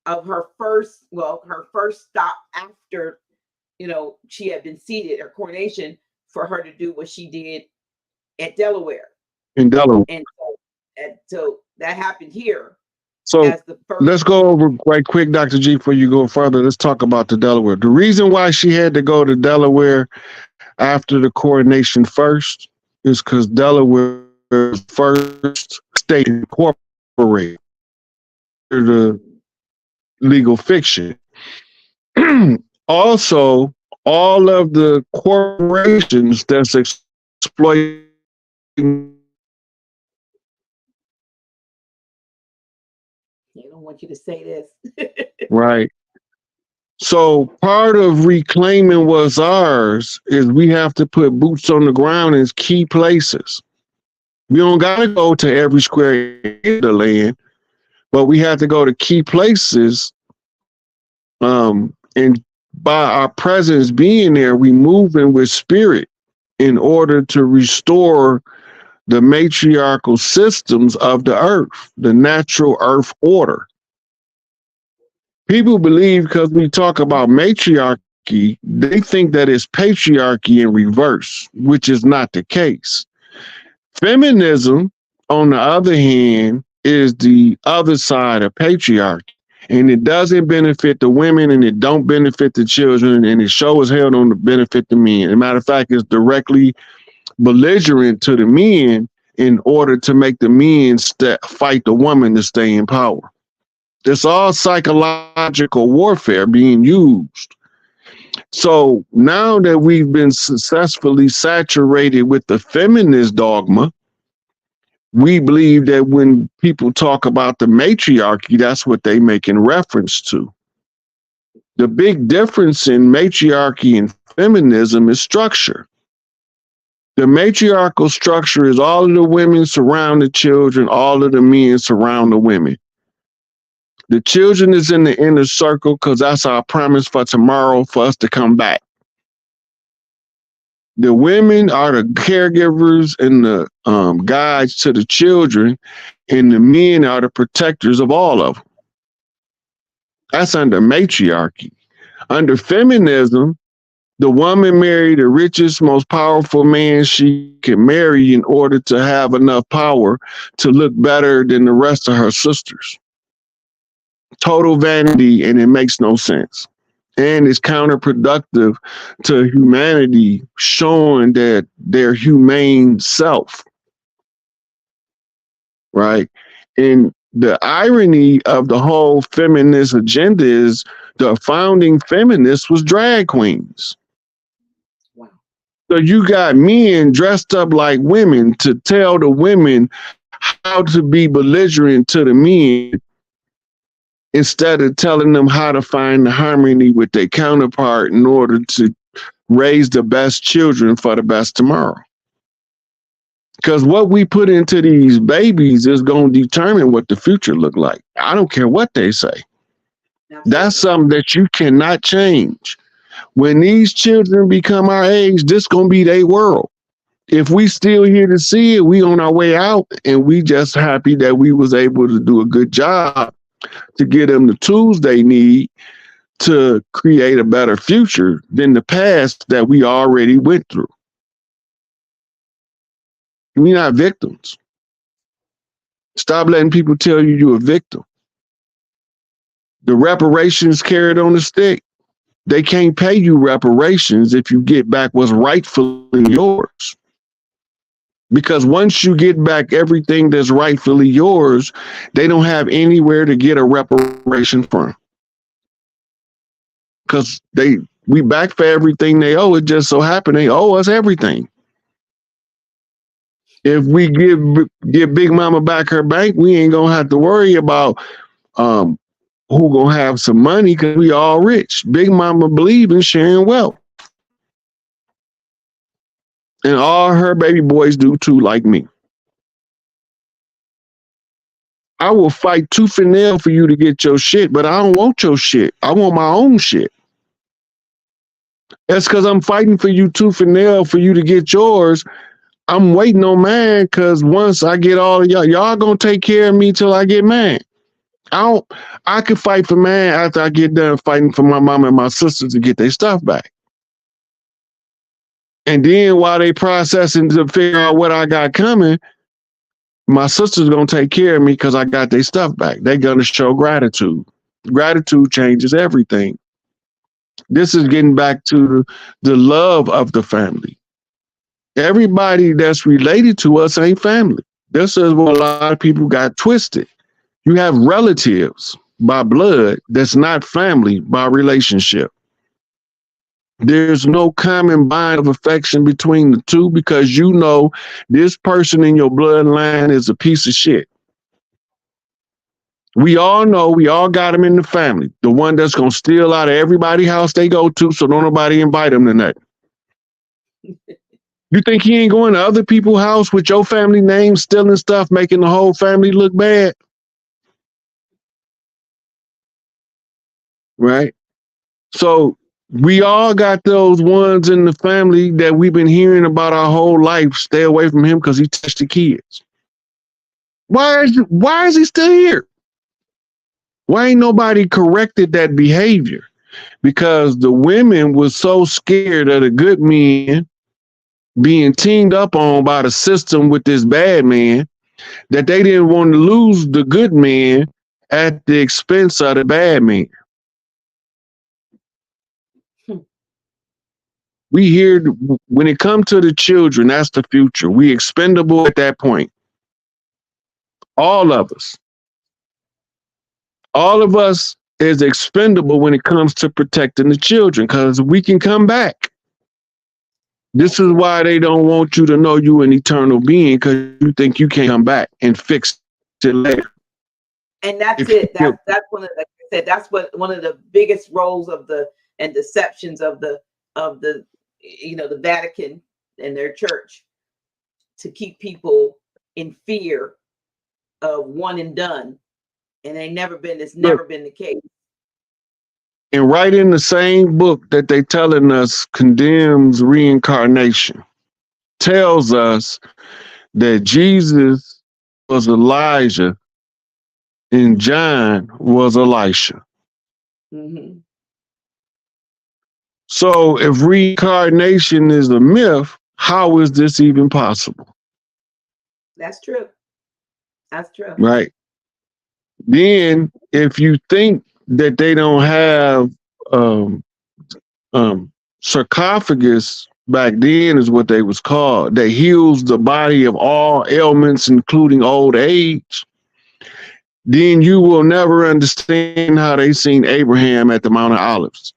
of her first stop after, she had been seated, her coronation, for her to do what she did at Delaware. In Delaware. And so that happened here. So let's go over right quick, Dr. G, before you go further. Let's talk about the Delaware. The reason why she had to go to Delaware after the coronation first is because Delaware was the first state incorporated the legal fiction. Also, all of the corporations that's exploiting. They don't want you to say this. Right. So part of reclaiming what's ours is we have to put boots on the ground in key places. We don't got to go to every square inch of the land, but we have to go to key places and by our presence being there, we moving with spirit in order to restore the matriarchal systems of the earth, the natural earth order. People believe because we talk about matriarchy, they think that it's patriarchy in reverse, which is not the case. Feminism, on the other hand, is the other side of patriarchy. And it doesn't benefit the women and it don't benefit the children, and it sure as hell don't benefit the men. As a matter of fact, it's directly belligerent to the men in order to make the men fight the woman to stay in power. It's all psychological warfare being used. So now that we've been successfully saturated with the feminist dogma, we believe that when people talk about the matriarchy, that's what they make in reference to. The big difference in matriarchy and feminism is structure. The matriarchal structure is all of the women surround the children, all of the men surround the women. The children is in the inner circle because that's our promise for tomorrow for us to come back. The women are the caregivers and the guides to the children, and the men are the protectors of all of them. That's under matriarchy. Under feminism, the woman married the richest, most powerful man she can marry in order to have enough power to look better than the rest of her sisters. Total vanity, and it makes no sense. And it's counterproductive to humanity, showing that their humane self, right? And the irony of the whole feminist agenda is the founding feminists was drag queens. Wow. So you got men dressed up like women to tell the women how to be belligerent to the men, instead of telling them how to find the harmony with their counterpart in order to raise the best children for the best tomorrow. Because what we put into these babies is going to determine what the future look like. I don't care what they say. Absolutely. That's something that you cannot change. When these children become our age, this going to be their world. If we still here to see it, we on our way out, and we just happy that we was able to do a good job to give them the tools they need to create a better future than the past that we already went through. We're not victims. Stop letting people tell you you're a victim. The reparations carried on the stick. They can't pay you reparations if you get back what's rightfully yours. Because once you get back everything that's rightfully yours, they don't have anywhere to get a reparation from. Because we back for everything they owe. It just so happened they owe us everything. If we give Big Mama back her bank, we ain't gonna have to worry about who gonna have some money because we all rich. Big Mama believe in sharing wealth. And all her baby boys do too, like me. I will fight tooth and nail for you to get your shit, but I don't want your shit. I want my own shit. That's because I'm fighting for you tooth and nail for you to get yours. I'm waiting on mine because once I get all of y'all gonna take care of me till I get mine. I can fight for mine after I get done fighting for my mom and my sisters to get their stuff back. And then while they processing to figure out what I got coming, my sister's gonna take care of me because I got their stuff back. They're gonna show gratitude. Gratitude changes everything. This is getting back to the love of the family. Everybody that's related to us ain't family. This is what a lot of people got twisted. You have relatives by blood that's not family by relationship. There's no common bond of affection between the two because you know this person in your bloodline is a piece of shit. We all know, we all got them in the family. The one that's going to steal out of everybody's house they go to so don't nobody invite them to nothing. You think he ain't going to other people's house with your family name, stealing stuff, making the whole family look bad? Right? So We all got those ones in the family that we've been hearing about our whole life. Stay away from him because he touched the kids. Why is he still here? Why ain't nobody corrected that behavior? Because the women was so scared of the good men being teamed up on by the system with this bad man that they didn't want to lose the good man at the expense of the bad man. We hear when it comes to the children, that's the future. We expendable at that point. All of us. All of us is expendable when it comes to protecting the children because we can come back. This is why they don't want you to know you an eternal being because you think you can't come back and fix it later. And that's it. That's one of the, like I said, that's what one of the biggest roles of the and deceptions of the the Vatican and their church, to keep people in fear of one and done. And it's never been the case. And right in the same book that they telling us condemns reincarnation, tells us that Jesus was Elijah and John was Elisha. Mm-hmm. So if reincarnation is a myth, how is this even possible? That's true. That's true. Right. Then if you think that they don't have sarcophagus back then is what they was called, that heals the body of all ailments, including old age, then you will never understand how they seen Abraham at the Mount of Olives.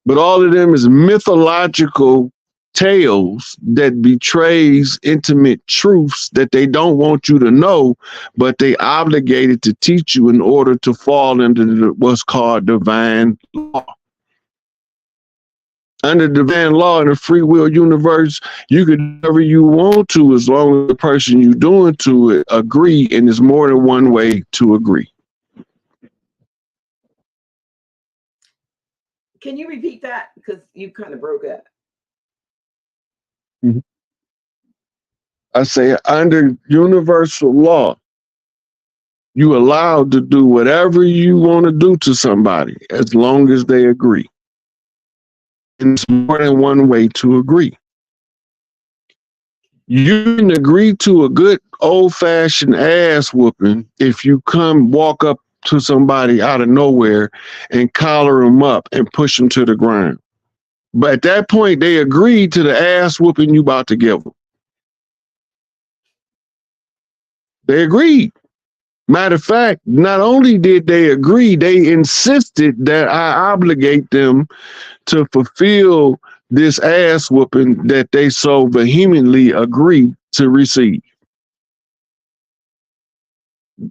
But all of them is mythological tales that betrays intimate truths that they don't want you to know, but they obligated to teach you in order to fall into what's called divine law. Under divine law in a free will universe, you can do whatever you want to as long as the person you're doing to it agree, and there's more than one way to agree. Can you repeat that? Because you kind of broke up. Mm-hmm. I say under universal law, you allowed to do whatever you want to do to somebody as long as they agree. And it's more than one way to agree. You can agree to a good old-fashioned ass whooping if you walk up to somebody out of nowhere and collar them up and push them to the ground. But at that point, they agreed to the ass whooping you about to give them. They agreed. Matter of fact, not only did they agree, they insisted that I obligate them to fulfill this ass whooping that they so vehemently agree to receive.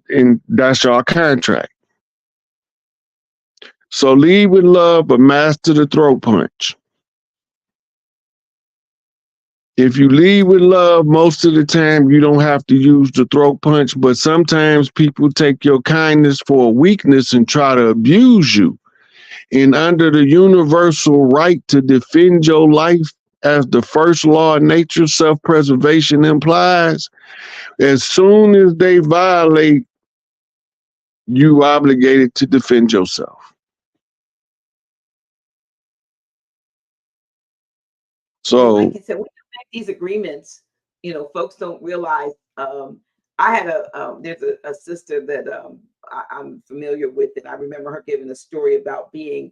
And that's our contract. So lead with love, but master the throat punch. If you lead with love, most of the time you don't have to use the throat punch, but sometimes people take your kindness for a weakness and try to abuse you. And under the universal right to defend your life, as the first law of nature, self-preservation implies, as soon as they violate, you obligated to defend yourself. So, like you said, when you make these agreements, folks don't realize. I had there's a sister that I'm familiar with, and I remember her giving a story about being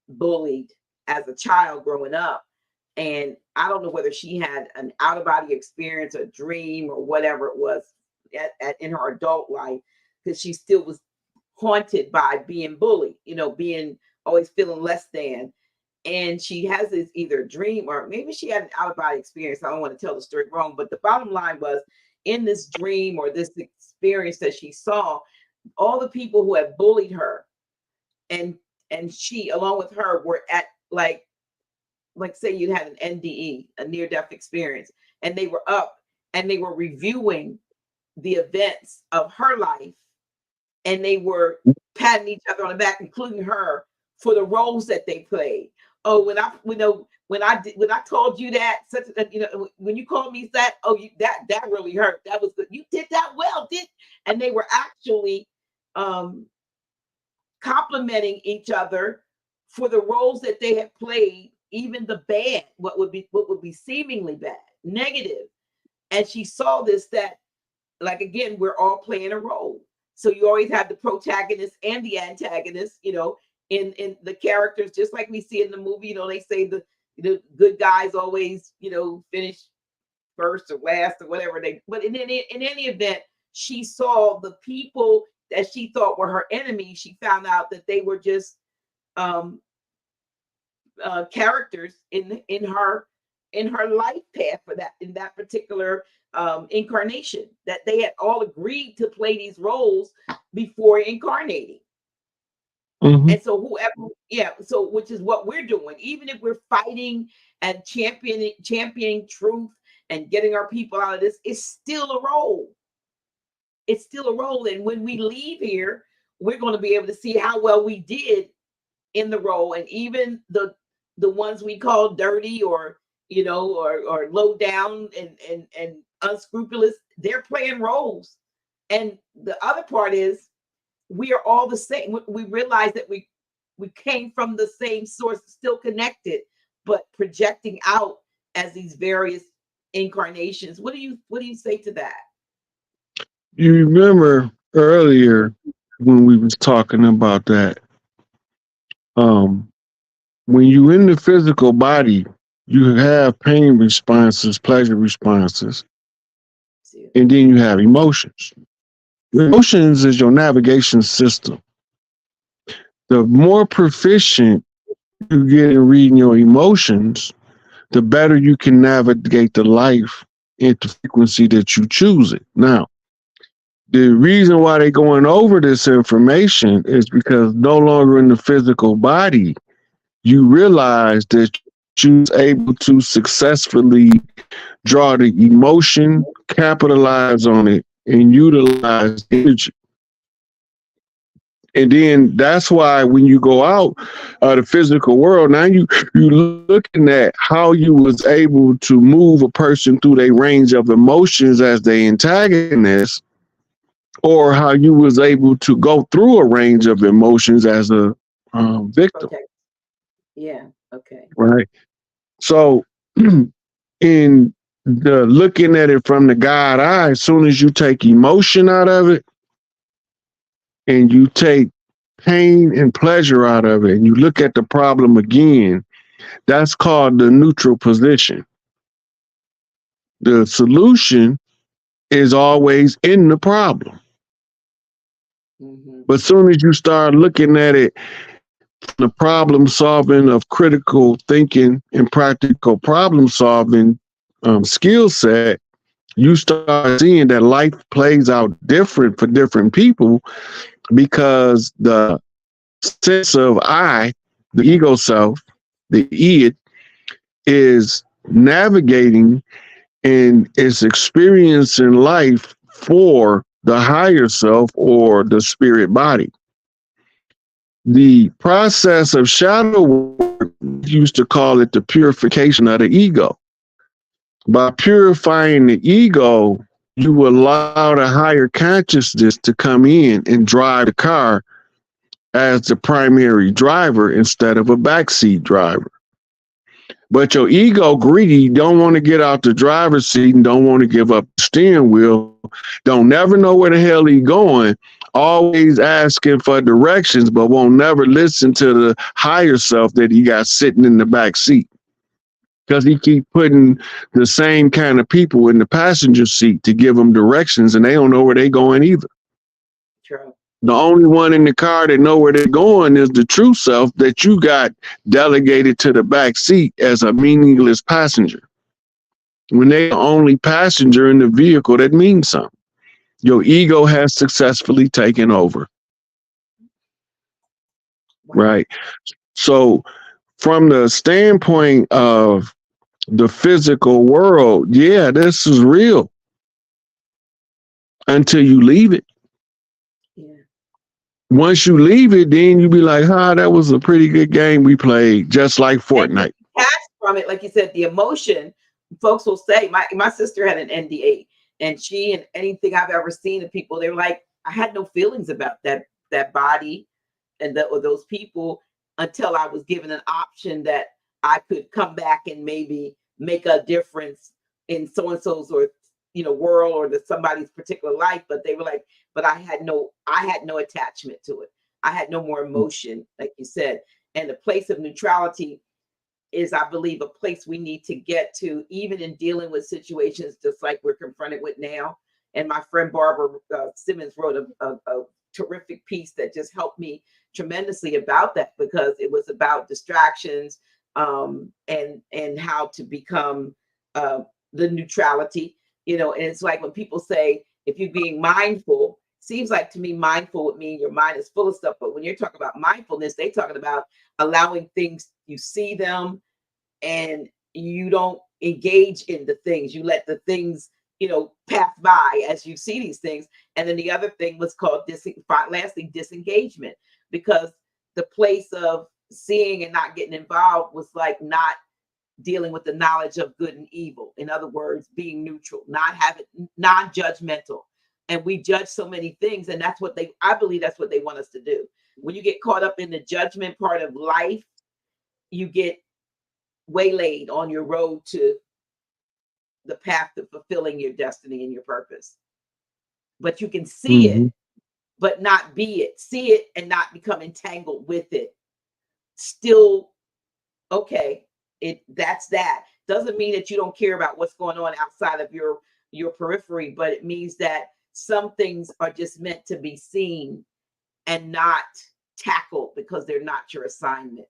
bullied as a child growing up. And I don't know whether she had an out of body experience, a dream, or whatever it was in her adult life, because she still was haunted by being bullied, being always feeling less than. And she has this either dream or maybe she had an out of body experience. I don't want to tell the story wrong, but the bottom line was, in this dream or this experience that she saw, all the people who had bullied her and she along with her were at like say you had an NDE, a near death experience, and they were up and they were reviewing the events of her life, and they were patting each other on the back, including her, for the roles that they played. Oh, when I told you that, such when you called me that, oh, that really hurt. That was good. You did that well, and they were actually um complimenting each other for the roles that they had played, even the bad, what would be seemingly bad, negative. And she saw this, that, like, again, we're all playing a role. So you always have the protagonist and the antagonist, in the characters, just like we see in the movie. They say the good guys always, finish first or last or whatever but in any event, she saw the people that she thought were her enemies. She found out that they were just characters in her life path, in that particular incarnation, that they had all agreed to play these roles before incarnating. And so so which is what we're doing, even if we're fighting and championing truth and getting our people out of this, it's still a role. It's still a role. And when we leave here, we're going to be able to see how well we did in the role. And even the ones we call dirty or low down and unscrupulous, they're playing roles. And the other part is, we are all the same. We realize that we came from the same source, still connected, but projecting out as these various incarnations. What do you say to that? You remember earlier when we was talking about that, when you in the physical body, you have pain responses, pleasure responses, and then you have emotions. Emotions is your navigation system. The more proficient you get in reading your emotions, the better you can navigate the life into frequency that you choose it. Now, the reason why they're going over this information is because no longer in the physical body, you realize that you're able to successfully draw the emotion, capitalize on it, and utilize energy. And then that's why when you go out the physical world, now you looking at how you was able to move a person through their range of emotions as they antagonist, or how you was able to go through a range of emotions as a victim. Okay. Yeah. Okay. Right. So in the looking at it from the God eye, as soon as you take emotion out of it and you take pain and pleasure out of it and you look at the problem again, that's called the neutral position. The solution is always in the problem. But as soon as you start looking at it from the problem solving of critical thinking and practical problem solving skill set, you start seeing that life plays out different for different people, because the sense of I, the ego self, the id, is navigating and is experiencing life for the higher self or the spirit body. The process of shadow work, used to call it the purification of the ego. By purifying the ego, you allow the higher consciousness to come in and drive the car as the primary driver instead of a backseat driver. But your ego greedy, don't want to get out the driver's seat and don't want to give up the steering wheel, don't never know where the hell he's going, always asking for directions, but won't never listen to the higher self that he got sitting in the back seat. Because he keep putting the same kind of people in the passenger seat to give them directions, and they don't know where they're going either. True. The only one in the car that know where they're going is the true self that you got delegated to the back seat as a meaningless passenger. When they're the only passenger in the vehicle, that means something. Your ego has successfully taken over. Wow. Right? So from the standpoint of the physical world, yeah, this is real until you leave it. Yeah. once you leave it, then you be like, that was a pretty good game we played, just like Fortnite. Detached from it, like you said, the emotion. Folks will say, my sister had an NDA, and she and anything I've ever seen of people, they're like, I had no feelings about that body and or those people until I was given an option that I could come back and maybe make a difference in so and so's or world or somebody's particular life. But they were like, but I had no attachment to it. I had no more emotion, like you said. And the place of neutrality is, I believe, a place we need to get to, even in dealing with situations just like we're confronted with now. And my friend Barbara Simmons wrote a terrific piece that just helped me tremendously about that, because it was about distractions and how to become the neutrality. And it's like when people say, if you're being mindful, seems like to me mindful would mean your mind is full of stuff. But when you're talking about mindfulness, they're talking about allowing things, you see them and you don't engage in the things. You let the things, pass by as you see these things. And then the other thing was called disengagement, because the place of seeing and not getting involved was like not dealing with the knowledge of good and evil. In other words, being neutral, non-judgmental. And we judge so many things, and I believe that's what they want us to do. When you get caught up in the judgment part of life, you get waylaid on your road to the path to fulfilling your destiny and your purpose. But you can see it, but not be it. See it and not become entangled with it. Still, okay, that's that. Doesn't mean that you don't care about what's going on outside of your periphery, but it means that some things are just meant to be seen and not tackled because they're not your assignment.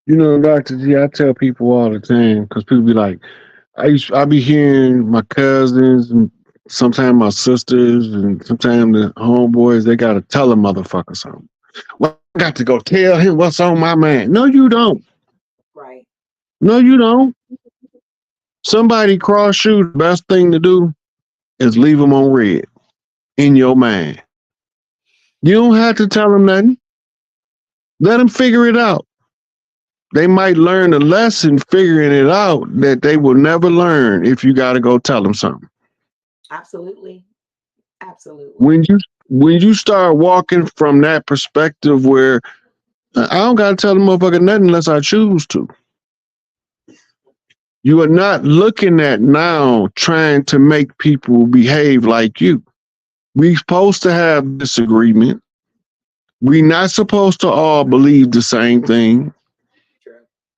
Dr. G, I tell people all the time, because people be like, I be hearing my cousins and sometimes my sisters and sometimes the homeboys, they got to tell a motherfucker something. Well, I got to go tell him what's on my mind. No, you don't. Right. No, you don't. Somebody cross you, the best thing to do is leave them on red in your mind. You don't have to tell them nothing. Let them figure it out. They might learn a lesson figuring it out that they will never learn if you got to go tell them something. Absolutely. Absolutely. When you start walking from that perspective where I don't got to tell the motherfucker nothing unless I choose to. You are not looking at now trying to make people behave like you. We supposed to have disagreement. We not supposed to all believe the same thing.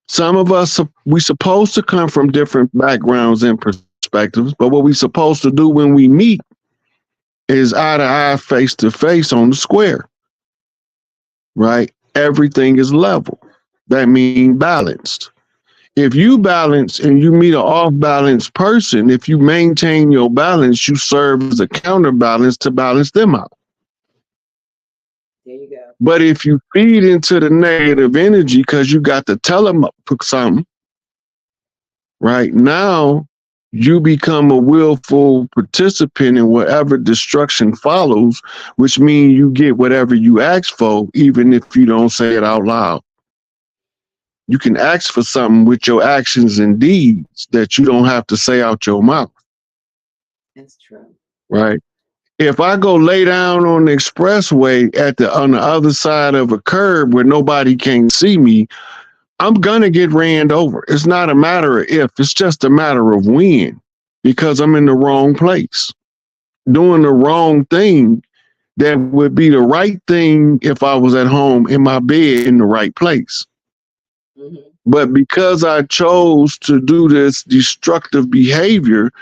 Some of us, we supposed to come from different backgrounds and perspectives, but what we supposed to do when we meet is eye to eye, face to face on the square, right? Everything is level. That means balanced. If you balance and you meet an off-balance person, if you maintain your balance, you serve as a counterbalance to balance them out. There you go. But if you feed into the negative energy because you got to tell them something, right now you become a willful participant in whatever destruction follows, which means you get whatever you ask for, even if you don't say it out loud. You can ask for something with your actions and deeds that you don't have to say out your mouth. That's true. Right? If I go lay down on the expressway on the other side of a curb where nobody can see me, I'm gonna get ran over. It's not a matter of if, it's just a matter of when, because I'm in the wrong place, doing the wrong thing that would be the right thing if I was at home in my bed in the right place. Mm-hmm. But because I chose to do this destructive behavior,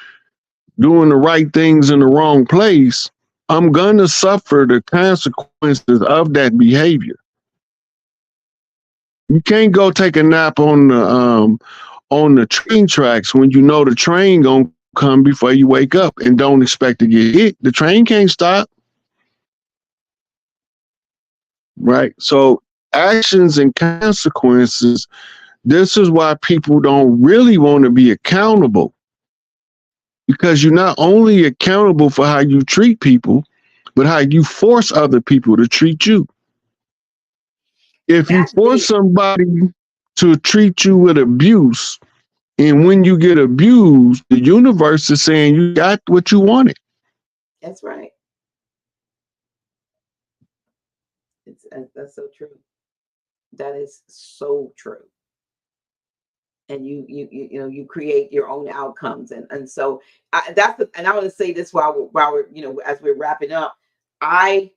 doing the right things in the wrong place, I'm gonna suffer the consequences of that behavior. You can't go take a nap on the train tracks when you know the train gonna come before you wake up and don't expect to get hit. The train can't stop. Right? So actions and consequences, this is why people don't really want to be accountable. Because you're not only accountable for how you treat people, but how you force other people to treat you. If you That's force big. somebody to treat you with abuse, and when you get abused, the universe is saying you got what you wanted. That's right. That's so true. That is so true. And you create your own outcomes, and so and I want to say this while we're as we're wrapping up. I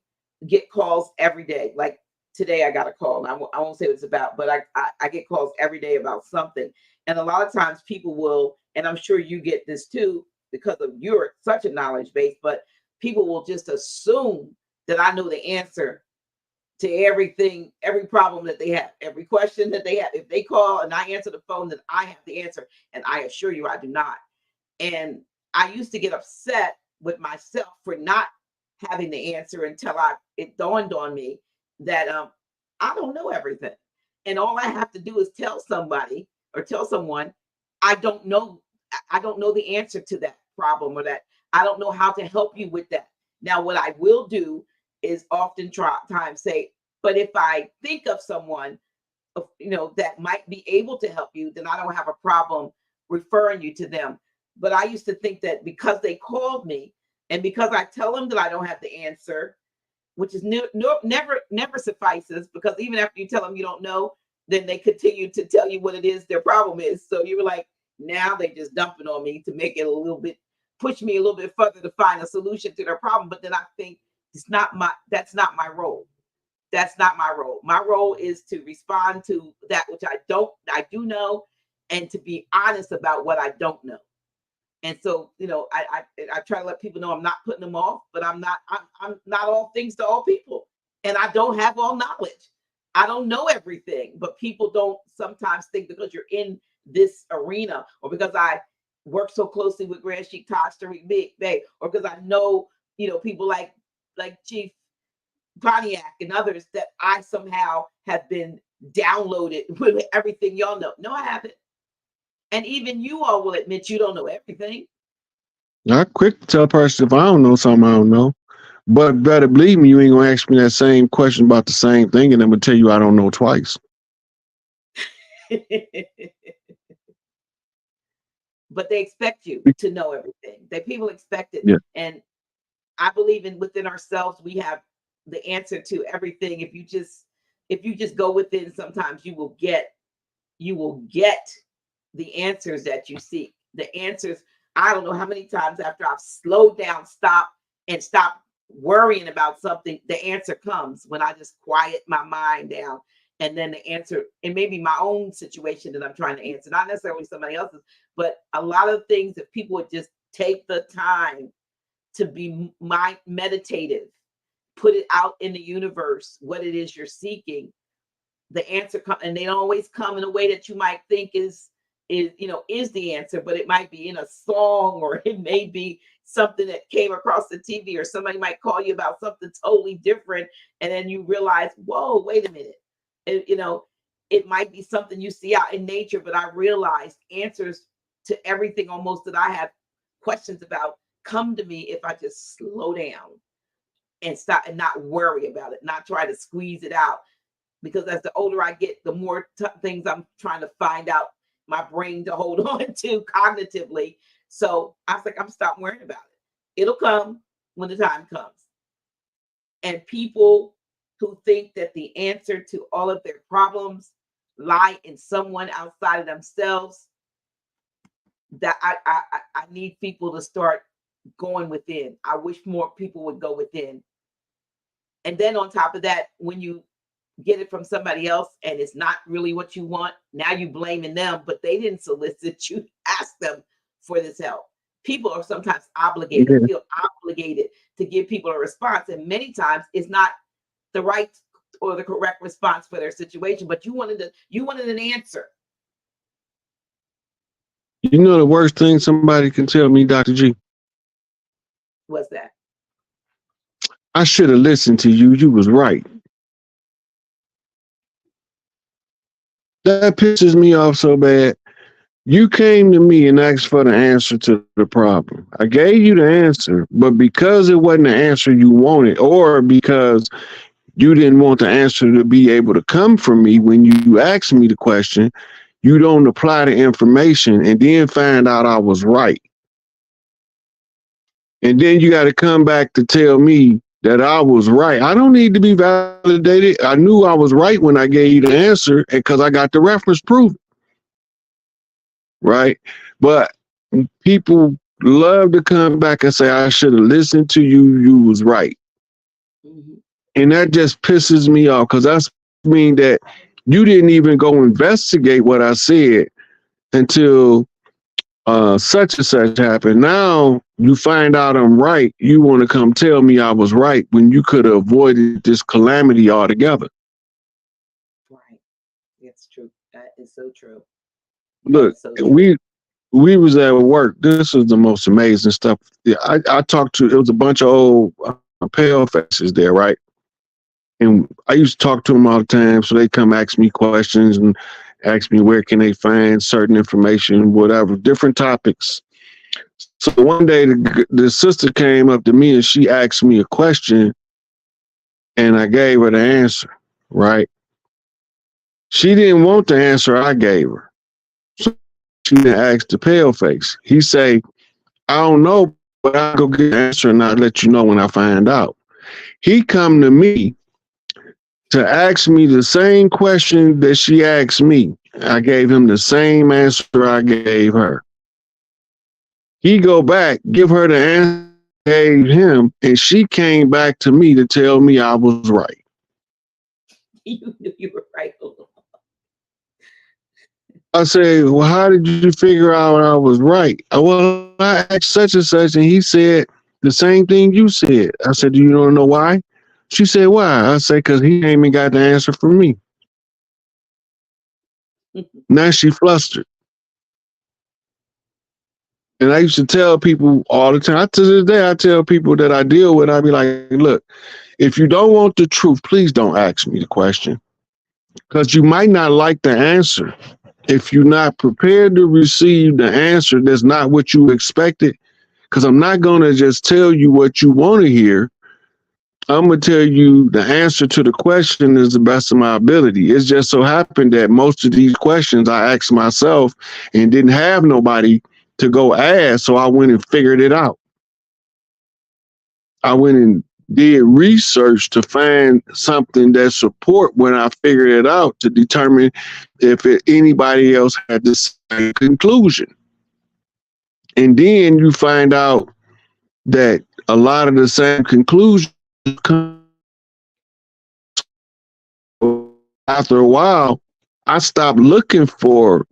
get calls every day. Like today, I got a call. And I won't say what it's about, but I get calls every day about something. And a lot of times people will, and I'm sure you get this too because of you're such a knowledge base, but people will just assume that I know the answer to everything, every problem that they have, every question that they have. If they call and I answer the phone, then I have the answer. And I assure you, I do not. And I used to get upset with myself for not having the answer until it dawned on me that I don't know everything. And all I have to do is tell somebody or tell someone, I don't know. I don't know the answer to that problem, or that I don't know how to help you with that. Now, what I will do is often times say, but if I think of someone, that might be able to help you, then I don't have a problem referring you to them. But I used to think that because they called me and because I tell them that I don't have the answer, which is never suffices, because even after you tell them you don't know, then they continue to tell you what it is their problem is. So you were like, now they just dumping on me to make it a little bit, push me a little bit further to find a solution to their problem. But then I think that's not my role. That's not my role. My role is to respond to that which I do know, and to be honest about what I don't know. And so, I try to let people know I'm not putting them off, but I'm not all things to all people. And I don't have all knowledge. I don't know everything, but people don't sometimes think because you're in this arena, or because I work so closely with Grand Sheik Taj Tariq Bey, or because I know, people like Chief Pontiac and others, that I somehow have been downloaded with everything y'all know. No, I haven't. And even you all will admit you don't know everything. Not quick to tell a person if I don't know something I don't know. But better believe me, you ain't gonna ask me that same question about the same thing, and I'm gonna tell you I don't know twice. But they expect you to know everything. People expect it. Yeah. And I believe within ourselves, we have the answer to everything. If you just go within, sometimes you will get the answers that you seek. The answers, I don't know how many times after I've slowed down, stop worrying about something, the answer comes when I just quiet my mind down. And then the answer, it may be my own situation that I'm trying to answer, not necessarily somebody else's, but a lot of things, if people would just take the time to be meditative, put it out in the universe, what it is you're seeking, the answer come. And they don't always come in a way that you might think is the answer, but it might be in a song, or it may be something that came across the TV, or somebody might call you about something totally different, and then you realize, whoa, wait a minute. It might be something you see out in nature, but I realized answers to everything almost that I have questions about come to me if I just slow down and stop and not worry about it, not try to squeeze it out. Because as the older I get, the more things I'm trying to find out my brain to hold on to cognitively. So I was like, I'm stop worrying about it. It'll come when the time comes. And people who think that the answer to all of their problems lie in someone outside of themselves, that I need people to start going within. I wish more people would go within. And then on top of that, when you get it from somebody else and it's not really what you want, now you blaming them, but they didn't solicit you, ask them for this help. People are sometimes obligated, Yeah. feel obligated to give people a response, and many times it's not the right or the correct response for their situation, but you wanted an answer. You know the worst thing somebody can tell me, Dr. G? What's that? I should have listened to you. You was right. That pisses me off so bad. You came to me and asked for the answer to the problem. I gave you the answer, but because it wasn't the answer you wanted, or because you didn't want the answer to be able to come from me when you asked me the question, you don't apply the information and then find out I was right. And then you got to come back to tell me that I was right. I don't need to be validated. I knew I was right when I gave you the answer because I got the reference proof, right? But people love to come back and say, I should have listened to you. You was right. Mhm. And that just pisses me off because that's mean that you didn't even go investigate what I said until such and such happened. Now you find out I'm right. You want to come tell me I was right when you could have avoided this calamity altogether. Right. It's true. That is so true. That Look, is so true. we was at work. This is the most amazing stuff. Yeah, I talked to, it was a bunch of old pale faces there, right? And I used to talk to them all the time, so they come ask me questions and ask me where can they find certain information, whatever, different topics. So one day the sister came up to me and she asked me a question, and I gave her the answer, right? She didn't want the answer I gave her. So she asked the pale face. He say, I don't know, but I'll go get the answer and I'll let you know when I find out. He come to me to ask me the same question that she asked me. I gave him the same answer I gave her. He go back, give her the answer I gave him, and she came back to me to tell me I was right. You knew you were right. I said, well, how did you figure out I was right? Well, I asked such and such, and he said the same thing you said. I said, do you want to know why? She said, why? I said, because he came and got the answer from me. Now she flustered. And I used to tell people all the time, to this day, I tell people that I deal with, I be like, look, if you don't want the truth, please don't ask me the question. Because you might not like the answer. If you're not prepared to receive the answer that's not what you expected, because I'm not going to just tell you what you want to hear. I'm going to tell you the answer to the question is the best of my ability. It's just so happened that most of these questions I asked myself and didn't have nobody to go ask, so I went and figured it out. I went and did research to find something that support when I figured it out to determine if anybody else had the same conclusion. And then you find out that a lot of the same conclusions come after a while. I stopped looking for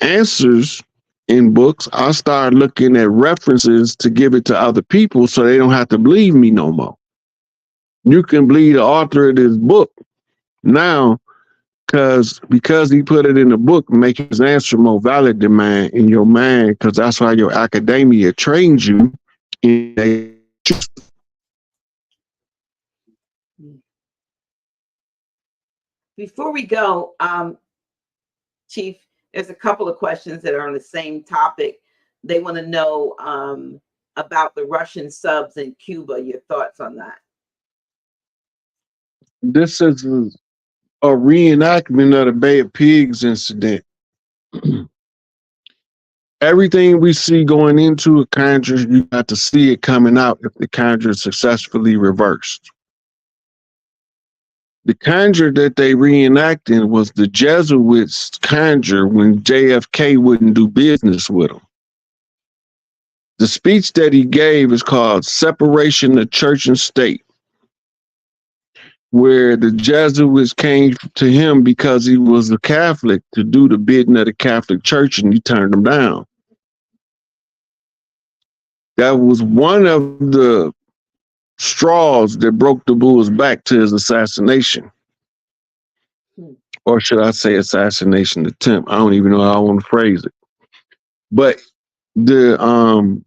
answers in books. I started looking at references to give it to other people so they don't have to believe me no more. You can believe the author of this book now because he put it in the book, make his answer more valid than mine in your mind, because that's why your academia trains you in a. Before we go, Chief, there's a couple of questions that are on the same topic. They want to know about the Russian subs in Cuba. Your thoughts on that? This is a reenactment of the Bay of Pigs incident. Everything we see going into a conjure, you got to see it coming out if the conjure is successfully reversed. The conjure that they reenacted was the Jesuits' conjure when JFK wouldn't do business with them. The speech that he gave is called Separation of Church and State, where the Jesuits came to him because he was a Catholic to do the bidding of the Catholic Church, and he turned them down. That was one of the straws that broke the bull's back to his assassination. Or should I say assassination attempt? I don't even know how I want to phrase it. But the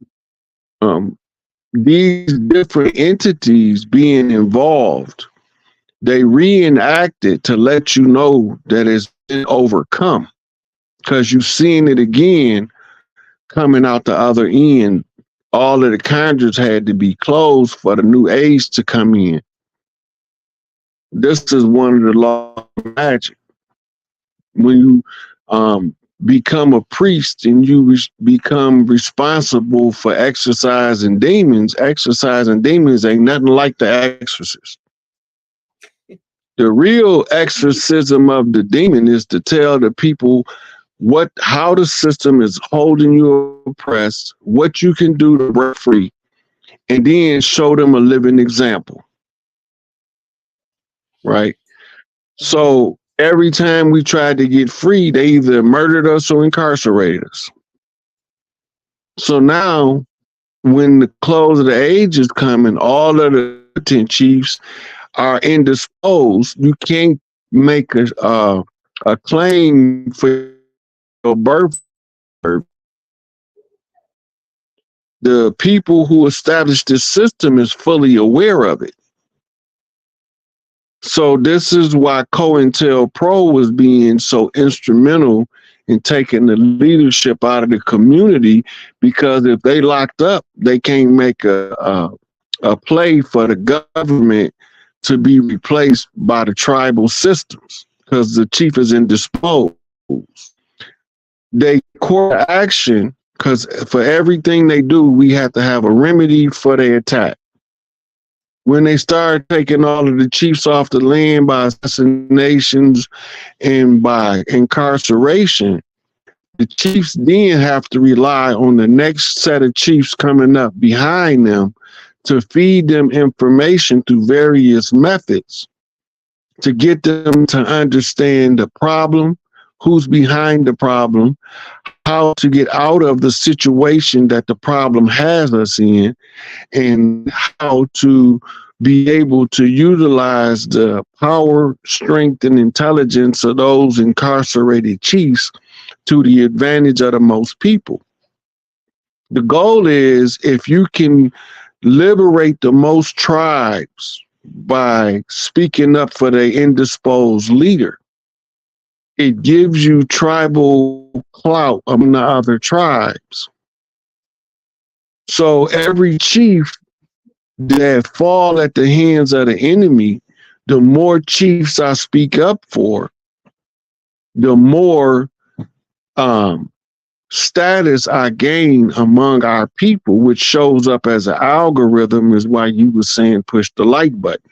these different entities being involved, they reenact it to let you know that it's been overcome. because you've seen it again coming out the other end. All of the conjures had to be closed for the new age to come in. This is one of the laws of magic. When you become a priest and you become responsible for exorcising demons ain't nothing like the exorcist. The real exorcism of the demon is to tell the people how the system is holding you oppressed, what you can do to break free, and then show them a living example. Right? So every time we tried to get free, they either murdered us or incarcerated us. So now, when the close of the age is coming, all of the chiefs are indisposed. You can't make a claim for your birth. The people who established this system is fully aware of it. So this is why COINTELPRO was being so instrumental in taking the leadership out of the community, because if they locked up, they can't make a play for the government to be replaced by the tribal systems, because the chief is indisposed. They court action, because for everything they do, we have to have a remedy for their attack. When they start taking all of the chiefs off the land by assassinations and by incarceration, the chiefs then have to rely on the next set of chiefs coming up behind them to feed them information through various methods to get them to understand the problem, who's behind the problem, how to get out of the situation that the problem has us in, and how to be able to utilize the power, strength, and intelligence of those incarcerated chiefs to the advantage of the most people. The goal is, if you can liberate the most tribes by speaking up for the indisposed leader, it gives you tribal clout among the other tribes. So every chief that fall at the hands of the enemy, the more chiefs I speak up for, the more status I gain among our people, which shows up as an algorithm, is why you were saying push the like button.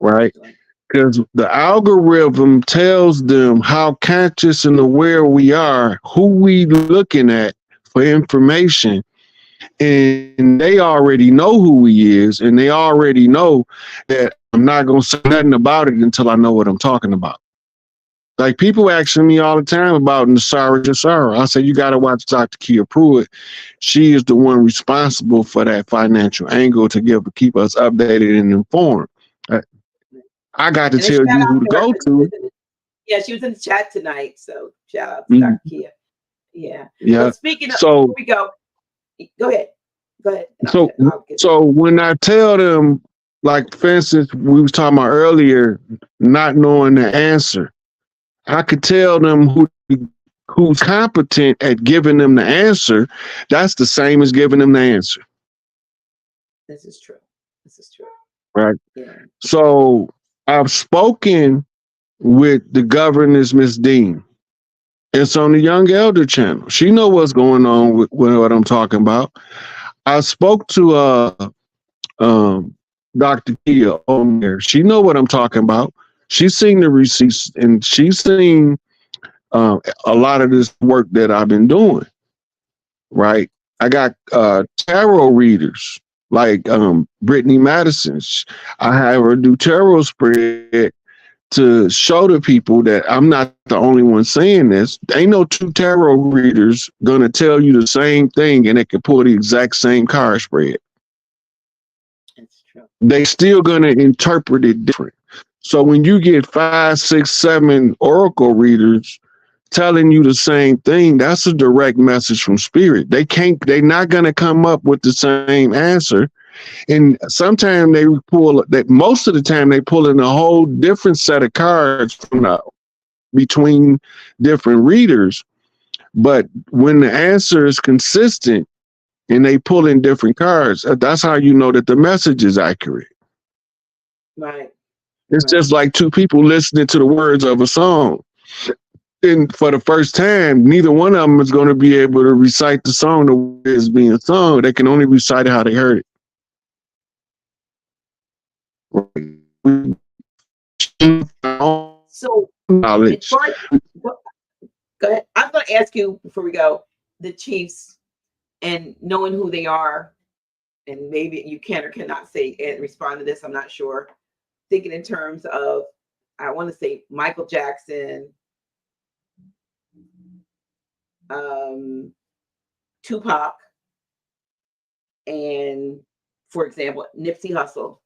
Right? Because the algorithm tells them how conscious and aware we are, who we looking at for information. And they already know who he is, and they already know that I'm not going to say nothing about it until I know what I'm talking about. Like, people asking me all the time about Nasara Jasara. I say, you got to watch Dr. Kia Pruitt. She is the one responsible for that financial angle to keep us updated and informed. I got to tell you who to go to. Yeah, she was in the chat tonight, so shout out to Dr. Kia. Yeah. But speaking of, so here we go. Go ahead. So when I tell them, like, for instance, we was talking about earlier, not knowing the answer, I could tell them who's competent at giving them the answer. That's the same as giving them the answer. This is true. Right. Yeah. So I've spoken with the governess, Miss Dean. It's on the Young Elder channel. She know what's going on with what I'm talking about. I spoke to Dr. Kia on there. She know what I'm talking about. She's seen the receipts, and she's seen a lot of this work that I've been doing. Right. I got tarot readers like Brittany Madison. I have her do tarot spread to show the people that I'm not the only one saying this. Ain't no two tarot readers gonna tell you the same thing and they can pull the exact same card spread. That's true. They still gonna interpret it different. So when you get 5, 6, 7 oracle readers telling you the same thing, that's a direct message from spirit. They're not gonna come up with the same answer. And sometimes most of the time they pull in a whole different set of cards from between different readers. But when the answer is consistent and they pull in different cards, that's how you know that the message is accurate. Right. It's just like two people listening to the words of a song. And for the first time, neither one of them is going to be able to recite the song the way it's being sung. They can only recite it how they heard it. So, knowledge. Go ahead. I'm going to ask you before we go, the chiefs and knowing who they are, and maybe you can or cannot say and respond to this, I'm not sure. Thinking in terms of, I want to say Michael Jackson, Tupac, and for example, Nipsey Hussle,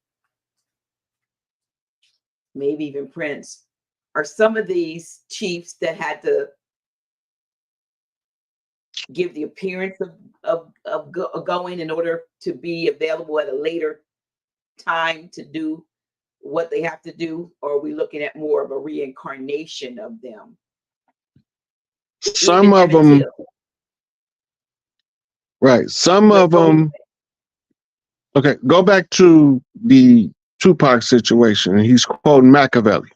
maybe even Prince, are some of these chiefs that had to give the appearance of going in order to be available at a later time to do what they have to do, or are we looking at more of a reincarnation of them? Some of them, right? Some of them. Okay, go back to the Tupac situation. He's quoting Machiavelli.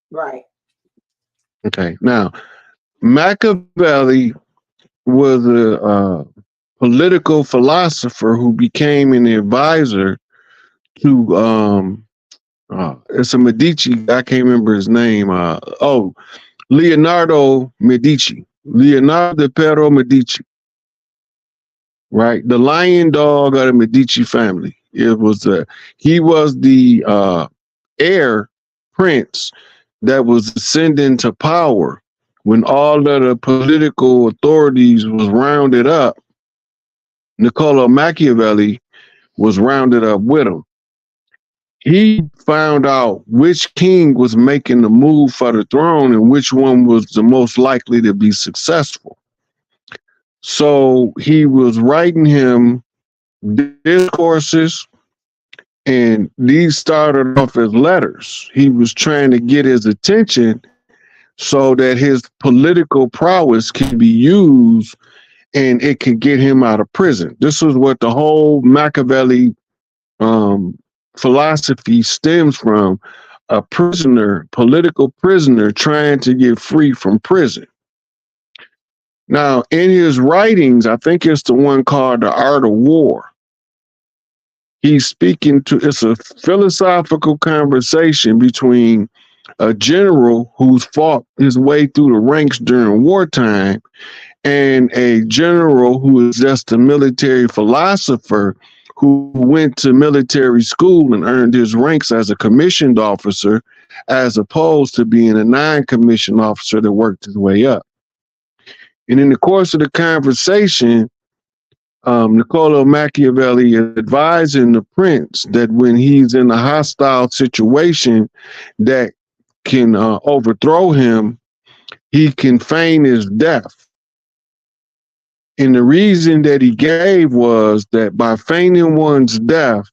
Right. Okay, now Machiavelli was a political philosopher who became an advisor to it's a Medici. I can't remember his name. Leonardo Medici. Leonardo Pero Medici. Right, the lion dog of the Medici family. It was he was the heir prince that was ascending to power when all of the political authorities was rounded up. Niccolo Machiavelli was rounded up with him. He found out which king was making the move for the throne and which one was the most likely to be successful. So he was writing him discourses, and these started off as letters. He was trying to get his attention so that his political prowess can be used and it could get him out of prison. This is what the whole Machiavelli philosophy stems from: a prisoner, political prisoner, trying to get free from prison. Now, in his writings, I think it's the one called The Art of War. He's speaking to, it's a philosophical conversation between a general who's fought his way through the ranks during wartime and a general who is just a military philosopher who went to military school and earned his ranks as a commissioned officer, as opposed to being a non-commissioned officer that worked his way up. And in the course of the conversation, Niccolo Machiavelli is advising the prince that when he's in a hostile situation that can overthrow him, he can feign his death. And the reason that he gave was that by feigning one's death,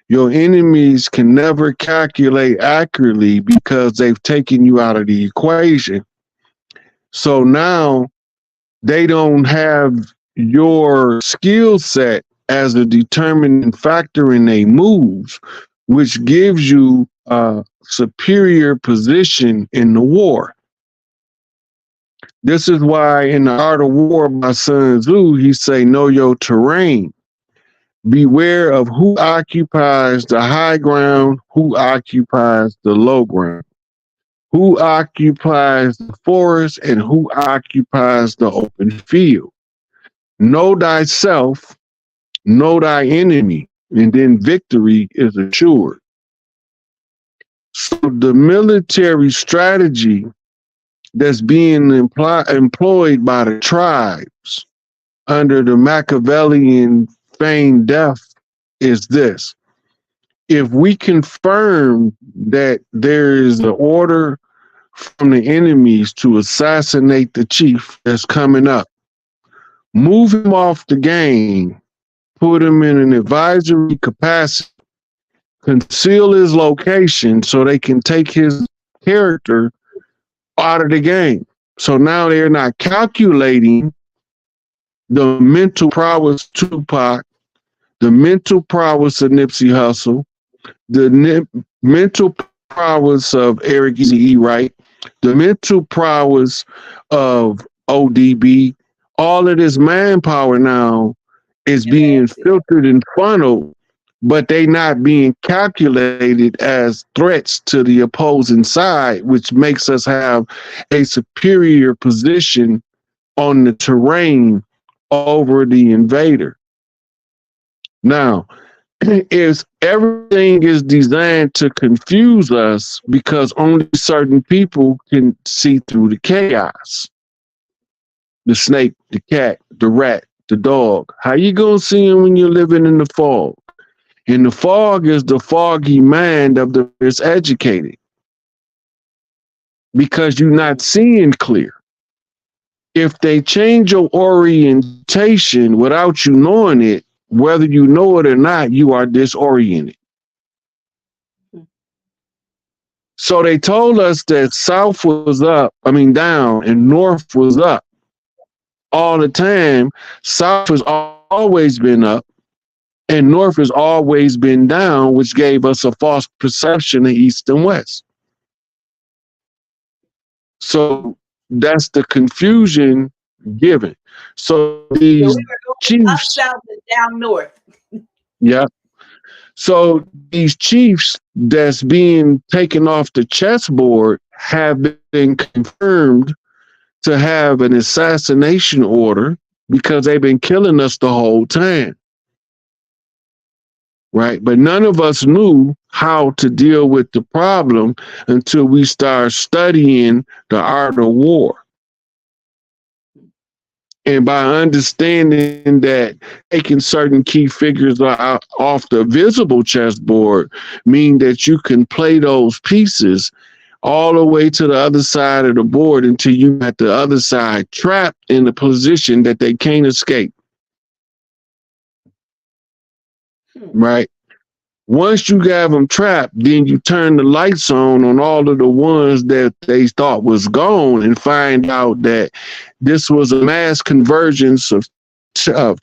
your enemies can never calculate accurately because they've taken you out of the equation. So now they don't have your skill set as a determining factor in their moves, which gives you a superior position in the war. This is why in The Art of War by Sun Tzu, he say, know your terrain. Beware of who occupies the high ground, who occupies the low ground, who occupies the forest, and who occupies the open field. Know thyself, know thy enemy, and then victory is assured. So the military strategy that's being employed by the tribes under the Machiavellian feigned death is this: if we confirm that there is an order from the enemies to assassinate the chief that's coming up, move him off the game, put him in an advisory capacity, conceal his location so they can take his character out of the game. So now they're not calculating the mental prowess of Tupac, the mental prowess of Nipsey Hussle, the mental prowess of Eric Eazy-E Wright, the mental prowess of ODB. All of this manpower now is being filtered and funneled, but they not being calculated as threats to the opposing side, which makes us have a superior position on the terrain over the invader. Now, is everything is designed to confuse us because only certain people can see through the chaos. The snake, the cat, the rat, the dog. How you gonna see them when you're living in the fog? And the fog is the foggy mind of the miseducated because you're not seeing clear. If they change your orientation without you knowing it, whether you know it or not, you are disoriented. So they told us that south was down, and north was up all the time. South has always been up, and north has always been down, which gave us a false perception of east and west. So that's the confusion given. So these chiefs, up, south, and down north. yeah. So these chiefs that's being taken off the chessboard have been confirmed to have an assassination order because they've been killing us the whole time. Right? But none of us knew how to deal with the problem until we start studying the art of war. And by understanding that taking certain key figures off the visible chessboard mean that you can play those pieces all the way to the other side of the board until you at the other side trapped in a position that they can't escape. Right? Once you have them trapped, then you turn the lights on all of the ones that they thought was gone and find out that this was a mass convergence of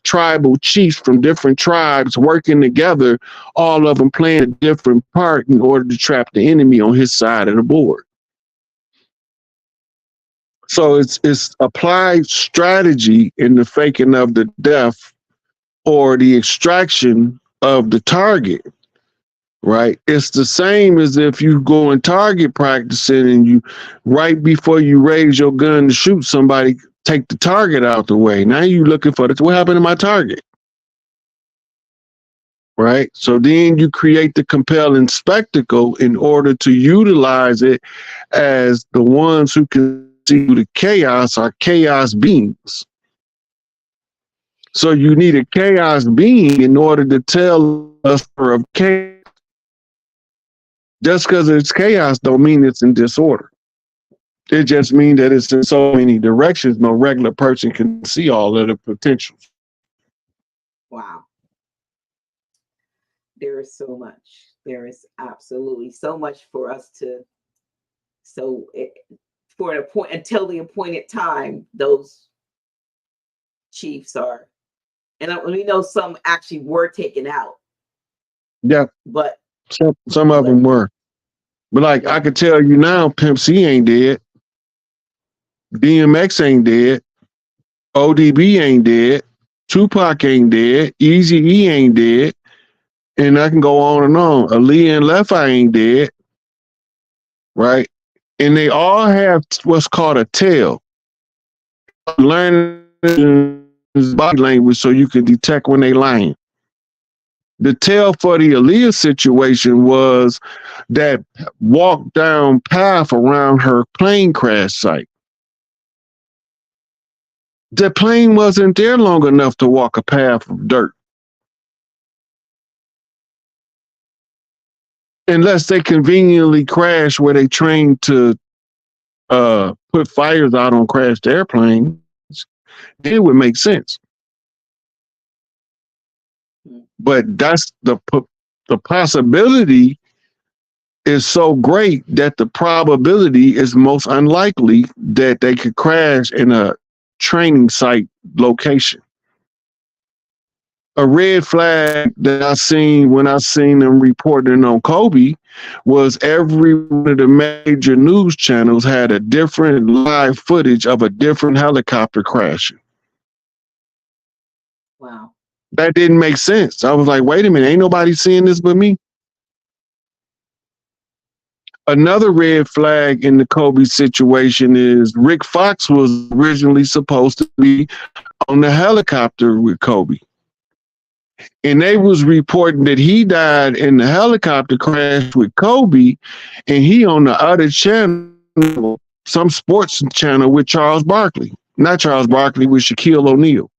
tribal chiefs from different tribes working together, all of them playing a different part in order to trap the enemy on his side of the board. So it's applied strategy in the faking of the death or the extraction of the target. Right. It's the same as if you go in target practicing and you, right before you raise your gun to shoot somebody, take the target out the way. Now you looking for what happened to my target. Right. So then you create the compelling spectacle in order to utilize it as the ones who can see the chaos are chaos beings. So you need a chaos being in order to tell us of chaos. Just because it's chaos don't mean it's in disorder. It just means that it's in so many directions, no regular person can see all of the potentials. Wow. There is so much. There is absolutely so much for us to. For an appoint until the appointed time, those chiefs are, and we know some actually were taken out. Yeah, but some of them were. But like I could tell you now, Pimp C ain't dead. DMX ain't dead. ODB ain't dead. Tupac ain't dead. Eazy-E ain't dead. And I can go on and on. Aaliyah and Left Eye ain't dead. Right? And they all have what's called a tail. Learning body language so you can detect when they lying. The tell for the Aaliyah situation was that walk down path around her plane crash site. The plane wasn't there long enough to walk a path of dirt. Unless they conveniently crash where they trained to put fires out on crashed airplanes, then it would make sense. But that's the possibility is so great that the probability is most unlikely that they could crash in a training site location. A red flag that I seen when I seen them reporting on Kobe was every one of the major news channels had a different live footage of a different helicopter crashing. Wow. That didn't make sense. I was like, wait a minute, ain't nobody seeing this but me. Another red flag in the Kobe situation is Rick Fox was originally supposed to be on the helicopter with Kobe. And they was reporting that he died in the helicopter crash with Kobe, and he on the other channel, some sports channel with Charles Barkley. Not Charles Barkley, with Shaquille O'Neal.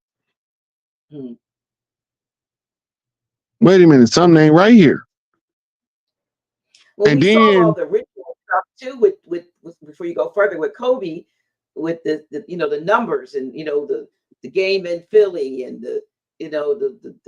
Hmm. Wait a minute, something ain't right here. Well, And we saw all then, the ritual stuff too with before you go further with Kobe, with the the numbers and the game in Philly and the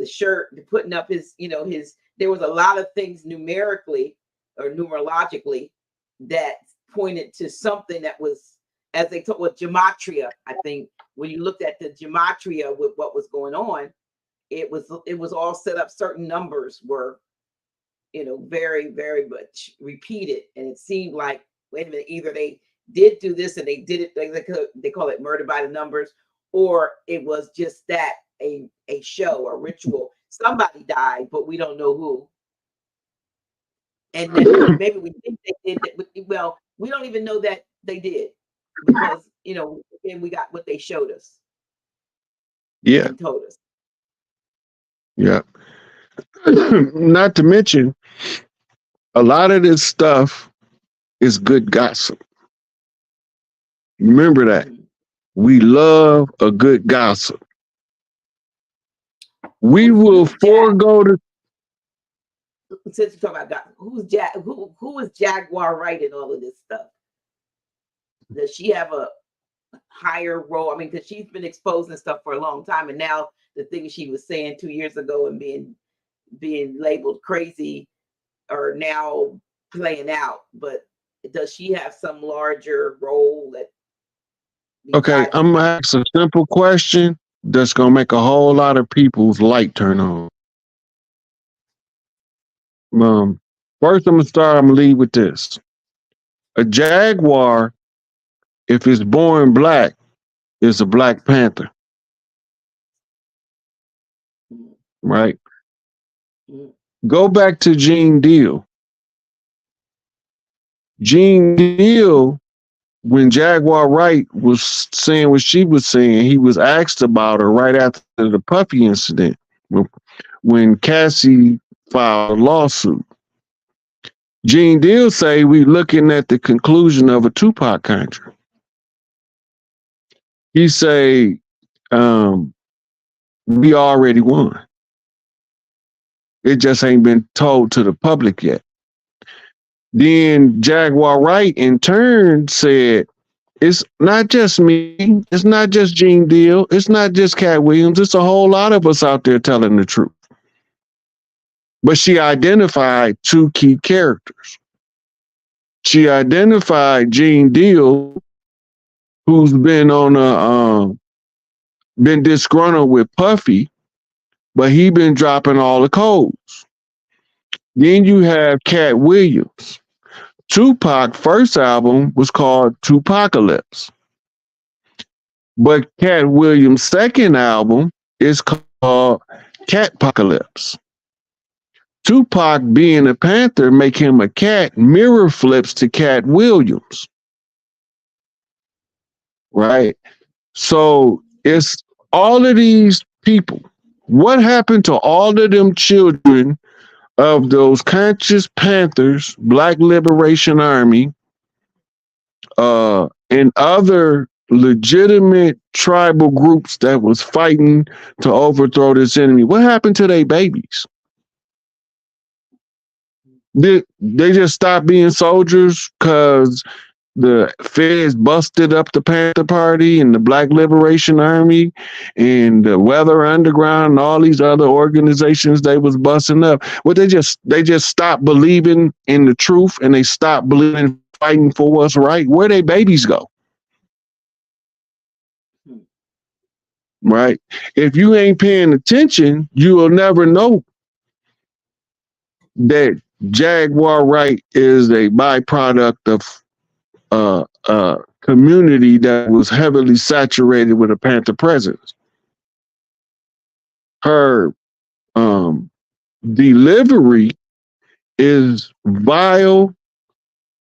shirt, putting up his his, there was a lot of things numerically or numerologically that pointed to something that was, as they talk with gematria. I think when you looked at the gematria with what was going on, it was all set up. Certain numbers were very, very much repeated. And it seemed like, wait a minute, either they did do this and they did it, they call it murder by the numbers, or it was just that a show or ritual. Somebody died, but we don't know who. And then maybe we think they did it. Well, we don't even know that they did, because again, we got what they showed us yeah, and told us. yeah. Not to mention, a lot of this stuff is good gossip. Remember that. Mhm. We love a good gossip. We will Who's Jack? forego the. Since you talk about God, who's Jack? Who is Jaguar right in all of this stuff? Does she have a higher role? I mean, because she's been exposing stuff for a long time, and now the things she was saying 2 years ago and being labeled crazy are now playing out. But does she have some larger role that Okay, besides? I'm gonna ask a simple question that's gonna make a whole lot of people's light turn on. Um, First, I'm gonna lead with this. A jaguar, if it's born black, is a black panther, Mm, right? mm, Go back to Gene Deal. Gene Deal, when Jaguar Wright was saying what she was saying, he was asked about her right after the puppy incident when Cassie filed a lawsuit. Gene Deal say we looking at the conclusion of a Tupac contract. He say we already won. It just ain't been told to the public yet. Then Jaguar Wright in turn said, it's not just me. It's not just Gene Deal. It's not just Cat Williams. It's a whole lot of us out there telling the truth. But she identified two key characters. She identified Gene Deal, who's been on been disgruntled with Puffy, but he been dropping all the codes. Then you have Cat Williams. Tupac first album was called Tupacalypse. But Cat Williams' second album is called Catpocalypse. Tupac being a Panther make him a cat, mirror flips to Cat Williams. Right? So it's all of these people. What happened to all of them children of those conscious Panthers, Black Liberation Army, and other legitimate tribal groups that was fighting to overthrow this enemy? What happened to their babies? Did they just stop being soldiers because the feds busted up the Panther Party and the Black Liberation Army and the Weather Underground and all these other organizations they was busting up. Well, they just stopped believing in the truth and they stopped believing fighting for what's right. Where they babies go? Right? If you ain't paying attention, you will never know that Jaguar right is a byproduct of community that was heavily saturated with a Panther presence. Her delivery is vile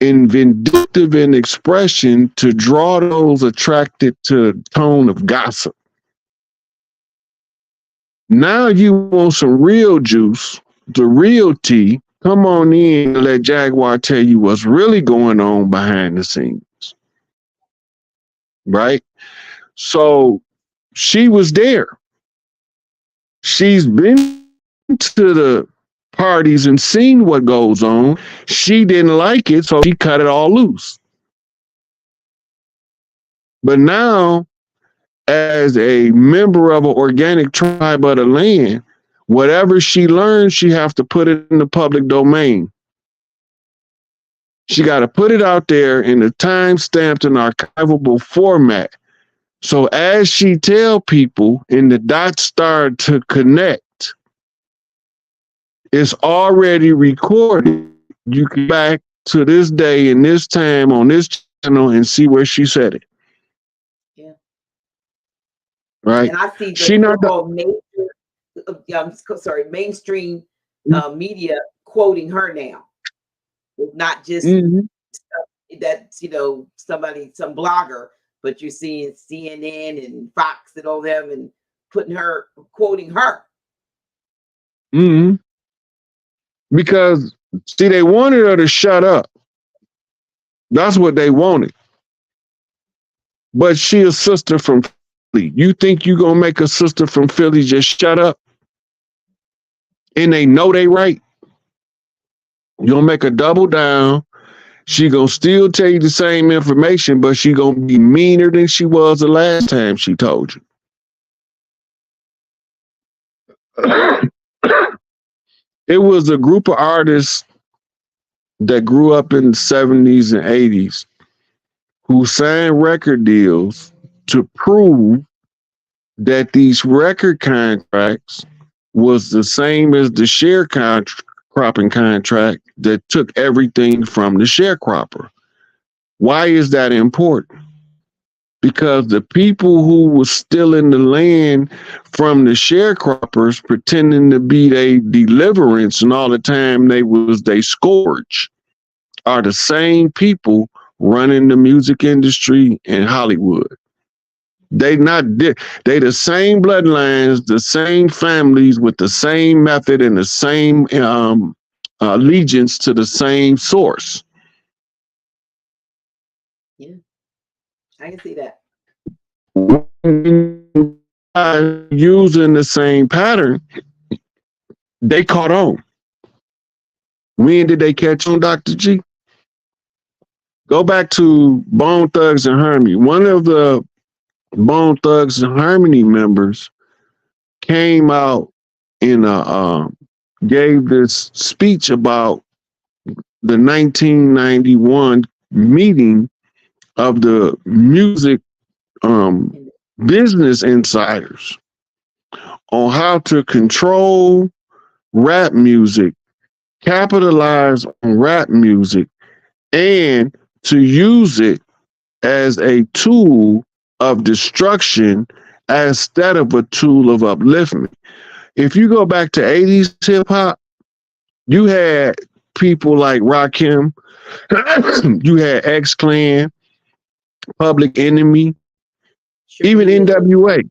and vindictive in expression to draw those attracted to the tone of gossip. Now you want some real juice, the real tea. Come on in and let Jaguar tell you what's really going on behind the scenes. Right? So she was there. She's been to the parties and seen what goes on. She didn't like it, so she cut it all loose. But now, as a member of an organic tribe of the land, whatever she learns, she have to put it in the public domain. She got to put it out there in a time-stamped and archivable format. So as she tell people and the dots start to connect, it's already recorded. You can back to this day and this time on this channel and see where she said it. Yeah. Right. And I see mainstream media quoting her now. It's not just that's some blogger, but you're seeing CNN and Fox and all them and quoting her. Mm-hmm. Because see, they wanted her to shut up. That's what they wanted. But she a sister from Philly. You think you gonna make a sister from Philly just shut up? And they know they right. You gonna make her double down. She gonna still tell you the same information, but she gonna be meaner than she was the last time she told you. It was a group of artists that grew up in the 70s and 80s who signed record deals to prove that these record contracts was the same as the sharecropping contract that took everything from the sharecropper. Why is that important? Because the people who were still in the land from the sharecroppers pretending to be their deliverance and all the time they scourge are the same people running the music industry in Hollywood. They the same bloodlines, the same families with the same method and the same allegiance to the same source. Yeah, I can see that. Using the same pattern, they caught on. When did they catch on, Dr. G? Go back to Bone Thugs and Harmony. One of the Bone Thugs and Harmony members came out and gave this speech about the 1991 meeting of the music business insiders on how to control rap music, capitalize on rap music, and to use it as a tool of destruction instead of a tool of upliftment. If you go back to 80s hip hop, you had people like Rakim, you had X-Clan, Public Enemy, even NWA.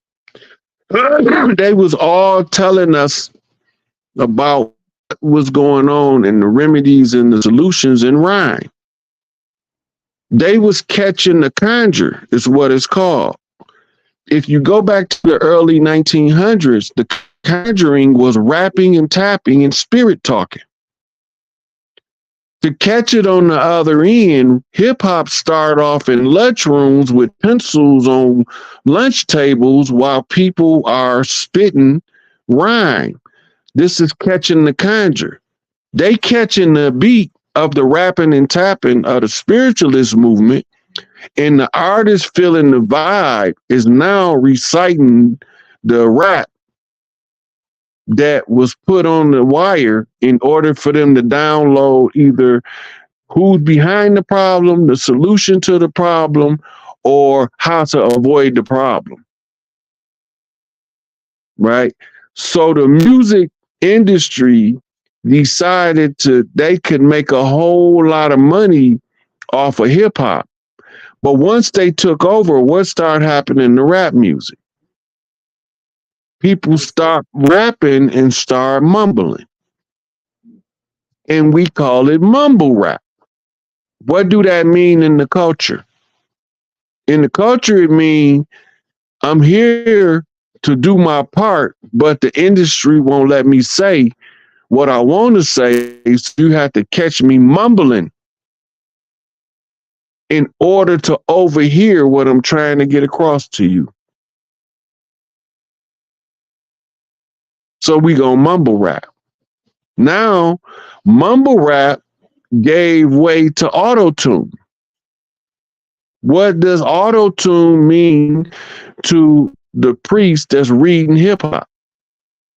They was all telling us about what was going on and the remedies and the solutions in rhyme. They was catching the conjure, is what it's called. If you go back to the early 1900s, the conjuring was rapping and tapping and spirit talking. To catch it on the other end, hip hop started off in lunchrooms with pencils on lunch tables while people are spitting rhyme. This is catching the conjure. They catching the beat of the rapping and tapping of the spiritualist movement, and the artist feeling the vibe is now reciting the rap that was put on the wire in order for them to download either who's behind the problem, the solution to the problem, or how to avoid the problem. Right? So the music industry decided they could make a whole lot of money off of hip hop. But once they took over, what started happening to rap music? People start rapping and start mumbling. And we call it mumble rap. What do that mean in the culture? In the culture, it means I'm here to do my part, but the industry won't let me say what I want to say. So you have to catch me mumbling in order to overhear what I'm trying to get across to you. So we gonna mumble rap. Now, mumble rap gave way to auto-tune. What does auto-tune mean to the priest that's reading hip hop?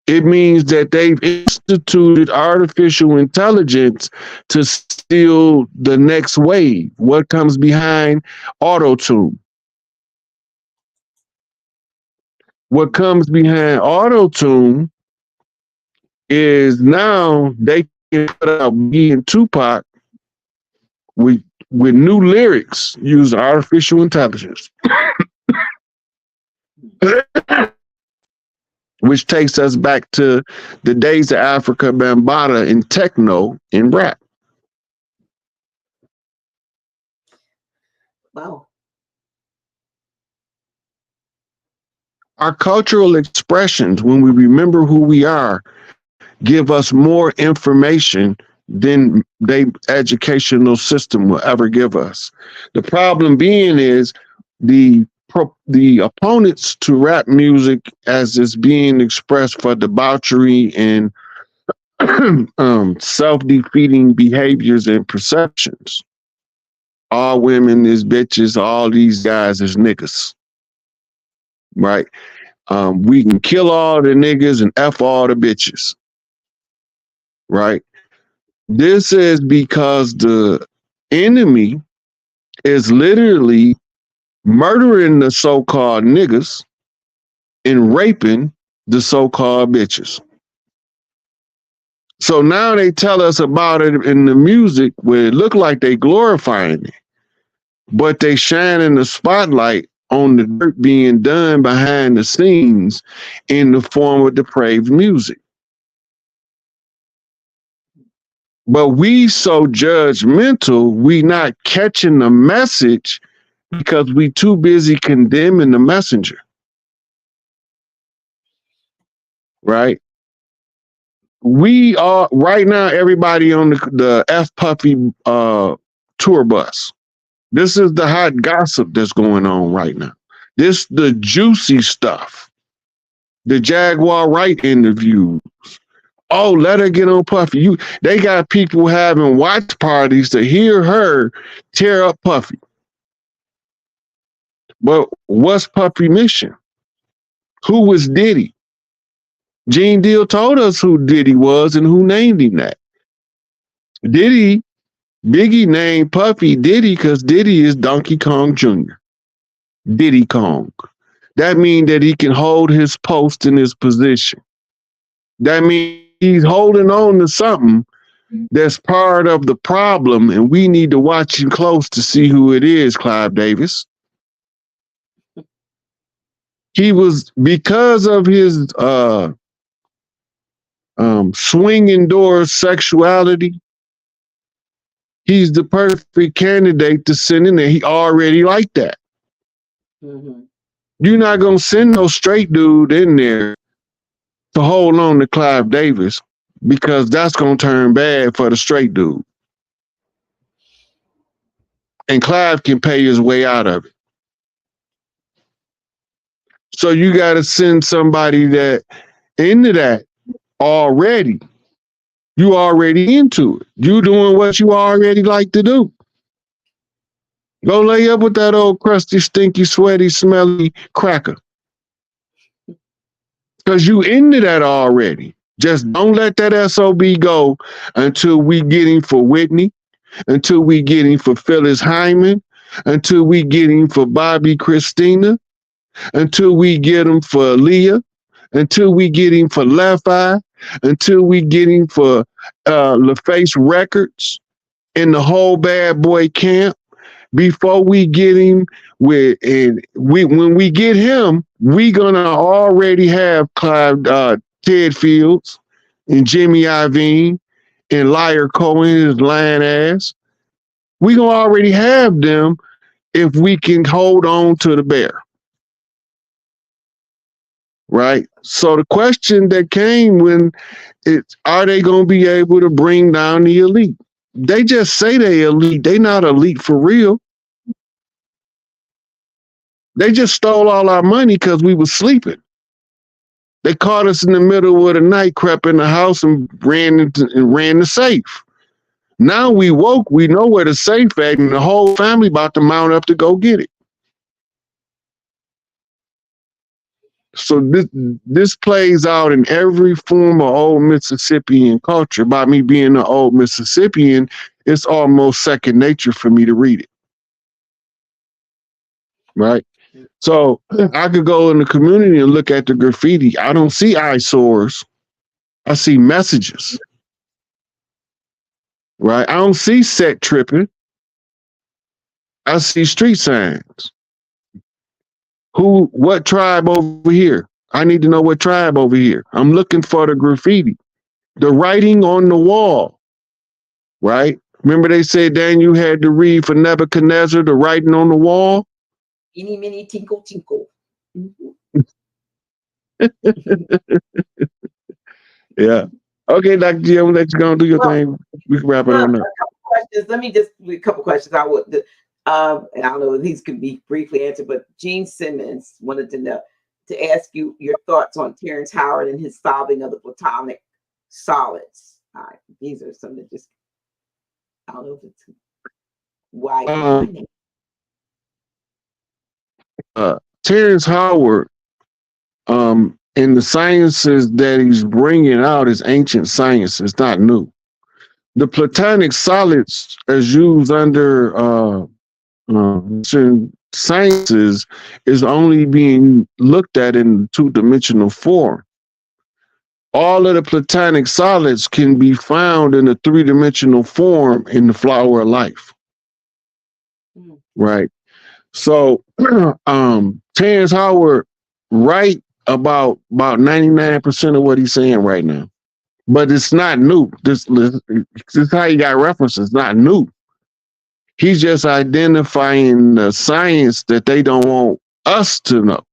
It means that they've instituted artificial intelligence to steal the next wave. What comes behind auto-tune? What comes behind auto-tune is now they can put out me and Tupac with new lyrics using artificial intelligence. Which takes us back to the days of Africa Bambaataa and techno and rap. Wow. Our cultural expressions, when we remember who we are, give us more information than the educational system will ever give us. The problem being is the opponents to rap music as it's being expressed for debauchery and self-defeating behaviors and perceptions. All women is bitches, all these guys is niggas. Right? We can kill all the niggas and F all the bitches. Right? This is because the enemy is literally murdering the so-called niggas and raping the so-called bitches. So now they tell us about it in the music where it look like they glorifying it, but they shining the spotlight on the dirt being done behind the scenes in the form of depraved music. But we so judgmental, we not catching the message because we too busy condemning the messenger. Right? We are right now, everybody on the F Puffy tour bus. This is the hot gossip that's going on right now. This the juicy stuff. The Jaguar Wright interviews. Oh, let her get on Puffy. They got people having watch parties to hear her tear up Puffy. But what's Puffy's mission? Who was Diddy? Gene Deal told us who Diddy was and who named him that. Biggie named Puffy Diddy because Diddy is Donkey Kong Jr. Diddy Kong. That means that he can hold his post in his position. That means he's holding on to something that's part of the problem, and we need to watch him close to see who it is, Clive Davis. He was, because of his swinging door sexuality, he's the perfect candidate to send in there. He already like that. Mm-hmm. You're not going to send no straight dude in there to hold on to Clive Davis because that's going to turn bad for the straight dude. and Clive can pay his way out of it. So you got to send somebody that into that already. You already into it. You doing what you already like to do. Go lay up with that old crusty, stinky, sweaty, smelly cracker. Because you into that already. Just don't let that SOB go until we get him for Whitney, until we get him for Phyllis Hyman, until we get him for Bobby Christina, until we get him for Leah, until we get him for Left Eye, until we get him for LaFace Records and the whole bad boy camp. Before we get him when we get him, we gonna already have Clive, Ted Fields and Jimmy Iovine and Liar Cohen, his lying ass. We gonna already have them if we can hold on to the bear. Right? So the question that came when are they gonna be able to bring down the elite? They just say they elite. They not elite for real. They just stole all our money because we was sleeping. They caught us in the middle of the night, crept in the house and ran the safe. Now we woke, we know where the safe at, and the whole family about to mount up to go get it. So this plays out in every form of old Mississippian culture. By me being an old Mississippian, it's almost second nature for me to read it. Right? So I could go in the community and look at the graffiti. I don't see eyesores. I see messages. Right? I don't see set tripping. I see street signs. What tribe over here? I need to know what tribe over here. I'm looking for the graffiti, the writing on the wall, right? Remember they said, Dan, you had to read for Nebuchadnezzar, the writing on the wall? Eeny, meeny, tinkle, tinkle. Yeah. Okay, Dr. G, I'm gonna let you go and do your thing. We can wrap it on up. A couple questions. Let me just a couple questions. I would, and I don't know if these could be briefly answered, but Gene Simmons wanted to ask you your thoughts on Terrence Howard and his solving of the Platonic solids. These are some that just, I don't know if it's why. Terrence Howard, in the sciences that he's bringing out is ancient science. It's not new. The Platonic solids, as used under certain sciences, is only being looked at in two-dimensional form. All of the Platonic solids can be found in a three-dimensional form in the flower of life. Right? So Terrence Howard right about 99% of what he's saying right now. But it's not new. This is how he got references. It's not new. He's just identifying the science that they don't want us to know.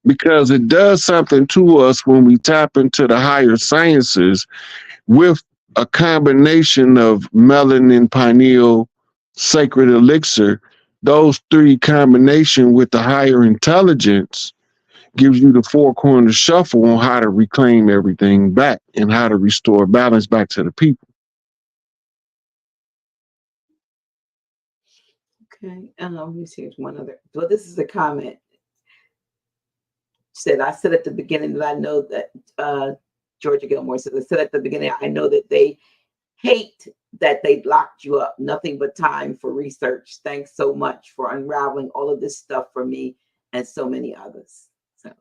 Because it does something to us when we tap into the higher sciences with a combination of melanin, pineal, sacred elixir. Those three combination with the higher intelligence gives you the four corner shuffle on how to reclaim everything back and how to restore balance back to the people. Okay, let me see one other. Well, this is a comment. I said at the beginning that I know that Georgia Gilmore said, I said at the beginning, I know that they hate that they locked you up. Nothing but time for research. Thanks so much for unraveling all of this stuff for me and so many others. So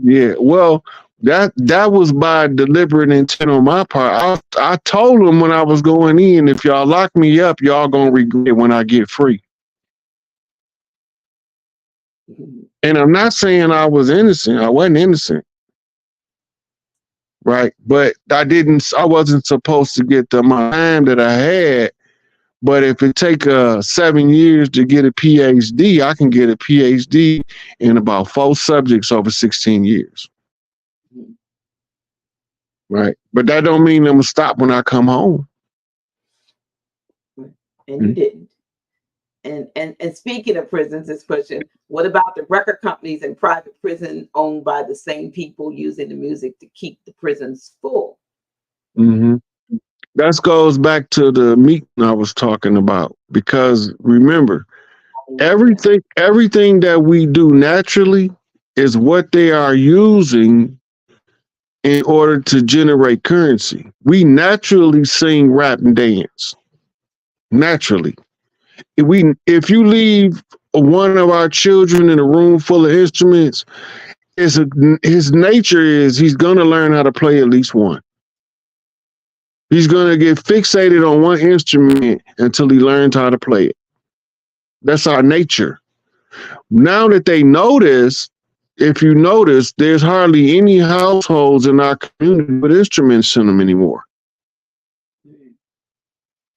yeah, well, that was by deliberate intent on my part. I told them when I was going in, if y'all lock me up, y'all gonna regret when I get free. And I'm not saying I was innocent. I wasn't innocent. Right. But I wasn't supposed to get the amount of time that I had. But if it take 7 years to get a PhD, I can get a PhD in about 4 subjects over 16 years. Right. But that don't mean I'm gonna stop when I come home. and you didn't. And speaking of prisons, this question: what about the record companies and private prison owned by the same people using the music to keep the prisons full? Mm-hmm. That goes back to the meeting I was talking about. Because remember, everything that we do naturally is what they are using in order to generate currency. We naturally sing, rap, and dance. Naturally. If you leave one of our children in a room full of instruments, his nature is he's gonna learn how to play at least one. He's gonna get fixated on one instrument until he learns how to play it. That's our nature. Now that they notice, if you notice, there's hardly any households in our community with instruments in them anymore.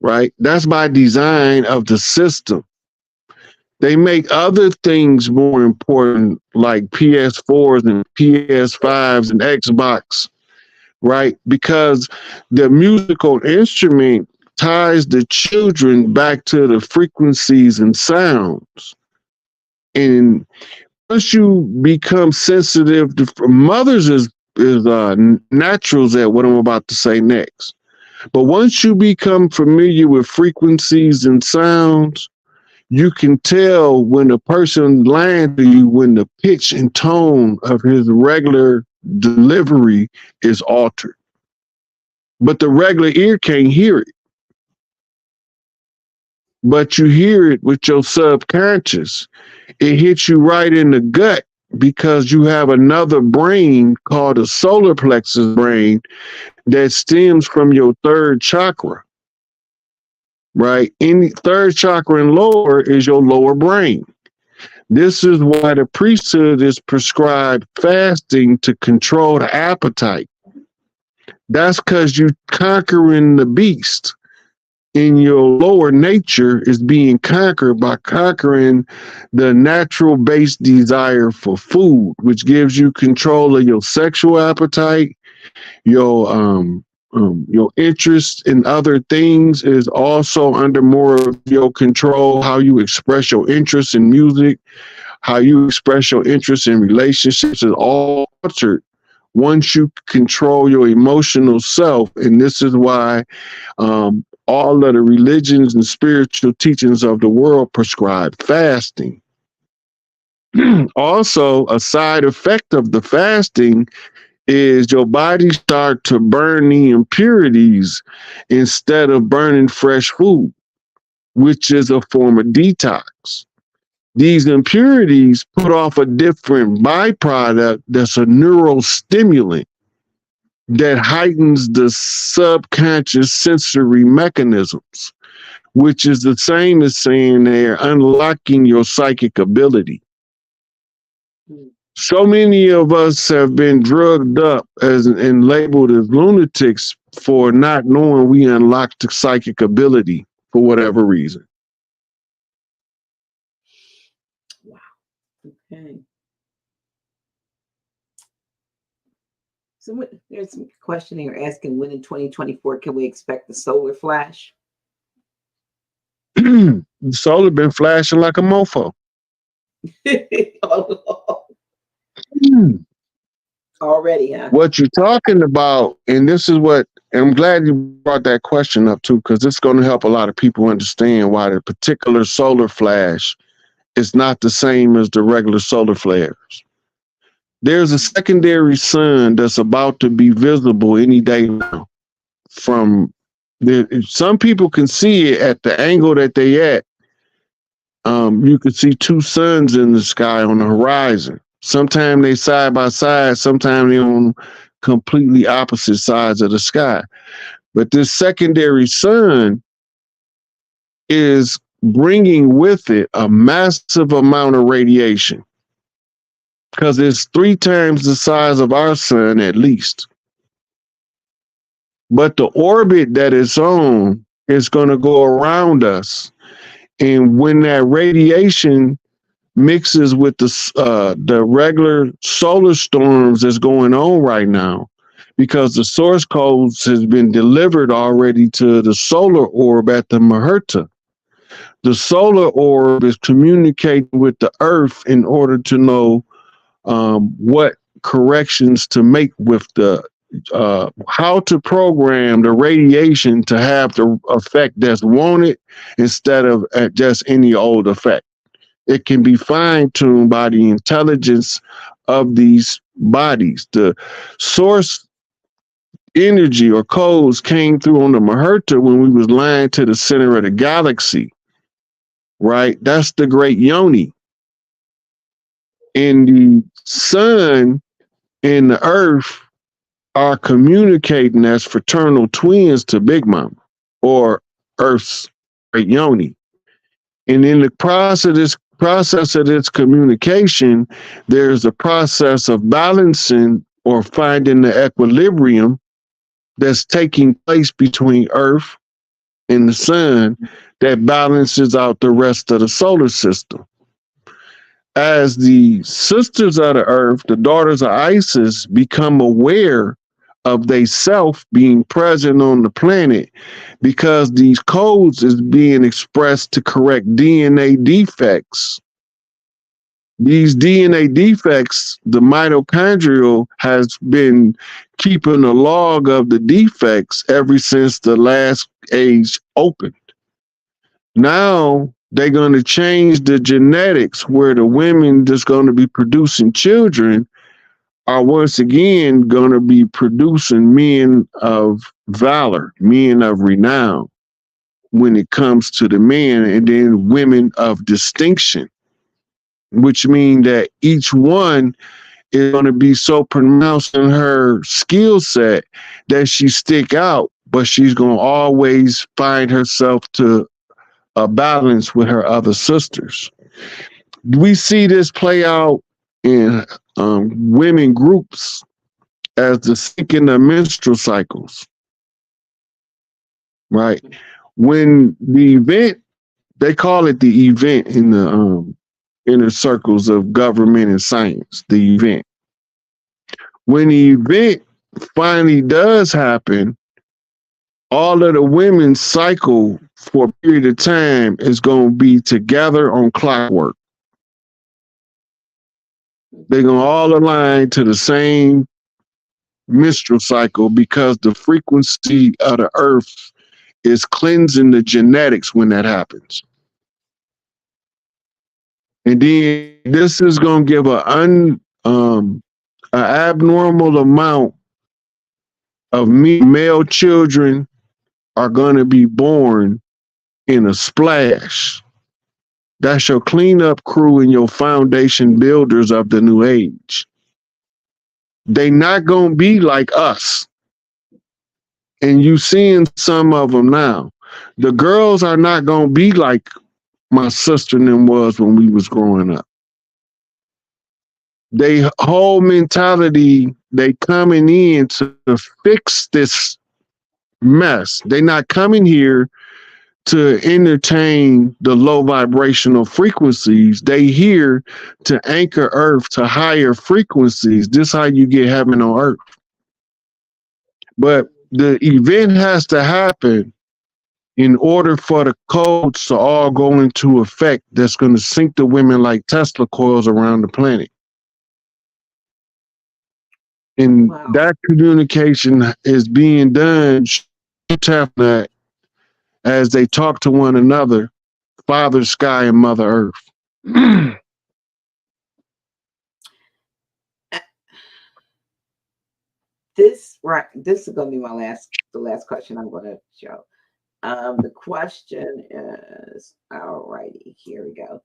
Right? That's by design of the system. They make other things more important, like PS4s and PS5s and Xbox, right? Because the musical instrument ties the children back to the frequencies and sounds. And once you become sensitive to mothers is naturals at what I'm about to say next. But once you become familiar with frequencies and sounds, you can tell when a person lying to you when the pitch and tone of his regular delivery is altered. But the regular ear can't hear it. But you hear it with your subconscious. It hits you right in the gut because you have another brain called a solar plexus brain that stems from your third chakra. Right? Any third chakra and lower is your lower brain. This is why the priesthood is prescribed fasting to control the appetite. That's because you conquering the beast. In your lower nature is being conquered by conquering the natural base desire for food, which gives you control of your sexual appetite, your interest in other things is also under more of your control. How you express your interest in music, how you express your interest in relationships is all altered once you control your emotional self. And this is why all of the religions and spiritual teachings of the world prescribe fasting. Also, a side effect of the fasting is your body start to burn the impurities instead of burning fresh food, which is a form of detox. These impurities put off a different byproduct that's a neurostimulant that heightens the subconscious sensory mechanisms, which is the same as saying they're unlocking your psychic ability. So many of us have been drugged up and labeled as lunatics for not knowing we unlocked the psychic ability for whatever reason. Wow. Okay. So there's some question here asking when in 2024 can we expect the solar flash? The solar been flashing like a mofo. Already, huh? What you're talking about, and this is what, and I'm glad you brought that question up too, because it's going to help a lot of people understand why the particular solar flash is not the same as the regular solar flares. There's a secondary sun that's about to be visible any day now. Some people can see it at the angle that they at. You can see two suns in the sky on the horizon. Sometimes they side by side, sometimes they on completely opposite sides of the sky. But this secondary sun is bringing with it a massive amount of radiation because it's 3 times the size of our sun at least. But the orbit that it's on is going to go around us. And when that radiation mixes with the regular solar storms that's going on right now, because the source codes has been delivered already to the solar orb at the Maherta. The solar orb is communicating with the earth in order to know what corrections to make with the how to program the radiation to have the effect that's wanted instead of just any old effect. It can be fine-tuned by the intelligence of these bodies. The source energy or codes came through on the Maherta when we was lying to the center of the galaxy, right? That's the great yoni. And the sun and the earth are communicating as fraternal twins to Big Mama or Earth's great yoni. And in the process of this communication, there's a process of balancing or finding the equilibrium that's taking place between Earth and the sun that balances out the rest of the solar system. As the sisters of the earth, the daughters of Isis, become aware of they self being present on the planet, because these codes is being expressed to correct DNA defects. These DNA defects, the mitochondrial has been keeping a log of the defects ever since the last age opened. Now they're going to change the genetics where the women that's going to be producing children are once again going to be producing men of valor, men of renown when it comes to the men, and then women of distinction, which means that each one is going to be so pronounced in her skill set that she stick out, but she's going to always find herself to a balance with her other sisters. We see this play out in women groups as the syncing of menstrual cycles, right? When the event, they call it the event in the inner circles of government and science, the event. When the event finally does happen, all of the women's cycle for a period of time is going to be together on clockwork. They're going to all align to the same menstrual cycle because the frequency of the earth is cleansing the genetics when that happens. And then this is going to give an abnormal amount of male children are going to be born in a splash. That's your cleanup crew and your foundation builders of the new age. They not going to be like us. And you seeing some of them now. The girls are not going to be like my sister and them was when we was growing up. They whole mentality, they coming in to fix this mess. They not coming here to entertain the low vibrational frequencies. They here to anchor Earth to higher frequencies. This is how you get heaven on Earth. But the event has to happen in order for the codes to all go into effect that's going to sink the women like Tesla coils around the planet. And that communication is being done as they talk to one another, Father Sky and Mother Earth. This is going to be the last question I'm going to show. The question is, all righty, here we go.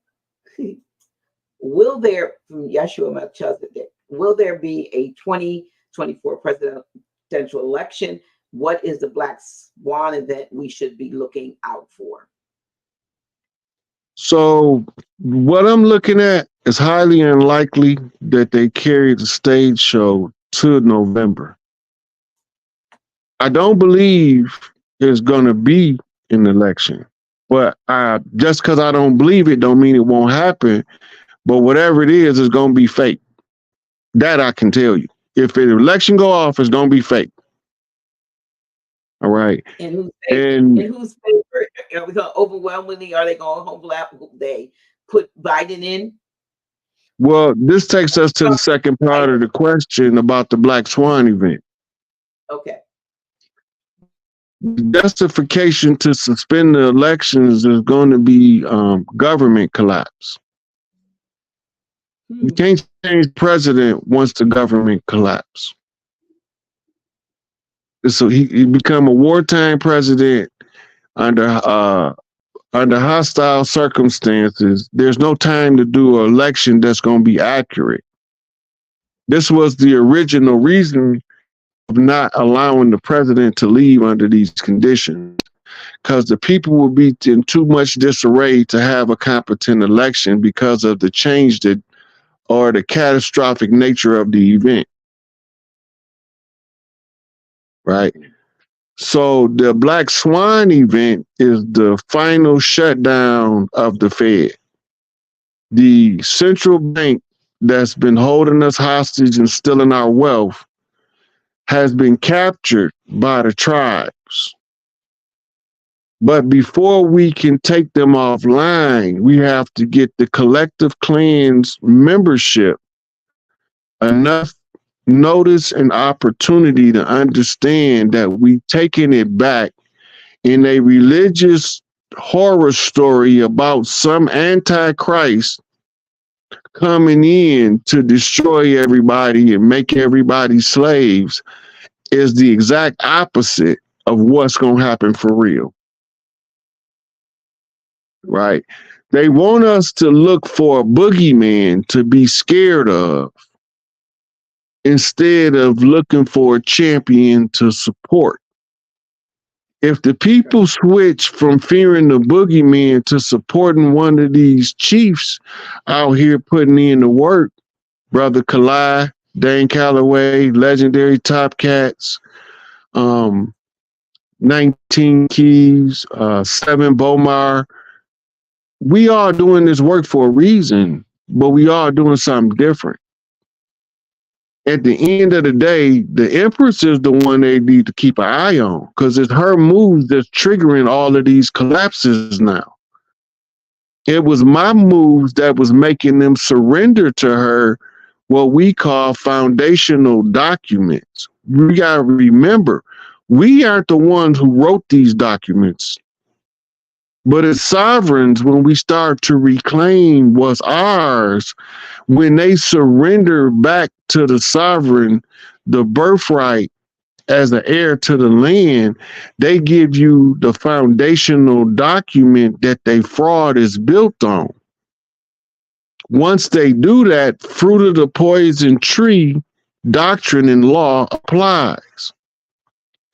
Will there, from Yeshua Melchizedek, will there be a 2024 presidential election? What is the Black Swan event we should be looking out for? So what I'm looking at is highly unlikely that they carry the stage show to November. I don't believe there's going to be an election, but just because I don't believe it don't mean it won't happen. But whatever it is, it's going to be fake. That I can tell you. If an election go off, it's going to be fake. All right. And And whose favor are we going overwhelmingly? Are they going home? They put Biden in? well, this takes us to the second part of the question about the Black Swan event. Okay. Justification to suspend the elections is going to be government collapse. You can't change president once the government collapse. So he become a wartime president under hostile circumstances. There's no time to do an election that's going to be accurate. This was the original reason of not allowing the president to leave under these conditions, because the people will be in too much disarray to have a competent election because of the change that or the catastrophic nature of the event. Right. So the Black Swan event is the final shutdown of the Fed. The central bank that's been holding us hostage and stealing our wealth has been captured by the tribes. But before we can take them offline, we have to get the collective clan's membership enough notice and opportunity to understand that we've taken it back in a religious horror story about some antichrist coming in to destroy everybody and make everybody slaves is the exact opposite of what's going to happen for real. Right? They want us to look for a boogeyman to be scared of instead of looking for a champion to support. If the people switch from fearing the boogeyman to supporting one of these chiefs out here putting in the work, Brother Kalai, Dane Calloway, legendary Top Cats, 19 Keys, 7 Bomar, we are doing this work for a reason, but we are doing something different. At the end of the day, the Empress is the one they need to keep an eye on, because it's her moves that's triggering all of these collapses now. It was my moves that was making them surrender to her what we call foundational documents. We got to remember, we aren't the ones who wrote these documents. But as sovereigns, when we start to reclaim what's ours, when they surrender back to the sovereign, the birthright as the heir to the land, they give you the foundational document that their fraud is built on. Once they do that, fruit of the poison tree doctrine and law applies.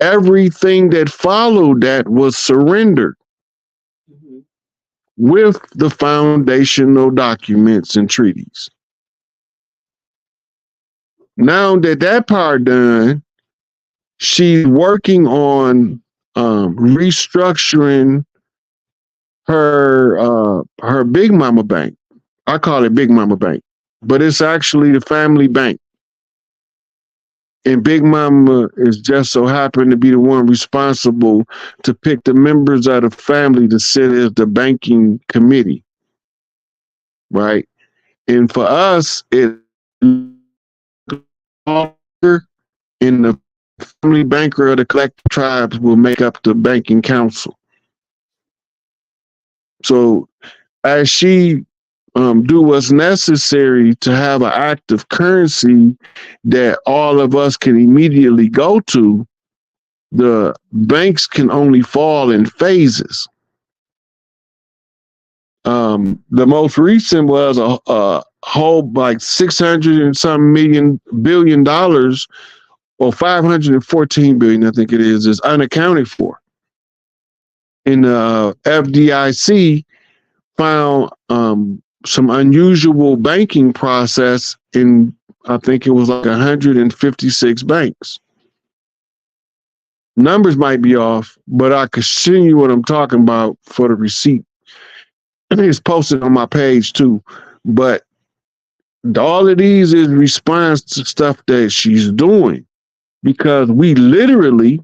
Everything that followed that was surrendered with the foundational documents and treaties. Now that that part done, she's working on restructuring her Big Mama Bank. I call it Big Mama Bank, but it's actually the family bank. And Big Mama is just so happened to be the one responsible to pick the members of the family to sit as the banking committee, right? And for us, it in the family banker of the collective tribes will make up the banking council. So as she do what's necessary to have an active currency that all of us can immediately go to, the banks can only fall in phases. The most recent was a whole like 600 and some billion dollars, or 514 billion, I think it is unaccounted for. And the FDIC found some unusual banking process in, I think it was like 156 banks. Numbers might be off, but I can send you what I'm talking about for the receipt. I think it's posted on my page too. But all of these is response to stuff that she's doing, because we literally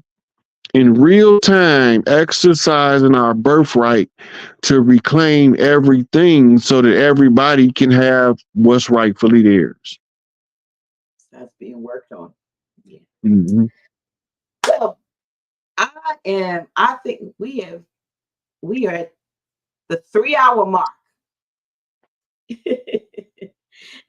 in real time, exercising our birthright to reclaim everything so that everybody can have what's rightfully theirs. That's being worked on. Yeah. Mm-hmm. Well, I think we are at the 3 hour mark.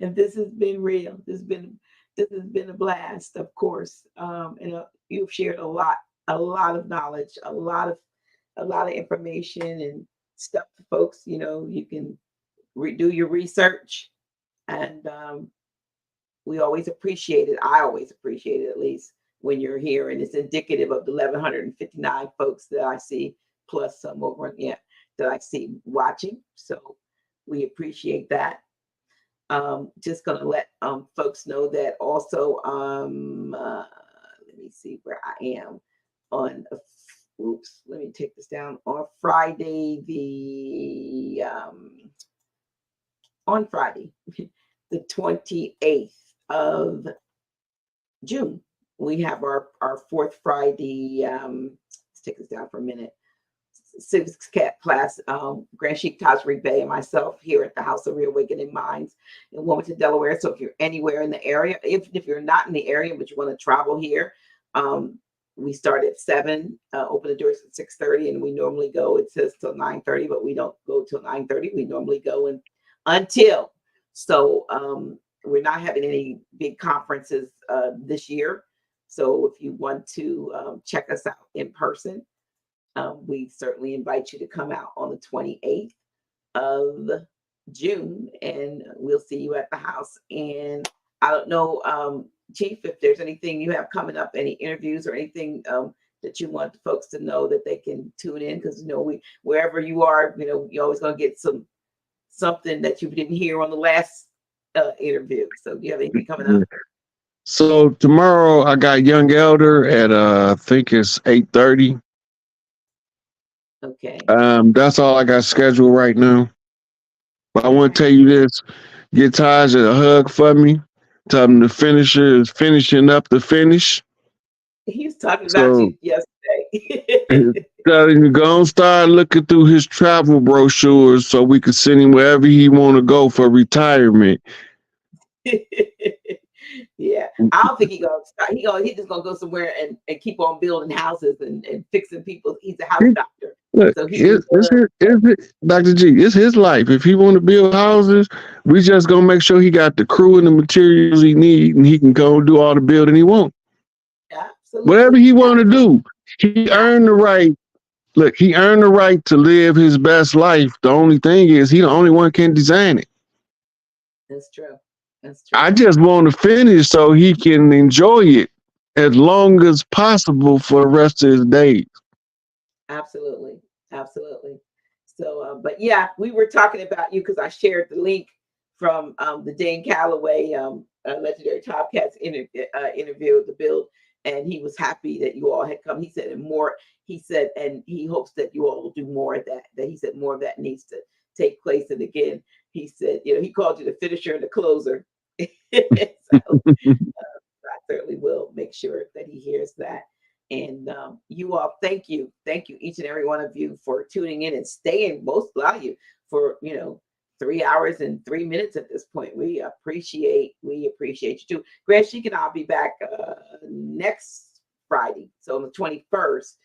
And this has been real. This has been a blast, of course. And you've shared a lot of knowledge, a lot of information and stuff, folks. You know, you can do your research, and we always appreciate it. I always appreciate it, at least when you're here, and it's indicative of the 1,159 folks that I see, plus some over, yeah, that I see watching. So we appreciate that. Just gonna let folks know that also. Let me see where I am on. Oops, let me take this down. On Friday, the 28th of June, we have our fourth Friday. Let's take this down for a minute. Civics class, Grand Sheik Tajri Bey and myself here at the House of Reawakening Minds in Wilmington, Delaware. So if you're anywhere in the area, if you're not in the area but you want to travel here, we start at 7, open the doors at 6:30, and we normally go. It says till 9:30, but we don't go till 9:30. We normally go until. So we're not having any big conferences this year. So if you want to check us out in person, we certainly invite you to come out on the 28th of June, and we'll see you at the house. And I don't know, Chief, if there's anything you have coming up, any interviews or anything that you want the folks to know that they can tune in, because wherever you are, you're always going to get something that you didn't hear on the last interview. So do you have anything coming up? So tomorrow I got Young Elder at I think it's 8:30. Okay. That's all I got scheduled right now. But I want to tell you this: get Taj a hug for me. Tell him the finisher is finishing up the finish. He was talking about So you yesterday. tell him to go and start looking through his travel brochures so we can send him wherever he want to go for retirement. Yeah, I don't think he gonna start. He just gonna go somewhere and keep on building houses and fixing people. He's a house doctor, Look, so he Dr. G, it's his life. If he want to build houses, we just gonna make sure he got the crew and the materials he need, and he can go do all the building he want. absolutely Whatever he want to do, he earned the right. Look, he earned the right to live his best life. The only thing is, he the only one can design it. That's true. That's true. I just want to finish so he can enjoy it as long as possible for the rest of his days. Absolutely, absolutely. So, but yeah, we were talking about you because I shared the link from the Dane Calloway legendary Top Cats interview of the build, and he was happy that you all had come. He said, and more. He said, and he hopes that you all will do more of that. That he said more of that needs to take place. And again, he said, he called you the finisher and the closer. So, I certainly will make sure that he hears that. And you all, thank you, each and every one of you for tuning in and staying. A lot of you for 3 hours and 3 minutes at this point. We appreciate you too. Grant, she and I'll be back next Friday, so on the 21st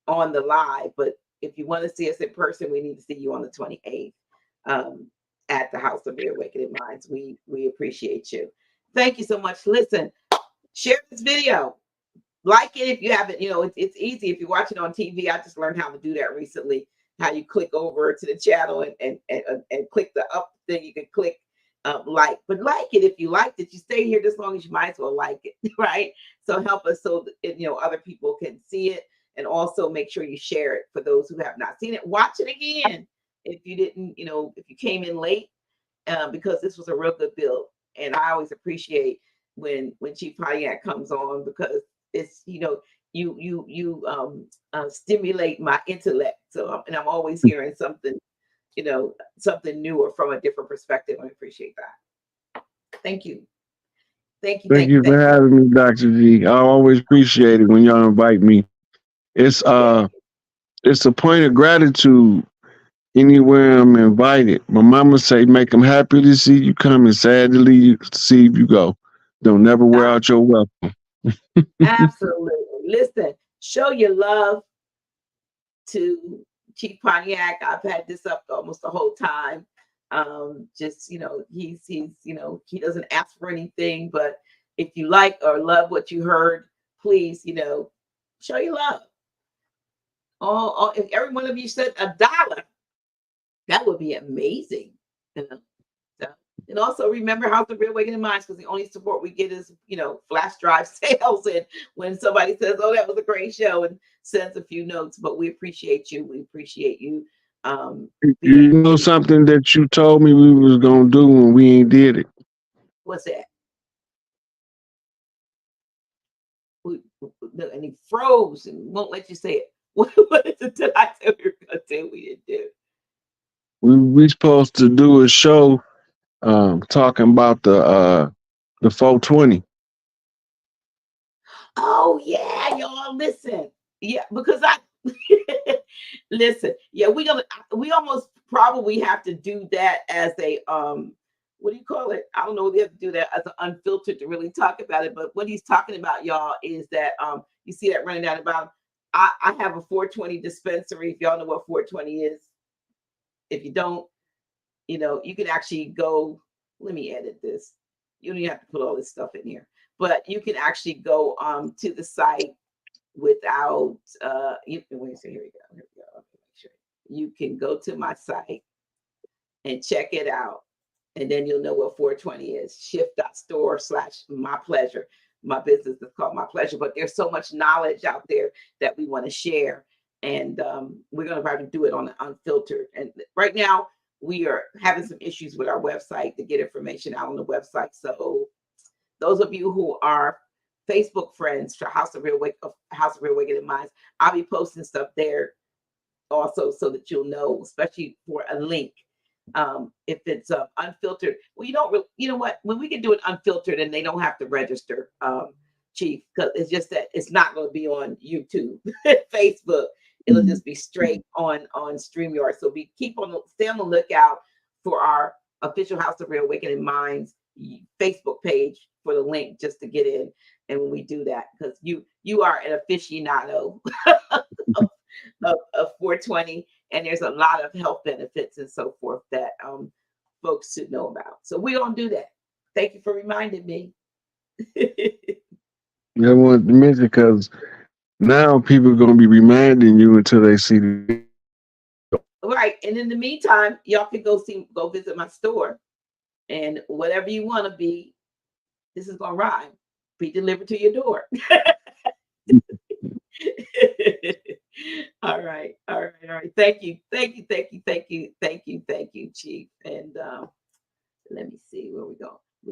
on the live. But if you want to see us in person, we need to see you on the 28th at the House of Reawakening Minds. We appreciate you. Thank you so much. Listen, share this video. Like it if you haven't. It's easy if you're watching on TV. I just learned how to do that recently. How you click over to the channel and click the up thing. You can click like, but like it if you liked it. You stay here this long as you might as well like it, right? So help us so that other people can see it, and also make sure you share it for those who have not seen it. Watch it again if you didn't. If you came in late, because this was a real good build, and I always appreciate when Chief Pontiac comes on, because it's you stimulate my intellect. So I'm always hearing something something newer from a different perspective. I appreciate that. Thank you. Thank you for having me, Dr. G. I always appreciate it when y'all invite me. It's Yeah, it's a point of gratitude anywhere I'm invited. My mama say, make them happy to see you come and sad to leave, see you go. Don't never wear ah, out your welcome. absolutely. Listen, show your love to Chief Pontiac. I've had this up almost the whole time. Just he's he doesn't ask for anything, but if you like or love what you heard, please show your love. If every one of you said $1, that would be amazing. You know? So, and also remember House of Real Awakening Minds, because the only support we get is, flash drive sales. And when somebody says, "Oh, that was a great show," and sends a few notes, but we appreciate you. We appreciate you You being know something that you told me we was gonna do when we ain't did it. what's that? And he froze and won't let you say it. What is it that I said we were gonna do? We didn't do. We supposed to do a show talking about the 420. Oh yeah, y'all listen. Yeah, because I listen. Yeah, we almost probably have to do that as a what do you call it? I don't know. We have to do that as an unfiltered to really talk about it. But what he's talking about, y'all, is that you see that running down about. I have a 420 dispensary. If y'all know what 420 is, if you don't, you can actually go. Let me edit this. You don't even have to put all this stuff in here, but you can actually go to the site without wait, so here we go. Okay, make sure. You can go to my site and check it out, and then you'll know what 420 is. Shift.store/my pleasure. My business is called My Pleasure, but there's so much knowledge out there that we want to share, and we're going to probably do it on the unfiltered. And right now we are having some issues with our website to get information out on the website. So those of you who are Facebook friends for House of Real Awakening Minds, I'll be posting stuff there also so that you'll know, especially for a link. If it's unfiltered, well, you don't really, you know what? When we can do it unfiltered and they don't have to register, Chief, because it's just that it's not going to be on YouTube, Facebook. It'll just be straight on StreamYard. So stay on the lookout for our official House of Real Awakening Minds Facebook page for the link just to get in. And when we do that, because you are an aficionado of 420, and there's a lot of health benefits and so forth that folks should know about. So we don't do that. Thank you for reminding me. I wanted to mention because now people are gonna be reminding you until they see the Right. And in the meantime, y'all can go visit my store, and whatever you want to be, this is gonna rhyme, be delivered to your door. All right, all right, all right. Thank you, thank you, thank you, thank you, thank you, thank you, Chief. And let me see where we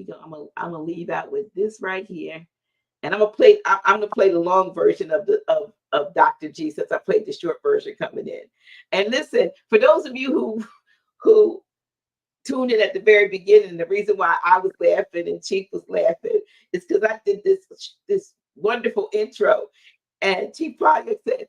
go. I'm gonna leave out with this right here, and I'm gonna play the long version of of Dr. G, since I played the short version coming in. And listen, for those of you who tuned in at the very beginning, the reason why I was laughing and Chief was laughing is because I did this wonderful intro, and Chief Project said,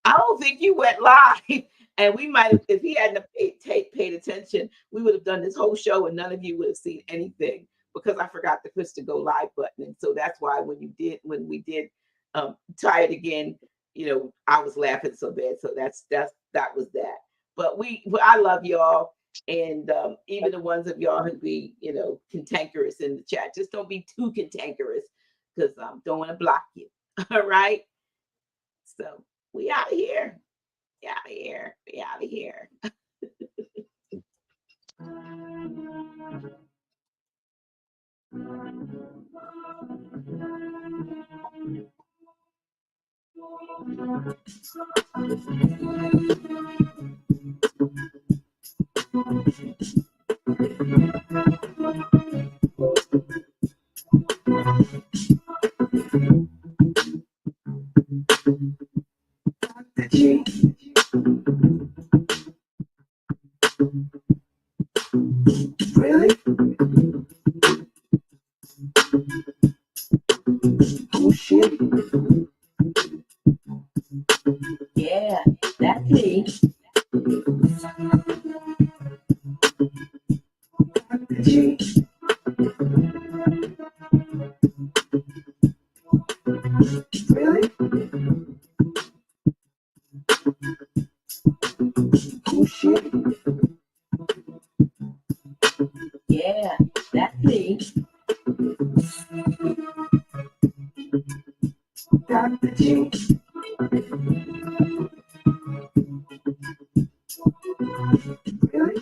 "I don't think you went live." And we might have, if he hadn't paid attention, we would have done this whole show and none of you would have seen anything, because I forgot to push the go live button. And so that's why when we did try it again, I was laughing so bad. So that was that. But I love y'all. And even the ones of y'all who be, cantankerous in the chat, just don't be too cantankerous, because don't want to block you. All right. So we out of here. We out of here. We out of here. Really? Oh shit. that's me. Really? Oh shit. Yeah, that's me. Dr. G. Really?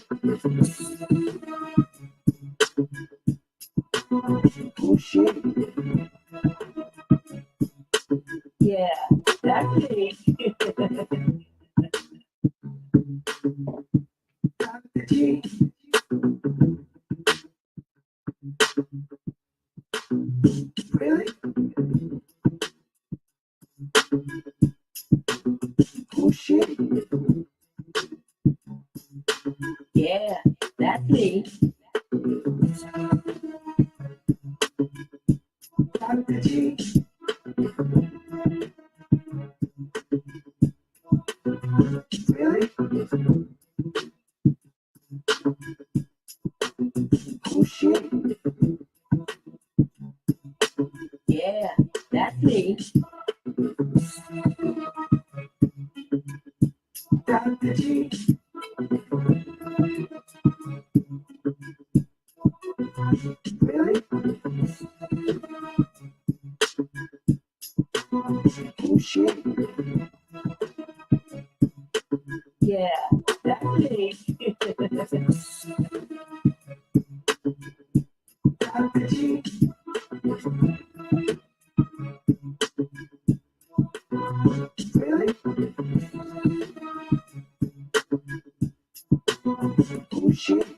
Oh shit. Yeah, that's me. Dr. G. Really? Oh shit. Yeah, that's me. Dr. G. Really? Oh shit. Yeah, that's me. Dr. G. Really? Oh shit. Yeah, that's me. Dr. G. Really? Oh shit.